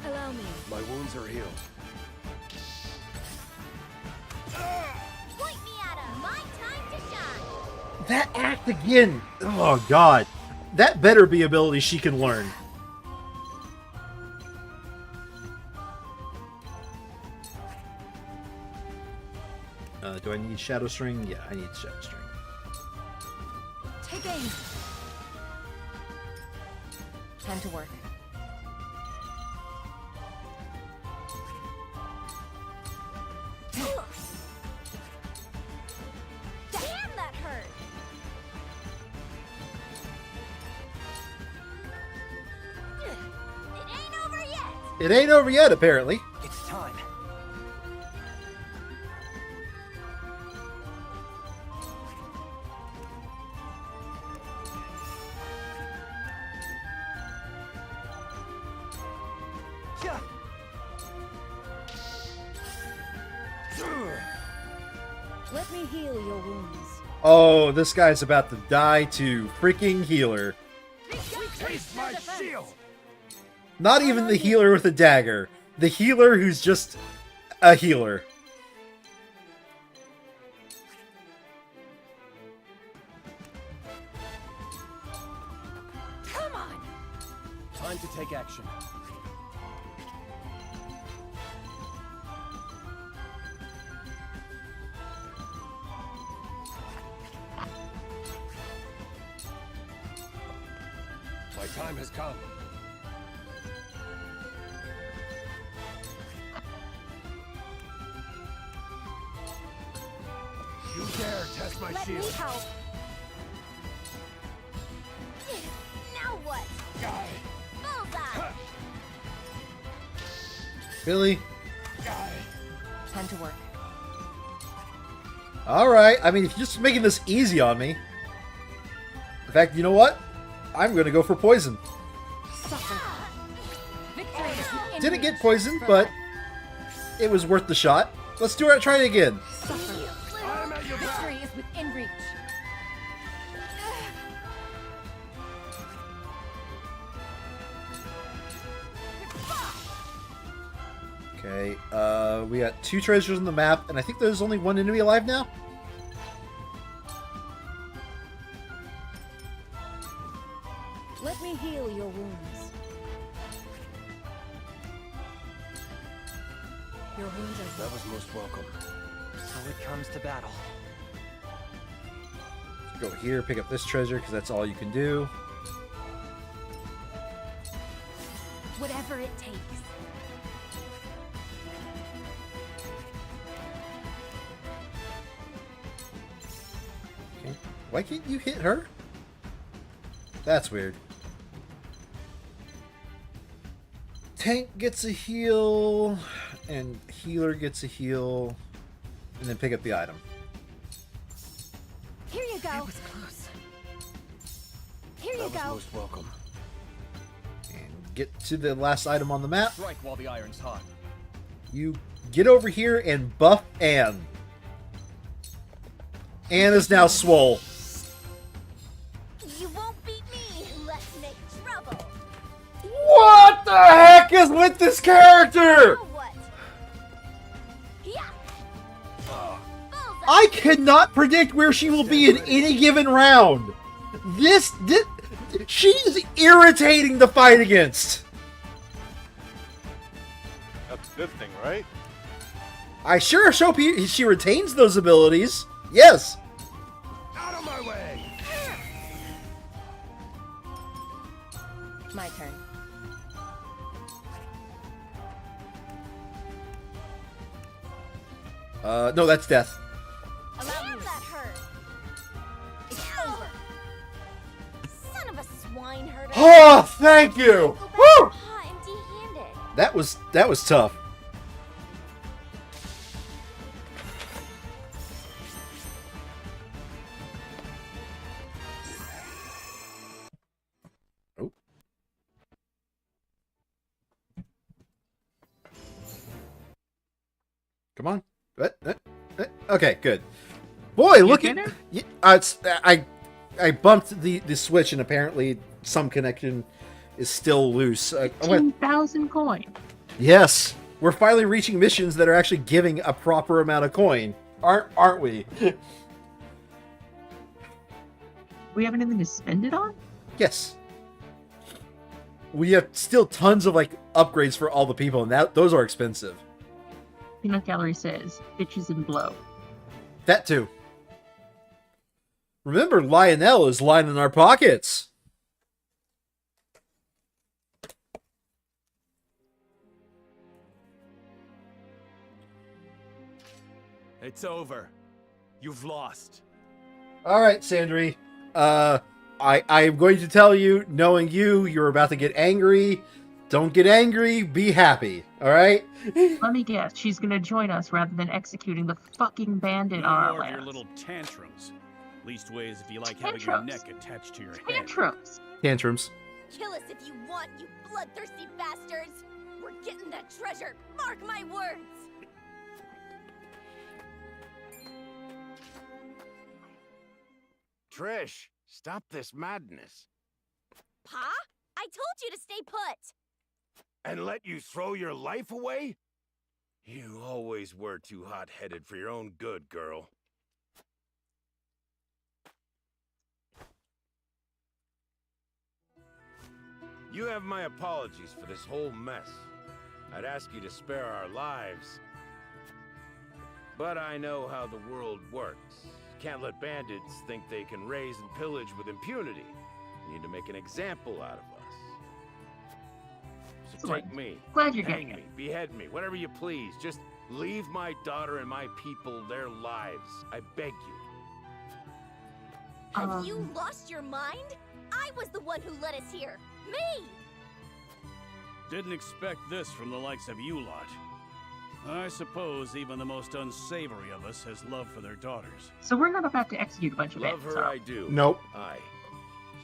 Speaker 14: Allow me.
Speaker 19: My wounds are healed.
Speaker 15: Point me at him. My time to shine.
Speaker 1: That act again! Oh god. That better be ability she can learn. Do I need Shadow String? Yeah, I need Shadow String.
Speaker 14: Take aim.
Speaker 6: Time to work.
Speaker 15: Damn, that hurt. It ain't over yet.
Speaker 1: It ain't over yet, apparently.
Speaker 13: It's time.
Speaker 16: Let me heal your wounds.
Speaker 1: Oh, this guy's about to die to freaking healer.
Speaker 19: Taste my shield!
Speaker 1: Not even the healer with a dagger. The healer who's just a healer.
Speaker 14: Come on.
Speaker 19: Time to take action. My time has come. You dare test my
Speaker 14: Let
Speaker 19: shield?
Speaker 14: me help.
Speaker 15: Now what? Bullseye.
Speaker 1: Billy?
Speaker 6: Time to work.
Speaker 1: Alright, I mean, if you're just making this easy on me. In fact, you know what? I'm gonna go for poison.
Speaker 14: Suffer. Victory is within
Speaker 1: Didn't get
Speaker 14: reach.
Speaker 1: poisoned, but it was worth the shot. Let's do it. Try it again.
Speaker 14: Suffer. Victory is within reach.
Speaker 1: Okay, we got 2 treasures on the map, and I think there's only 1 enemy alive now?
Speaker 16: Let me heal your wounds.
Speaker 14: Your wounds are
Speaker 19: That was most welcome.
Speaker 13: So it comes to battle.
Speaker 1: Go here, pick up this treasure, because that's all you can do.
Speaker 14: whatever it takes.
Speaker 1: Okay. Why can't you hit her? That's weird. Tank gets a heal, and healer gets a heal, and then pick up the item.
Speaker 15: Here you go.
Speaker 13: That was close.
Speaker 15: Here you
Speaker 20: That was
Speaker 15: go.
Speaker 20: most welcome.
Speaker 1: And get to the last item on the map.
Speaker 20: Strike while the iron's hot.
Speaker 1: You get over here and buff Anne. Anne is now swole.
Speaker 15: You won't beat me. Let's make trouble.
Speaker 1: What the heck is with this character?
Speaker 15: Now what? Yeah.
Speaker 1: I cannot predict where she will be in any given round. She's irritating to fight against.
Speaker 5: That's a good thing, right?
Speaker 1: I sure hope she retains those abilities. Yes.
Speaker 20: Out of my way!
Speaker 6: My turn.
Speaker 1: No, that's death.
Speaker 15: Damn, that hurt. It's over. Son of a swine-herder.
Speaker 1: Oh, thank you. Woo!
Speaker 15: Empty-handed.
Speaker 1: That was tough. Oh. Come on. Okay, good. Boy, look at I bumped the switch and apparently some connection is still loose.
Speaker 9: 10,000 coin.
Speaker 1: Yes, we're finally reaching missions that are actually giving a proper amount of coin, aren't we?
Speaker 9: We have anything to spend it on?
Speaker 1: Yes. We have still tons of like upgrades for all the people, and those are expensive.
Speaker 9: Peanut Gallery says, bitches and blow.
Speaker 1: That too. Remember, Lionel is lining our pockets.
Speaker 10: It's over. You've lost.
Speaker 1: All right, Sandri. I am going to tell you, knowing you're about to get angry. Don't get angry. Be happy. All right.
Speaker 9: Let me guess. She's gonna join us rather than executing the fucking bandit on our
Speaker 18: More of your
Speaker 9: lands.
Speaker 18: little tantrums. Leastways, if you like having your neck attached to your head.
Speaker 9: Tantrums.
Speaker 1: Tantrums.
Speaker 15: Kill us if you want, you bloodthirsty bastards. We're getting that treasure. Mark my words.
Speaker 20: Trish, stop this madness.
Speaker 15: Pa? I told you to stay put.
Speaker 20: And let you throw your life away? You always were too hot-headed for your own good, girl. You have my apologies for this whole mess. I'd ask you to spare our lives. But I know how the world works. Can't let bandits think they can raise and pillage with impunity. You need to make an example out of us. So take me,
Speaker 9: Glad you're
Speaker 20: hang
Speaker 9: getting
Speaker 20: me, behead me, whatever you please. Just leave my daughter and my people their lives. I beg you.
Speaker 15: Have you lost your mind? I was the one who led us here. Me!
Speaker 18: Didn't expect this from the likes of you lot. I suppose even the most unsavory of us has love for their daughters.
Speaker 9: So we're not about to execute a bunch of
Speaker 20: Love
Speaker 9: bandits,
Speaker 20: her,
Speaker 9: are
Speaker 20: I
Speaker 9: we?
Speaker 20: do.
Speaker 1: Nope.
Speaker 20: Aye.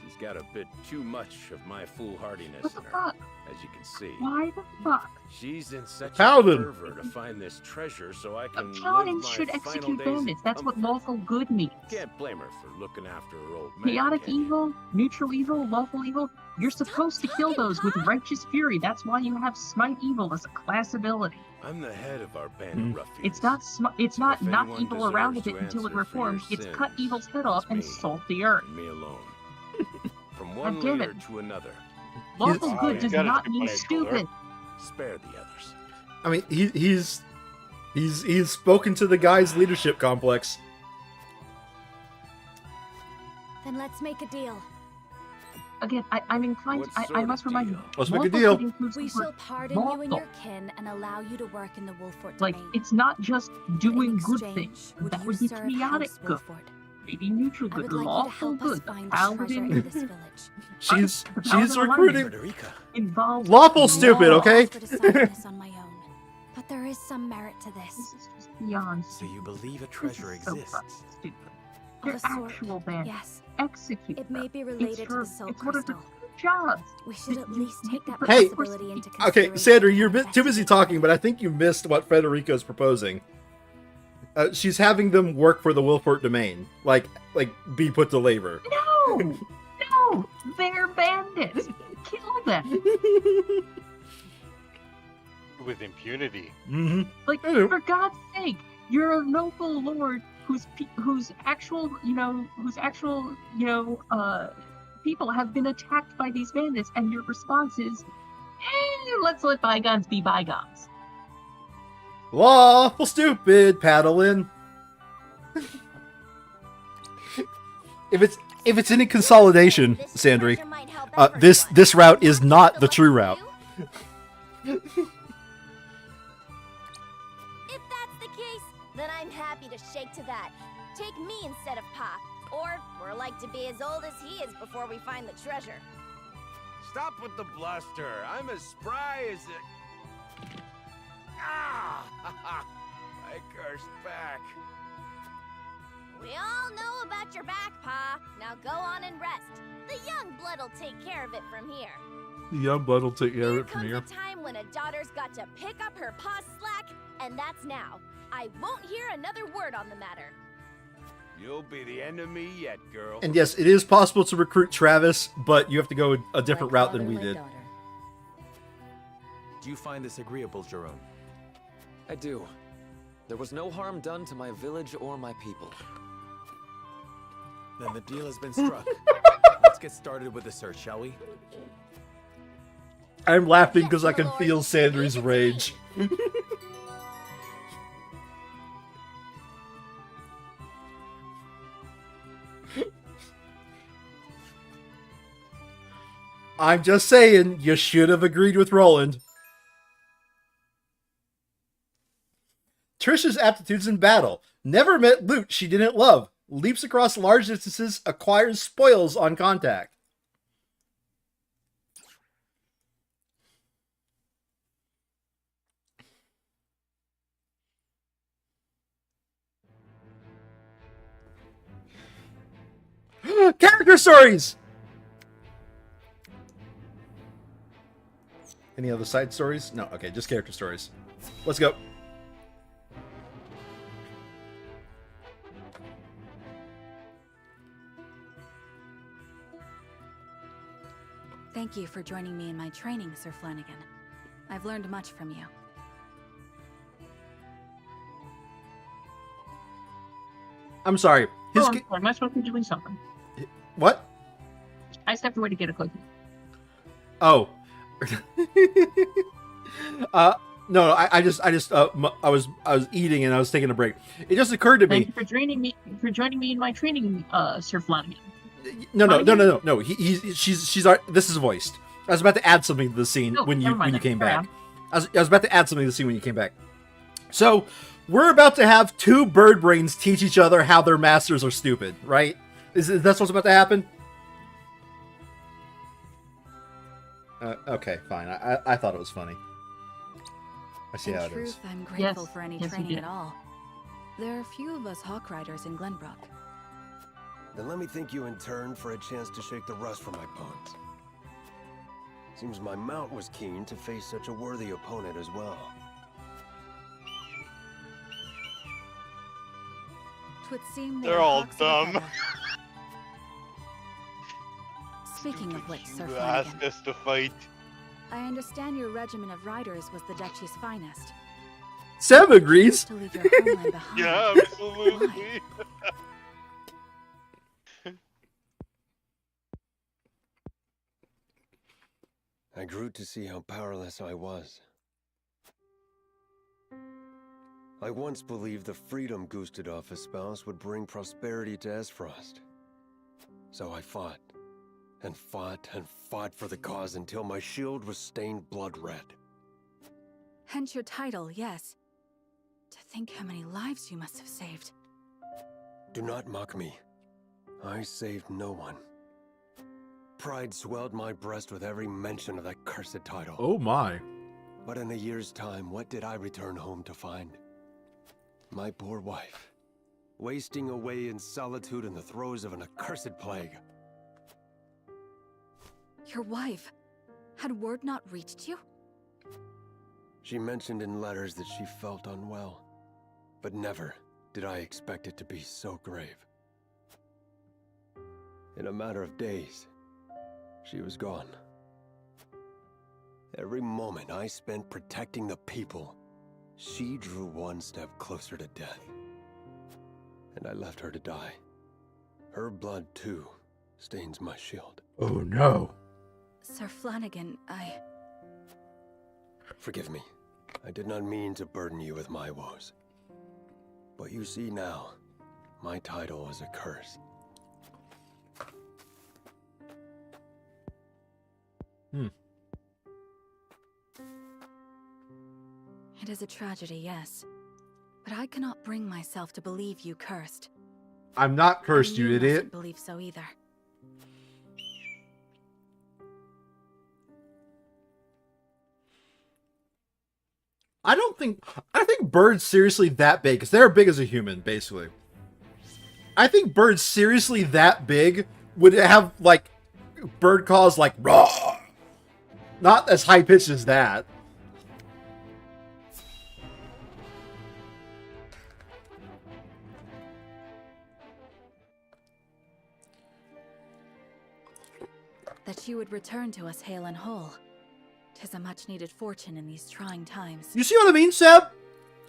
Speaker 20: She's got a bit too much of my foolhardiness
Speaker 9: What the
Speaker 20: in her,
Speaker 9: fuck?
Speaker 20: as you can see.
Speaker 9: Why the fuck?
Speaker 20: She's in such a
Speaker 1: Paladin.
Speaker 20: fervor to find this treasure so I can live
Speaker 9: Paladins
Speaker 20: my
Speaker 9: should
Speaker 20: final
Speaker 9: execute
Speaker 20: days in
Speaker 9: bandits. That's what
Speaker 20: comfort.
Speaker 9: lawful good means.
Speaker 20: Can't blame her for looking after her old man.
Speaker 9: Chaotic
Speaker 20: can you?
Speaker 9: evil, neutral evil, lawful evil. You're supposed to kill those with righteous fury. That's why you have smite evil as a class ability.
Speaker 20: I'm the head of our band of ruffians.
Speaker 9: It's not it's not
Speaker 20: If
Speaker 9: knock
Speaker 20: anyone
Speaker 9: evil around
Speaker 20: deserves
Speaker 9: with it
Speaker 20: to
Speaker 9: until it
Speaker 20: answer for your
Speaker 9: reforms. It's cut
Speaker 20: sins,
Speaker 9: evil's head off and
Speaker 20: me.
Speaker 9: salt the earth.
Speaker 20: Me alone. From one
Speaker 9: damn
Speaker 20: leader
Speaker 9: it.
Speaker 20: to another.
Speaker 9: Lawful
Speaker 5: Wow,
Speaker 9: good
Speaker 5: you
Speaker 9: does
Speaker 5: gotta
Speaker 9: not
Speaker 5: take
Speaker 9: mean
Speaker 5: place,
Speaker 9: stupid.
Speaker 20: Spare the others.
Speaker 1: I mean, he's spoken to the guy's leadership complex.
Speaker 12: Then let's make a deal.
Speaker 9: Again, I'm inclined.
Speaker 20: What
Speaker 9: I
Speaker 20: sort
Speaker 9: must
Speaker 20: of
Speaker 9: remind you.
Speaker 20: deal?
Speaker 1: Let's make a
Speaker 9: lawful
Speaker 1: deal.
Speaker 9: good includes
Speaker 12: We
Speaker 9: the word
Speaker 12: shall pardon you and
Speaker 9: lawful.
Speaker 12: your kin and allow you to work in the Wolfort
Speaker 9: Like,
Speaker 12: domain.
Speaker 9: it's not just doing good
Speaker 12: exchange,
Speaker 9: things.
Speaker 12: would
Speaker 9: That
Speaker 12: you
Speaker 9: would be
Speaker 12: serve
Speaker 9: chaotic
Speaker 12: House
Speaker 9: good.
Speaker 12: Wolfort?
Speaker 9: Maybe neutral
Speaker 12: I
Speaker 9: good.
Speaker 12: would like you to
Speaker 9: Lawful
Speaker 12: help us
Speaker 9: good.
Speaker 12: find treasure
Speaker 9: Paladin.
Speaker 12: in this village.
Speaker 1: She's
Speaker 9: Paladin
Speaker 1: recruiting.
Speaker 10: Frederica.
Speaker 9: involves
Speaker 1: Lawful stupid,
Speaker 9: law.
Speaker 1: okay?
Speaker 12: Offer to solve this on my own, but there is some merit to this.
Speaker 9: This is just beyond.
Speaker 10: So you believe a treasure
Speaker 9: This is so
Speaker 10: exists?
Speaker 9: fucking stupid.
Speaker 12: Of
Speaker 9: They're
Speaker 12: a sort.
Speaker 9: actual bandits.
Speaker 12: Yes.
Speaker 9: Execute
Speaker 12: It
Speaker 9: them.
Speaker 12: may be related
Speaker 9: It's
Speaker 12: to the
Speaker 9: her-
Speaker 12: soul
Speaker 9: it's one of her
Speaker 12: crystal.
Speaker 9: jobs.
Speaker 12: We should at least take that
Speaker 1: Hey,
Speaker 12: possibility into
Speaker 1: okay,
Speaker 12: consideration.
Speaker 1: Sandra, you're too busy talking, but I think you missed what Federico's proposing. She's having them work for the Wilfort domain, like be put to labor.
Speaker 9: No, no, they're bandits. Kill them.
Speaker 5: With impunity.
Speaker 1: Mm-hmm.
Speaker 9: Like, for God's sake, you're a noble lord whose actual people have been attacked by these bandits, and your response is, let's let bygones be bygones.
Speaker 1: Lawful stupid, paddle in. If it's any consolidation, Sandry, this route is not the true route.
Speaker 15: If that's the case, then I'm happy to shake to that. Take me instead of Pa. Or we're like to be as old as he is before we find the treasure.
Speaker 20: Stop with the bluster. I'm as spry as a... Ah! I cursed back.
Speaker 15: We all know about your back, Pa. Now go on and rest. The young blood'll take care of it from here.
Speaker 1: The young blood will take care of it from
Speaker 15: Comes
Speaker 1: here.
Speaker 15: a time when a daughter's got to pick up her pa's slack, and that's now. I won't hear another word on the matter.
Speaker 20: You'll be the end of me yet, girl.
Speaker 1: And yes, it is possible to recruit Travis, but you have to go a different route than we did.
Speaker 10: Do you find this agreeable, Jerome?
Speaker 17: I do. There was no harm done to my village or my people.
Speaker 10: Then the deal has been struck. Let's get started with the search, shall we?
Speaker 1: I'm laughing because I can feel Sandry's rage. I'm just saying, you should have agreed with Roland. Trisha's aptitudes in battle. Never met loot she didn't love. Leaps across large distances, acquires spoils on contact. Character stories! Any other side stories? No, okay, just character stories. Let's go.
Speaker 14: Thank you for joining me in my training, Sir Flanagan. I've learned much from you.
Speaker 1: I'm sorry.
Speaker 9: Am I supposed to be doing something?
Speaker 1: What?
Speaker 9: I stepped away to get a cookie.
Speaker 1: Oh. No, I was eating and I was taking a break. It just occurred to me.
Speaker 9: Thank you for joining me in my training, Sir Flanagan.
Speaker 1: No. This is voiced. I was about to add something to the scene when you came back. I was about to add something to the scene when you came back. So we're about to have two bird brains teach each other how their masters are stupid, right? Is that what's about to happen? Okay, fine. I thought it was funny. I see how it is.
Speaker 14: In truth, I'm grateful for any training at all. There are few of us Hawk Riders in Glenbrook.
Speaker 21: Then let me thank you in turn for a chance to shake the rust from my bones. Seems my mount was keen to face such a worthy opponent as well.
Speaker 14: Twould seem
Speaker 5: They're all dumb.
Speaker 14: Speaking of which, Sir
Speaker 5: You
Speaker 14: Flanagan,
Speaker 5: ask us to fight.
Speaker 14: I understand your regiment of riders was the Duchy's finest.
Speaker 1: Sam agrees.
Speaker 14: To leave your homeland behind.
Speaker 5: Yeah, absolutely.
Speaker 21: I grew to see how powerless I was. I once believed the freedom Gustadolf espoused would bring prosperity to Esfrost. So I fought, and fought, and fought for the cause until my shield was stained blood red.
Speaker 14: Hence your title, yes. To think how many lives you must have saved.
Speaker 21: Do not mock me. I saved no one. Pride swelled my breast with every mention of that cursed title.
Speaker 1: Oh my.
Speaker 21: But in a year's time, what did I return home to find? My poor wife, wasting away in solitude in the throes of an accursed plague.
Speaker 14: Your wife? Had word not reached you?
Speaker 21: She mentioned in letters that she felt unwell, but never did I expect it to be so grave. In a matter of days, she was gone. Every moment I spent protecting the people, she drew one step closer to death. And I left her to die. Her blood, too, stains my shield.
Speaker 1: Oh no.
Speaker 14: Sir Flanagan,
Speaker 21: Forgive me. I did not mean to burden you with my woes. But you see now, my title is a curse.
Speaker 14: It is a tragedy, yes. But I cannot bring myself to believe you cursed.
Speaker 1: I'm not cursed, you
Speaker 14: mustn't
Speaker 1: idiot.
Speaker 14: believe so either.
Speaker 1: I think birds seriously that big, because they're big as a human, basically. I think birds seriously that big would have, like, bird calls like, raw. Not as high pitched as that.
Speaker 14: That you would return to us hale and whole. 'Tis a much-needed fortune in these trying times.
Speaker 1: You see what I mean, Seb?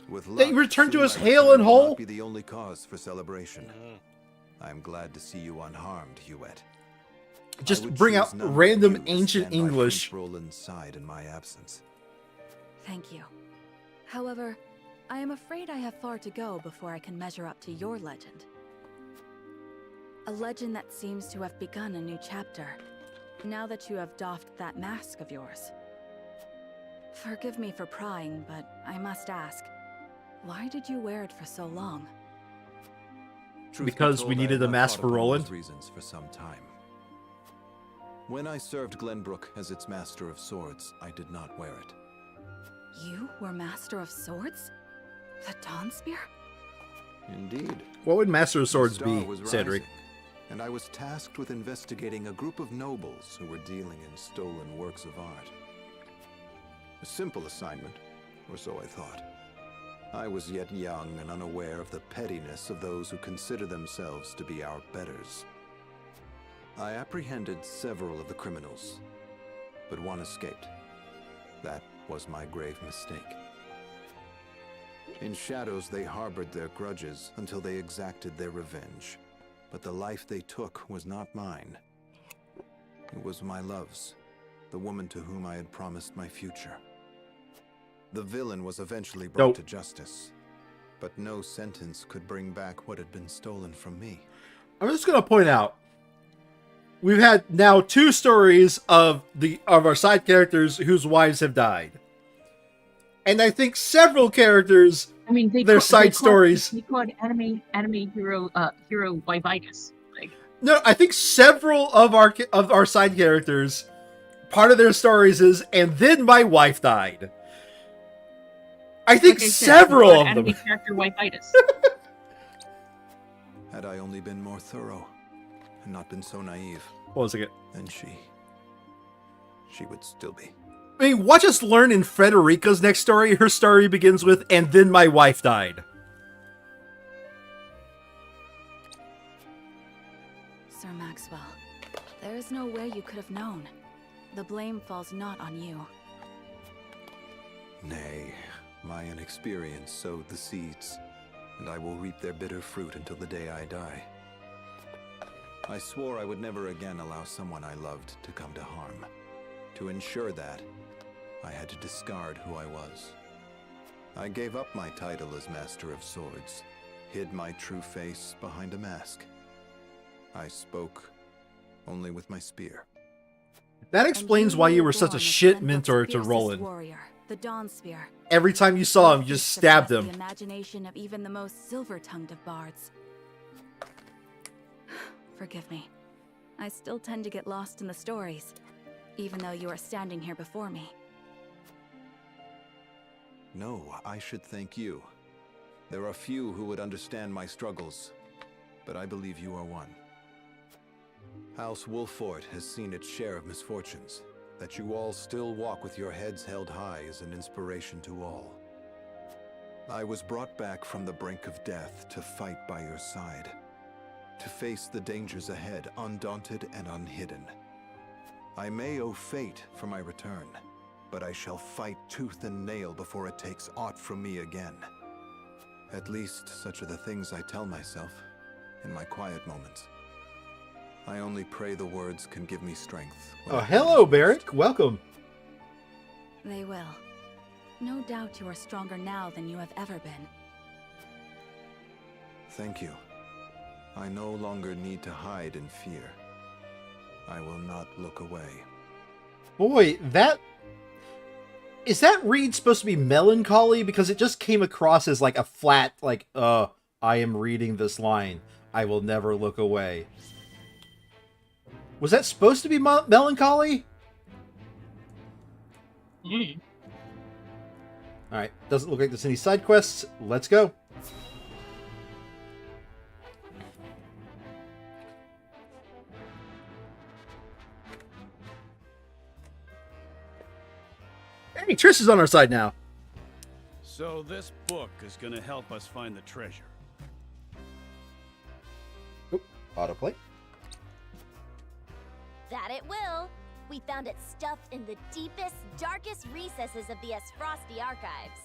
Speaker 8: With
Speaker 1: They
Speaker 8: luck,
Speaker 1: return to
Speaker 8: soon
Speaker 1: us
Speaker 8: my
Speaker 1: hale
Speaker 8: return
Speaker 1: and
Speaker 8: will
Speaker 1: whole?
Speaker 8: not be the only cause for celebration. I'm glad to see you unharmed, Hewitt.
Speaker 1: Just
Speaker 8: I would
Speaker 1: bring
Speaker 8: choose
Speaker 1: out
Speaker 8: none but
Speaker 1: random
Speaker 8: you to
Speaker 1: ancient
Speaker 8: stand by
Speaker 1: English.
Speaker 8: Prince Roland's side in my absence.
Speaker 14: Thank you. However, I am afraid I have far to go before I can measure up to your legend. A legend that seems to have begun a new chapter, now that you have doffed that mask of yours. Forgive me for prying, but I must ask, why did you wear it for so long?
Speaker 8: Truth be
Speaker 1: Because we
Speaker 8: told, I
Speaker 1: needed
Speaker 8: have
Speaker 1: a
Speaker 8: not
Speaker 1: mask
Speaker 8: thought
Speaker 1: for
Speaker 8: upon
Speaker 1: Roland.
Speaker 8: those reasons for some time. When I served Glenbrook as its Master of Swords, I did not wear it.
Speaker 14: You were Master of Swords? The Dawn Spear?
Speaker 8: Indeed.
Speaker 1: What would Master of
Speaker 8: The
Speaker 1: Swords
Speaker 8: star
Speaker 1: be,
Speaker 8: was
Speaker 1: Cedric?
Speaker 8: rising, and I was tasked with investigating a group of nobles who were dealing in stolen works of art. A simple assignment, or so I thought. I was yet young and unaware of the pettiness of those who consider themselves to be our betters. I apprehended several of the criminals, but one escaped. That was my grave mistake. In shadows, they harbored their grudges until they exacted their revenge. But the life they took was not mine. It was my love's, the woman to whom I had promised my future. The villain was eventually brought to justice, but no sentence could bring back what had been stolen from me.
Speaker 1: I'm just gonna point out, we've had now 2 stories of our side characters whose wives have died, and I think several characters,
Speaker 9: I mean,
Speaker 1: their side stories.
Speaker 9: They call it anime hero wifitis. Like,
Speaker 1: No, I think several of our side characters, part of their stories is, and then my wife died. I think
Speaker 9: like I said,
Speaker 1: several
Speaker 9: they call it
Speaker 1: of them.
Speaker 9: anime character wifitis.
Speaker 8: Had I only been more thorough, and not been so naive.
Speaker 1: What was it?
Speaker 8: Then she would still be.
Speaker 1: I mean, watch us learn in Frederica's next story. Her story begins with, and then my wife died.
Speaker 14: Sir Maxwell, there is no way you could have known. The blame falls not on you.
Speaker 8: Nay, my inexperience sowed the seeds, and I will reap their bitter fruit until the day I die. I swore I would never again allow someone I loved to come to harm. To ensure that, I had to discard who I was. I gave up my title as Master of Swords, hid my true face behind a mask. I spoke only with my spear.
Speaker 1: That explains why you were such a shit mentor to Roland.
Speaker 14: Warrior, the Dawn Spear.
Speaker 1: Every time you saw him, you just stabbed him.
Speaker 14: The imagination of even the most silver-tongued of bards. Forgive me. I still tend to get lost in the stories, even though you are standing here before me.
Speaker 8: No, I should thank you. There are few who would understand my struggles, but I believe you are one. House Wolffort has seen its share of misfortunes. That you all still walk with your heads held high is an inspiration to all. I was brought back from the brink of death to fight by your side, to face the dangers ahead undaunted and unhidden. I may owe fate for my return, but I shall fight tooth and nail before it takes aught from me again. At least such are the things I tell myself in my quiet moments. I only pray the words can give me strength.
Speaker 1: Oh, hello, Barrick. Welcome.
Speaker 14: They will. No doubt you are stronger now than you have ever been.
Speaker 8: Thank you. I no longer need to hide in fear. I will not look away.
Speaker 1: Boy, that... Is that read supposed to be melancholy? Because it just came across as like a flat, like, I am reading this line. I will never look away. Was that supposed to be melancholy? Alright, doesn't look like there's any side quests. Let's go. Hey, Trish is on our side now.
Speaker 18: So this book is gonna help us find the treasure.
Speaker 1: Oop, autoplay.
Speaker 15: That it will. We found it stuffed in the deepest, darkest recesses of the Esfrosti archives.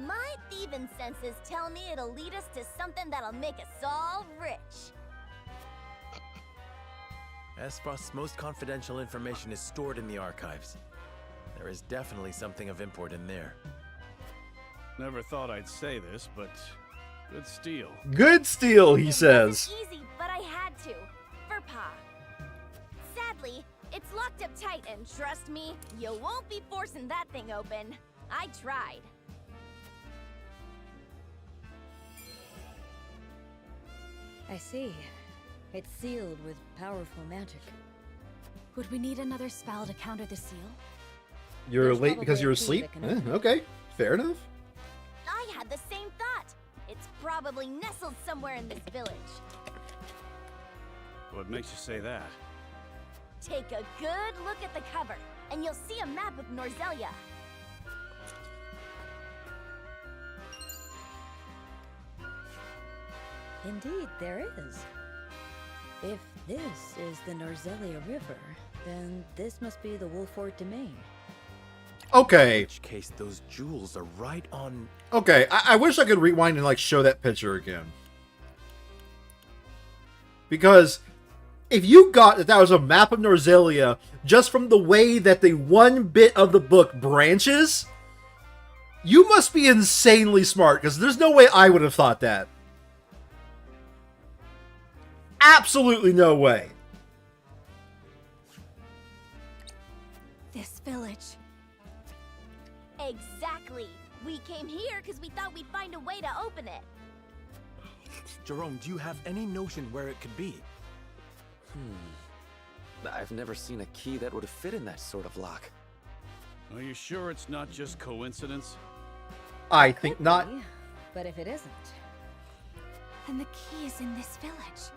Speaker 15: My thieving senses tell me it'll lead us to something that'll make us all rich.
Speaker 10: Esfrost's most confidential information is stored in the archives. There is definitely something of import in there.
Speaker 18: Never thought I'd say this, but good steal.
Speaker 1: Good steal, he says.
Speaker 15: Easy, but I had to. For Pa. Sadly, it's locked up tight, and trust me, you won't be forcing that thing open. I tried.
Speaker 16: I see. It's sealed with powerful magic.
Speaker 14: Would we need another spell to counter the seal?
Speaker 1: You're
Speaker 16: There's
Speaker 1: late because
Speaker 16: probably
Speaker 1: you're
Speaker 16: a key
Speaker 1: asleep?
Speaker 16: that can open it.
Speaker 1: Okay, fair enough.
Speaker 15: I had the same thought. It's probably nestled somewhere in this village.
Speaker 18: What makes you say that?
Speaker 15: Take a good look at the cover, and you'll see a map of Norzelia.
Speaker 16: Indeed, there is. If this is the Norzelia River, then this must be the Wolffort domain.
Speaker 1: Okay.
Speaker 10: In which case, those jewels are right on...
Speaker 1: Okay, I wish I could rewind and like show that picture again. Because if you got that was a map of Norzelia just from the way that the one bit of the book branches, you must be insanely smart, because there's no way I would have thought that. Absolutely no way.
Speaker 14: This village.
Speaker 15: Exactly. We came here because we thought we'd find a way to open it.
Speaker 10: Jerome, do you have any notion where it could be?
Speaker 17: I've never seen a key that would fit in that sort of lock.
Speaker 18: Are you sure it's not just coincidence?
Speaker 1: I think not.
Speaker 16: But if it isn't,
Speaker 14: then the key is in this village.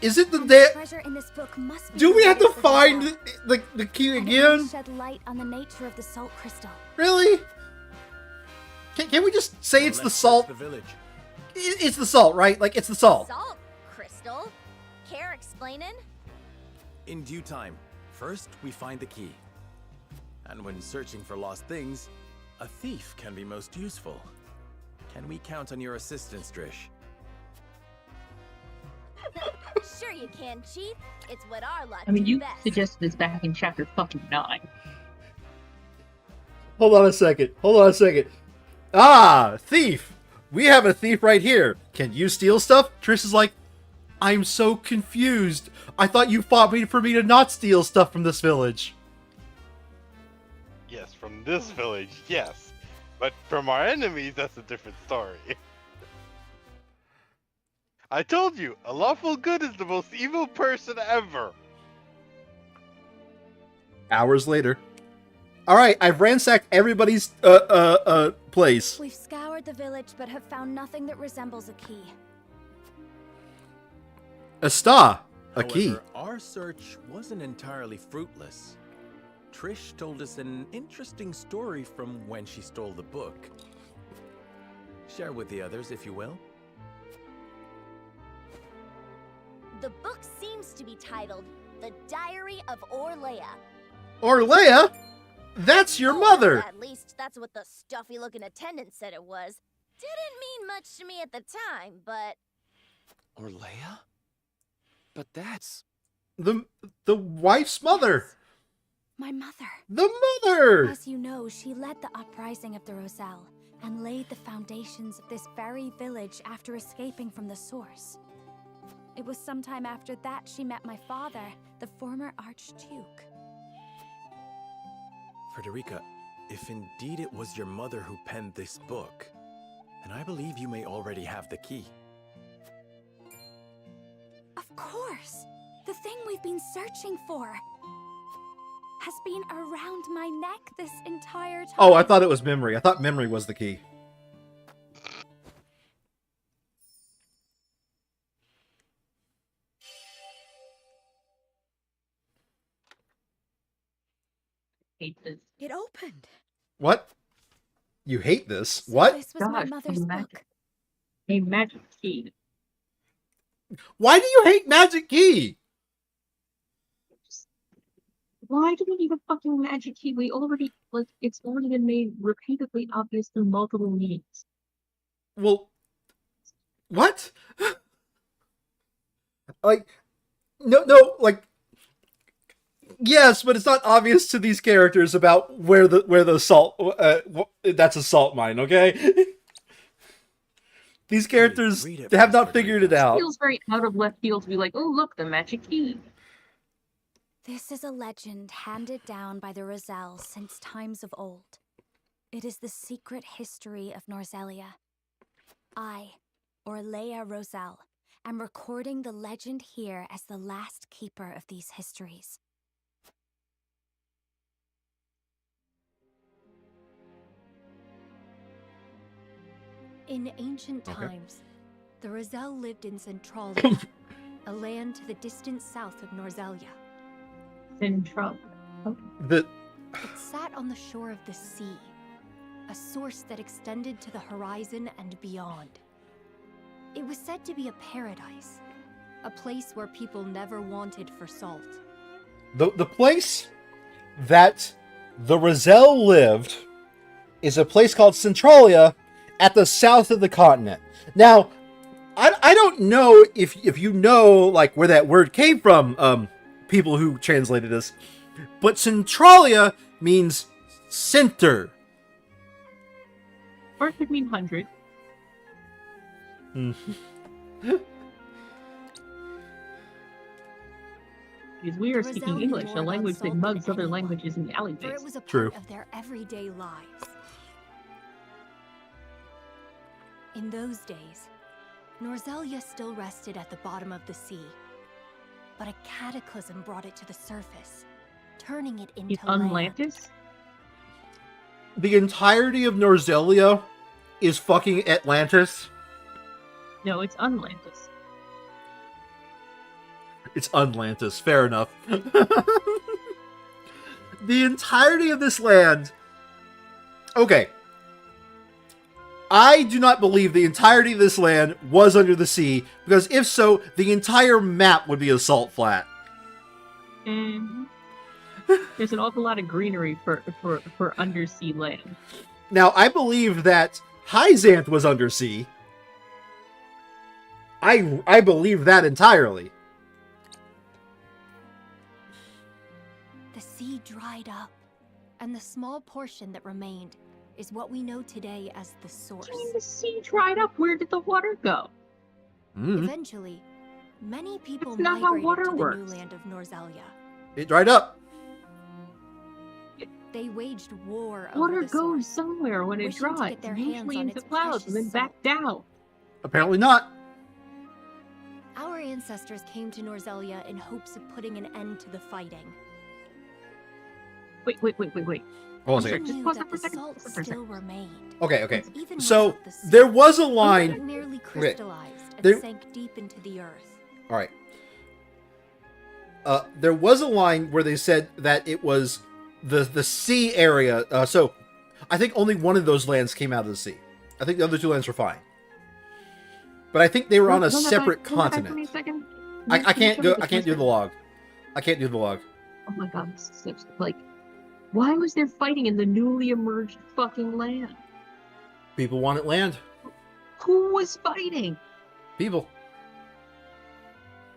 Speaker 1: Is it the
Speaker 14: treasure in this book must be
Speaker 1: Do we have to
Speaker 14: related the
Speaker 1: find
Speaker 14: salt.
Speaker 1: the key
Speaker 14: And it
Speaker 1: again?
Speaker 14: will shed light on the nature of the salt crystal.
Speaker 1: Really? Can we just say it's the salt?
Speaker 10: The village.
Speaker 1: It's the salt, right? Like, it's the salt.
Speaker 15: Salt crystal? Care explaining?
Speaker 10: In due time. First, we find the key. And when searching for lost things, a thief can be most useful. Can we count on your assistance, Drish?
Speaker 15: Sure you can, Chief. It's what our lot
Speaker 9: I mean,
Speaker 15: do
Speaker 9: you
Speaker 15: best.
Speaker 9: suggested this back in chapter fucking 9.
Speaker 1: Hold on a second. Hold on a second. Ah, thief. We have a thief right here. Can you steal stuff? Trish is like, I'm so confused. I thought you fought me for me to not steal stuff from this village.
Speaker 5: Yes, from this village, yes. But from our enemies, that's a different story. I told you, a lawful good is the most evil person ever.
Speaker 1: Hours later. All right, I've ransacked everybody's place.
Speaker 12: We've scoured the village but have found nothing that resembles a key.
Speaker 1: A star, a key.
Speaker 10: However, our search wasn't entirely fruitless. Trish told us an interesting story from when she stole the book. Share with the others, if you will.
Speaker 15: The book seems to be titled The Diary of Orlea.
Speaker 1: Orlea? That's your mother!
Speaker 15: At least that's what the stuffy-looking attendant said it was. Didn't mean much to me at the time, but...
Speaker 17: Orlea? But that's...
Speaker 1: The wife's mother!
Speaker 12: My mother.
Speaker 1: The mother!
Speaker 12: As you know, she led the uprising of the Roselle and laid the foundations of this very village after escaping from the source. It was sometime after that she met my father, the former Archduke.
Speaker 10: Frederica, if indeed it was your mother who penned this book, then I believe you may already have the key.
Speaker 12: Of course! The thing we've been searching for has been around my neck this entire time.
Speaker 1: Oh, I thought it was memory. I thought memory was the key.
Speaker 9: Hate this.
Speaker 12: It opened.
Speaker 1: What? You hate this? What?
Speaker 12: This was my
Speaker 9: Gosh,
Speaker 12: mother's book.
Speaker 9: A magic key.
Speaker 1: Why do you hate Magic Key?
Speaker 9: Why do we need a fucking magic key? We already, like, it's already been made repeatedly obvious through multiple means.
Speaker 1: Well, what? Like, no, like, yes, but it's not obvious to these characters about where the salt, that's a salt mine, okay? These characters have not figured it out.
Speaker 9: It feels very out of left field to be like, oh, look, the magic key.
Speaker 12: This is a legend handed down by the Roselle since times of old. It is the secret history of Norzelia. I, Orlea Roselle, am recording the legend here as the last keeper of these histories. In ancient times, the Roselle lived in Centralia, a land to the distant south of Norzelia.
Speaker 9: Central.
Speaker 1: The
Speaker 12: It sat on the shore of the sea, a source that extended to the horizon and beyond. It was said to be a paradise, a place where people never wanted for salt.
Speaker 1: the place that the Roselle lived is a place called Centralia at the south of the continent. Now, I don't know if you know, like, where that word came from, people who translated this, but Centralia means center.
Speaker 9: Or it could mean 100. Because we are speaking English, a language that mugs other languages in the
Speaker 12: For
Speaker 9: alleyways.
Speaker 12: it was a part of their everyday lives. In those days, Norzelia still rested at the bottom of the sea, but a cataclysm brought it to the surface, turning it into land.
Speaker 9: Atlantis?
Speaker 1: The entirety of Norzelia is fucking Atlantis.
Speaker 9: No, it's Unlantis.
Speaker 1: It's Unlantis. Fair enough. The entirety of this land... Okay. I do not believe the entirety of this land was under the sea, because if so, the entire map would be a salt flat.
Speaker 9: And there's an awful lot of greenery for undersea land.
Speaker 1: Now, I believe that Hyzanth was undersea. I believe that entirely.
Speaker 12: The sea dried up, and the small portion that remained is what we know today as the source.
Speaker 9: The sea dried up. Where did the water go?
Speaker 12: Eventually, many people
Speaker 9: That's not how
Speaker 12: migrated
Speaker 9: water
Speaker 12: to the
Speaker 9: works.
Speaker 12: new land of Norzelia.
Speaker 1: It dried up.
Speaker 12: They waged war over
Speaker 9: Water
Speaker 12: the
Speaker 9: goes
Speaker 12: source,
Speaker 9: somewhere when it
Speaker 12: wishing to
Speaker 9: dries,
Speaker 12: get their hands
Speaker 9: usually
Speaker 12: on
Speaker 9: into
Speaker 12: its
Speaker 9: clouds and then
Speaker 12: precious
Speaker 9: back down.
Speaker 1: Apparently not.
Speaker 15: ancestors came to Norzelia in hopes of putting an end to the fighting.
Speaker 9: Wait.
Speaker 1: Hold on a
Speaker 15: We
Speaker 1: second.
Speaker 9: Just
Speaker 15: knew
Speaker 9: pause
Speaker 15: that
Speaker 9: that for
Speaker 15: the
Speaker 9: a second.
Speaker 15: salt
Speaker 9: Pause for a
Speaker 15: still
Speaker 9: second.
Speaker 15: remained.
Speaker 1: Okay.
Speaker 15: Even
Speaker 1: So
Speaker 15: without the sea,
Speaker 1: there was a
Speaker 15: it
Speaker 1: line.
Speaker 15: merely
Speaker 1: Okay.
Speaker 15: crystallized and
Speaker 1: There-
Speaker 15: sank deep into the earth.
Speaker 1: All right. There was a line where they said that it was the sea area. So I think only one of those lands came out of the sea. I think the other two lands were fine. But I think they were on a separate continent. I can't do the log. I can't do the log.
Speaker 9: Oh my god, this is such, like, why was there fighting in the newly emerged fucking land?
Speaker 1: People wanted land.
Speaker 9: Who was fighting?
Speaker 1: People.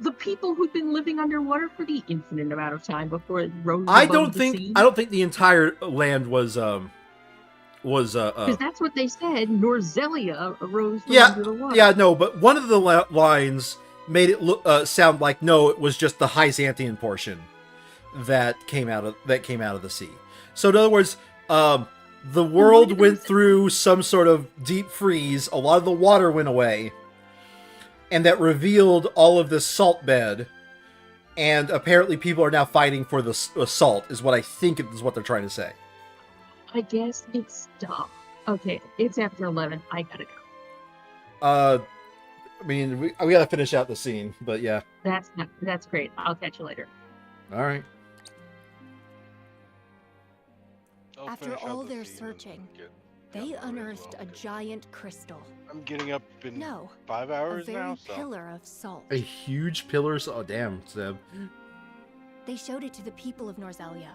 Speaker 9: The people who'd been living underwater for the infinite amount of time before it rose
Speaker 1: I
Speaker 9: above
Speaker 1: don't
Speaker 9: the
Speaker 1: think
Speaker 9: sea?
Speaker 1: the entire land was
Speaker 9: Because that's what they said. Norzelia arose from
Speaker 1: yeah,
Speaker 9: under the water.
Speaker 1: yeah, no, but one of the lines made it look sound like no, it was just the Byzantine portion that came out of the sea. So in other words, the world went through some sort of deep freeze. A lot of the water went away, and that revealed all of this salt bed. And apparently, people are now fighting for the salt. Is what I think is what they're trying to say.
Speaker 9: I guess it's dumb. Okay, it's after 11. I gotta go.
Speaker 1: I mean, we gotta finish out the scene, but yeah.
Speaker 9: That's great. I'll catch you later.
Speaker 1: All right.
Speaker 15: After all their searching, they unearthed a giant crystal.
Speaker 5: I'm getting up in
Speaker 15: No,
Speaker 5: 5
Speaker 15: a
Speaker 5: hours
Speaker 15: very
Speaker 5: now, so.
Speaker 15: pillar of salt.
Speaker 1: A huge pillar. Oh damn, Seb.
Speaker 15: They showed it to the people of Norzelia,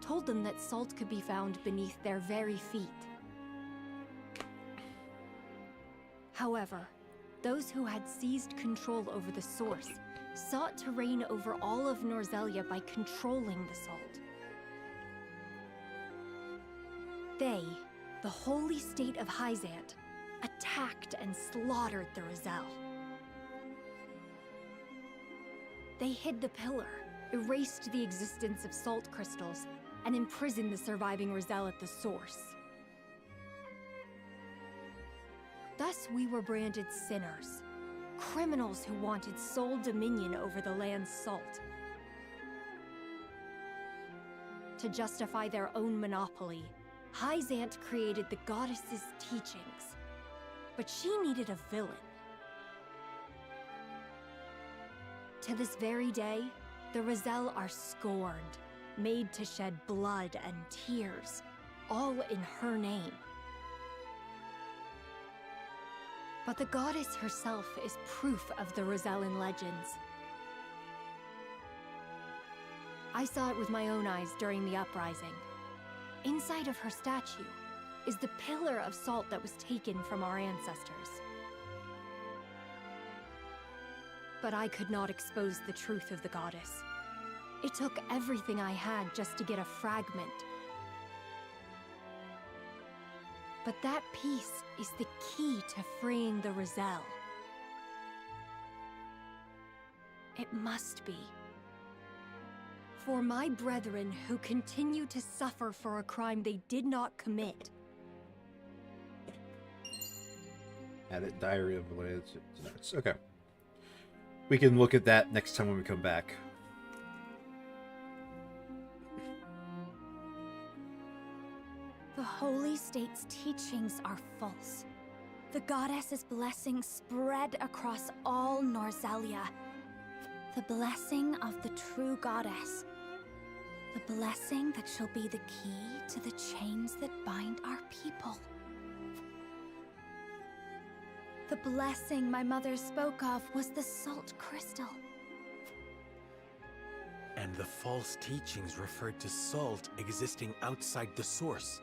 Speaker 15: told them that salt could be found beneath their very feet. However, those who had seized control over the source sought to reign over all of Norzelia by controlling the salt. They, the holy state of Hyzant, attacked and slaughtered the Roselle. They hid the pillar, erased the existence of salt crystals, and imprisoned the surviving Roselle at the source. Thus we were branded sinners, criminals who wanted sole dominion over the land's salt. To justify their own monopoly, Hyzant created the goddess's teachings, but she needed a villain. To this very day, the Roselle are scorned, made to shed blood and tears, all in her name. But the goddess herself is proof of the Rosellan legends. I saw it with my own eyes during the uprising. Inside of her statue is the pillar of salt that was taken from our ancestors. But I could not expose the truth of the goddess. It took everything I had just to get a fragment. But that piece is the key to freeing the Roselle. It must be. For my brethren who continue to suffer for a crime they did not commit.
Speaker 1: Added Diary of the Lands. Okay. We can look at that next time when we come back.
Speaker 12: The holy state's teachings are false. The goddess's blessing spread across all Norzelia. The blessing of the true goddess. The blessing that shall be the key to the chains that bind our people. The blessing my mother spoke of was the salt crystal.
Speaker 10: And the false teachings referred to salt existing outside the source.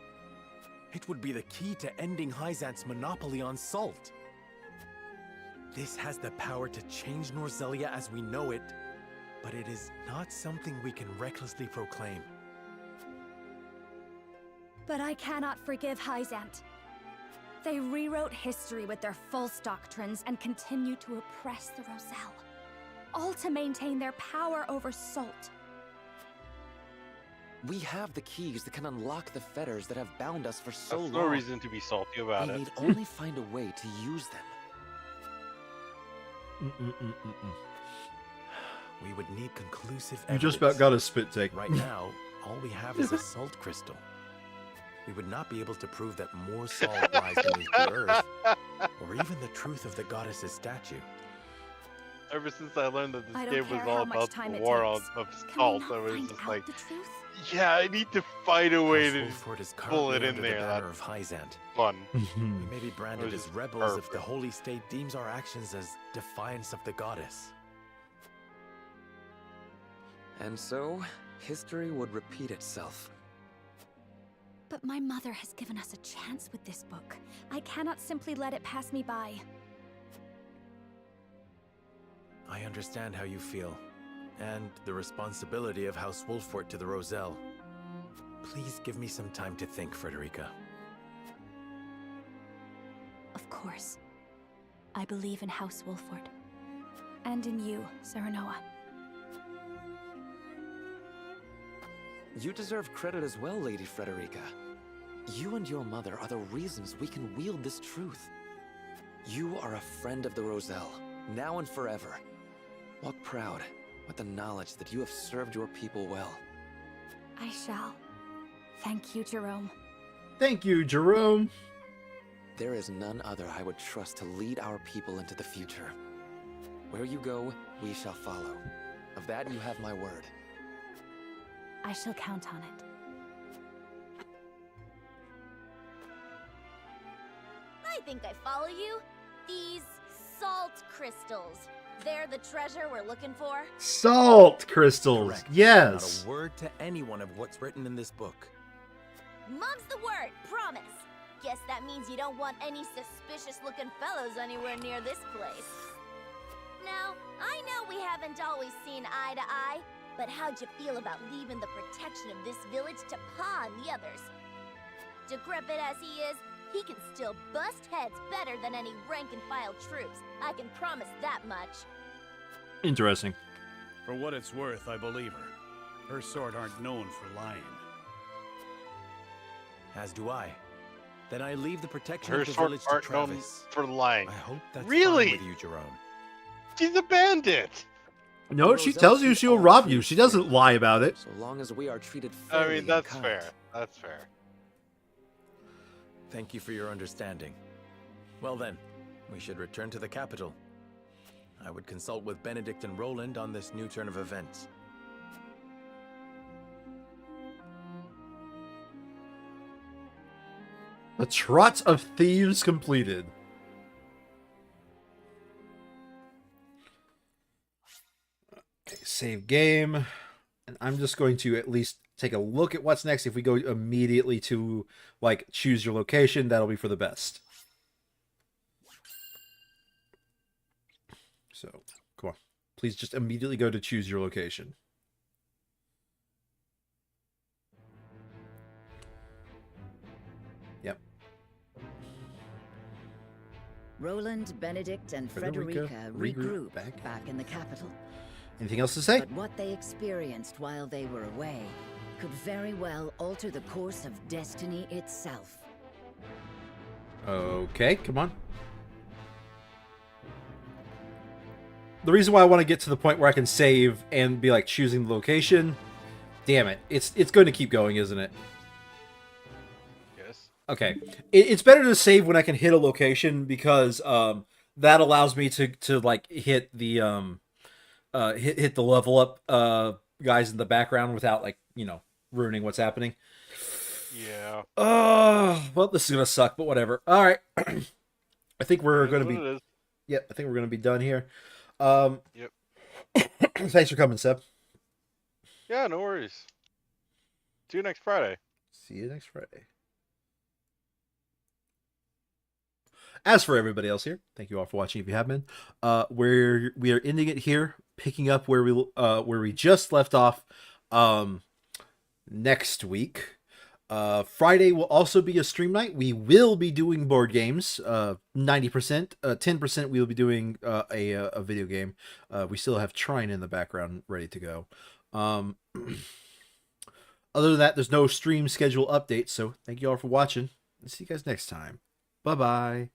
Speaker 10: It would be the key to ending Hyzant's monopoly on salt. This has the power to change Norzelia as we know it, but it is not something we can recklessly proclaim.
Speaker 12: But I cannot forgive Hyzant. They rewrote history with their false doctrines and continue to oppress the Roselle, all to maintain their power over salt.
Speaker 17: We have the keys that can unlock the fetters that have bound us for so long.
Speaker 5: That's no reason to be salty about
Speaker 17: we
Speaker 5: it.
Speaker 17: need only find a way to use them.
Speaker 10: We would need conclusive
Speaker 1: You
Speaker 10: evidence.
Speaker 1: just about got a spit take.
Speaker 10: Right now, all we have is a salt crystal. We would not be able to prove that more salt lies beneath the earth, or even the truth of the goddess's statue.
Speaker 11: Ever since I learned that
Speaker 12: I
Speaker 11: this
Speaker 12: don't
Speaker 11: game was
Speaker 12: care
Speaker 11: all
Speaker 12: how much
Speaker 11: about
Speaker 12: time
Speaker 11: the
Speaker 12: it
Speaker 11: war
Speaker 12: takes.
Speaker 11: of
Speaker 12: Can we
Speaker 11: salt,
Speaker 12: not
Speaker 11: I was
Speaker 12: find
Speaker 11: just
Speaker 12: out
Speaker 11: like,
Speaker 12: the truth?
Speaker 11: yeah, I need to find a way to
Speaker 10: Wolford is
Speaker 11: pull it
Speaker 10: currently
Speaker 11: in
Speaker 10: under
Speaker 11: there.
Speaker 10: the banner
Speaker 11: That's
Speaker 10: of Hyzant.
Speaker 11: fun.
Speaker 10: We may be branded
Speaker 11: Which
Speaker 10: as
Speaker 11: is
Speaker 10: rebels if the
Speaker 11: perfect.
Speaker 10: Holy State deems our actions as defiance of the goddess.
Speaker 17: And so, history would repeat itself.
Speaker 12: But my mother has given us a chance with this book. I cannot simply let it pass me by.
Speaker 10: I understand how you feel, and the responsibility of House Wolfort to the Roselle. Please give me some time to think, Frederica.
Speaker 12: Of course. I believe in House Wolfort. And in you, Serenoa.
Speaker 17: You deserve credit as well, Lady Frederica. You and your mother are the reasons we can wield this truth. You are a friend of the Roselle, now and forever. Walk proud with the knowledge that you have served your people well.
Speaker 12: I shall. Thank you, Jerome.
Speaker 1: Thank you, Jerome.
Speaker 17: There is none other I would trust to lead our people into the future. Where you go, we shall follow. Of that you have my word.
Speaker 12: I shall count on it.
Speaker 15: I think I follow you. These salt crystals. They're the treasure we're looking for?
Speaker 1: Salt crystals.
Speaker 10: Correct.
Speaker 1: Yes.
Speaker 10: Not a word to anyone of what's written in this book.
Speaker 15: Mum's the word, promise. Guess that means you don't want any suspicious-looking fellows anywhere near this place. Now, I know we haven't always seen eye to eye, but how'd you feel about leaving the protection of this village to Pa and the others? Decrepit as he is, he can still bust heads better than any rank-and-file troops. I can promise that much.
Speaker 1: Interesting.
Speaker 18: For what it's worth, I believe her. Her sort aren't known for lying.
Speaker 10: As do I. Then I leave the protection
Speaker 11: Her
Speaker 10: of the
Speaker 11: sort
Speaker 10: village to
Speaker 11: aren't known
Speaker 10: Travis.
Speaker 11: for lying.
Speaker 10: I hope that's
Speaker 11: Really?
Speaker 10: fine with you, Jerome.
Speaker 11: She's a bandit.
Speaker 1: No, she tells you she'll rob you. She doesn't lie about it.
Speaker 17: So long as we are treated
Speaker 11: I
Speaker 17: fairly
Speaker 11: mean,
Speaker 17: and
Speaker 11: that's
Speaker 17: kind.
Speaker 11: fair. That's fair.
Speaker 10: Thank you for your understanding. Well then, we should return to the capital. I would consult with Benedict and Roland on this new turn of events.
Speaker 1: The Trot of Thieves completed. Okay, save game. And I'm just going to at least take a look at what's next. If we go immediately to, like, choose your location, that'll be for the best. So, come on. Please just immediately go to choose your location. Yep.
Speaker 16: Roland, Benedict, and Frederica regroup back in the capital.
Speaker 1: Anything else to say?
Speaker 16: But what they experienced while they were away could very well alter the course of destiny itself.
Speaker 1: Okay, come on. The reason why I want to get to the point where I can save and be like choosing the location, damn it, it's going to keep going, isn't it?
Speaker 11: Yes.
Speaker 1: Okay, it's better to save when I can hit a location because that allows me to like hit the hit the level up guys in the background without, like, you know, ruining what's happening.
Speaker 11: Yeah.
Speaker 1: Well, this is gonna suck, but whatever. All right, I think we're gonna be.
Speaker 11: It is.
Speaker 1: Yep, I think we're gonna be done here.
Speaker 11: Yep.
Speaker 1: Thanks for coming, Seb.
Speaker 11: Yeah, no worries. See you next Friday.
Speaker 1: See you next Friday. As for everybody else here, thank you all for watching. If you have been, we are ending it here, picking up where we just left off. Next week, Friday will also be a stream night. We will be doing board games. 90%, 10% we will be doing a video game. We still have Trine in the background ready to go. Other than that, there's no stream schedule updates. So thank you all for watching, and see you guys next time. Bye bye.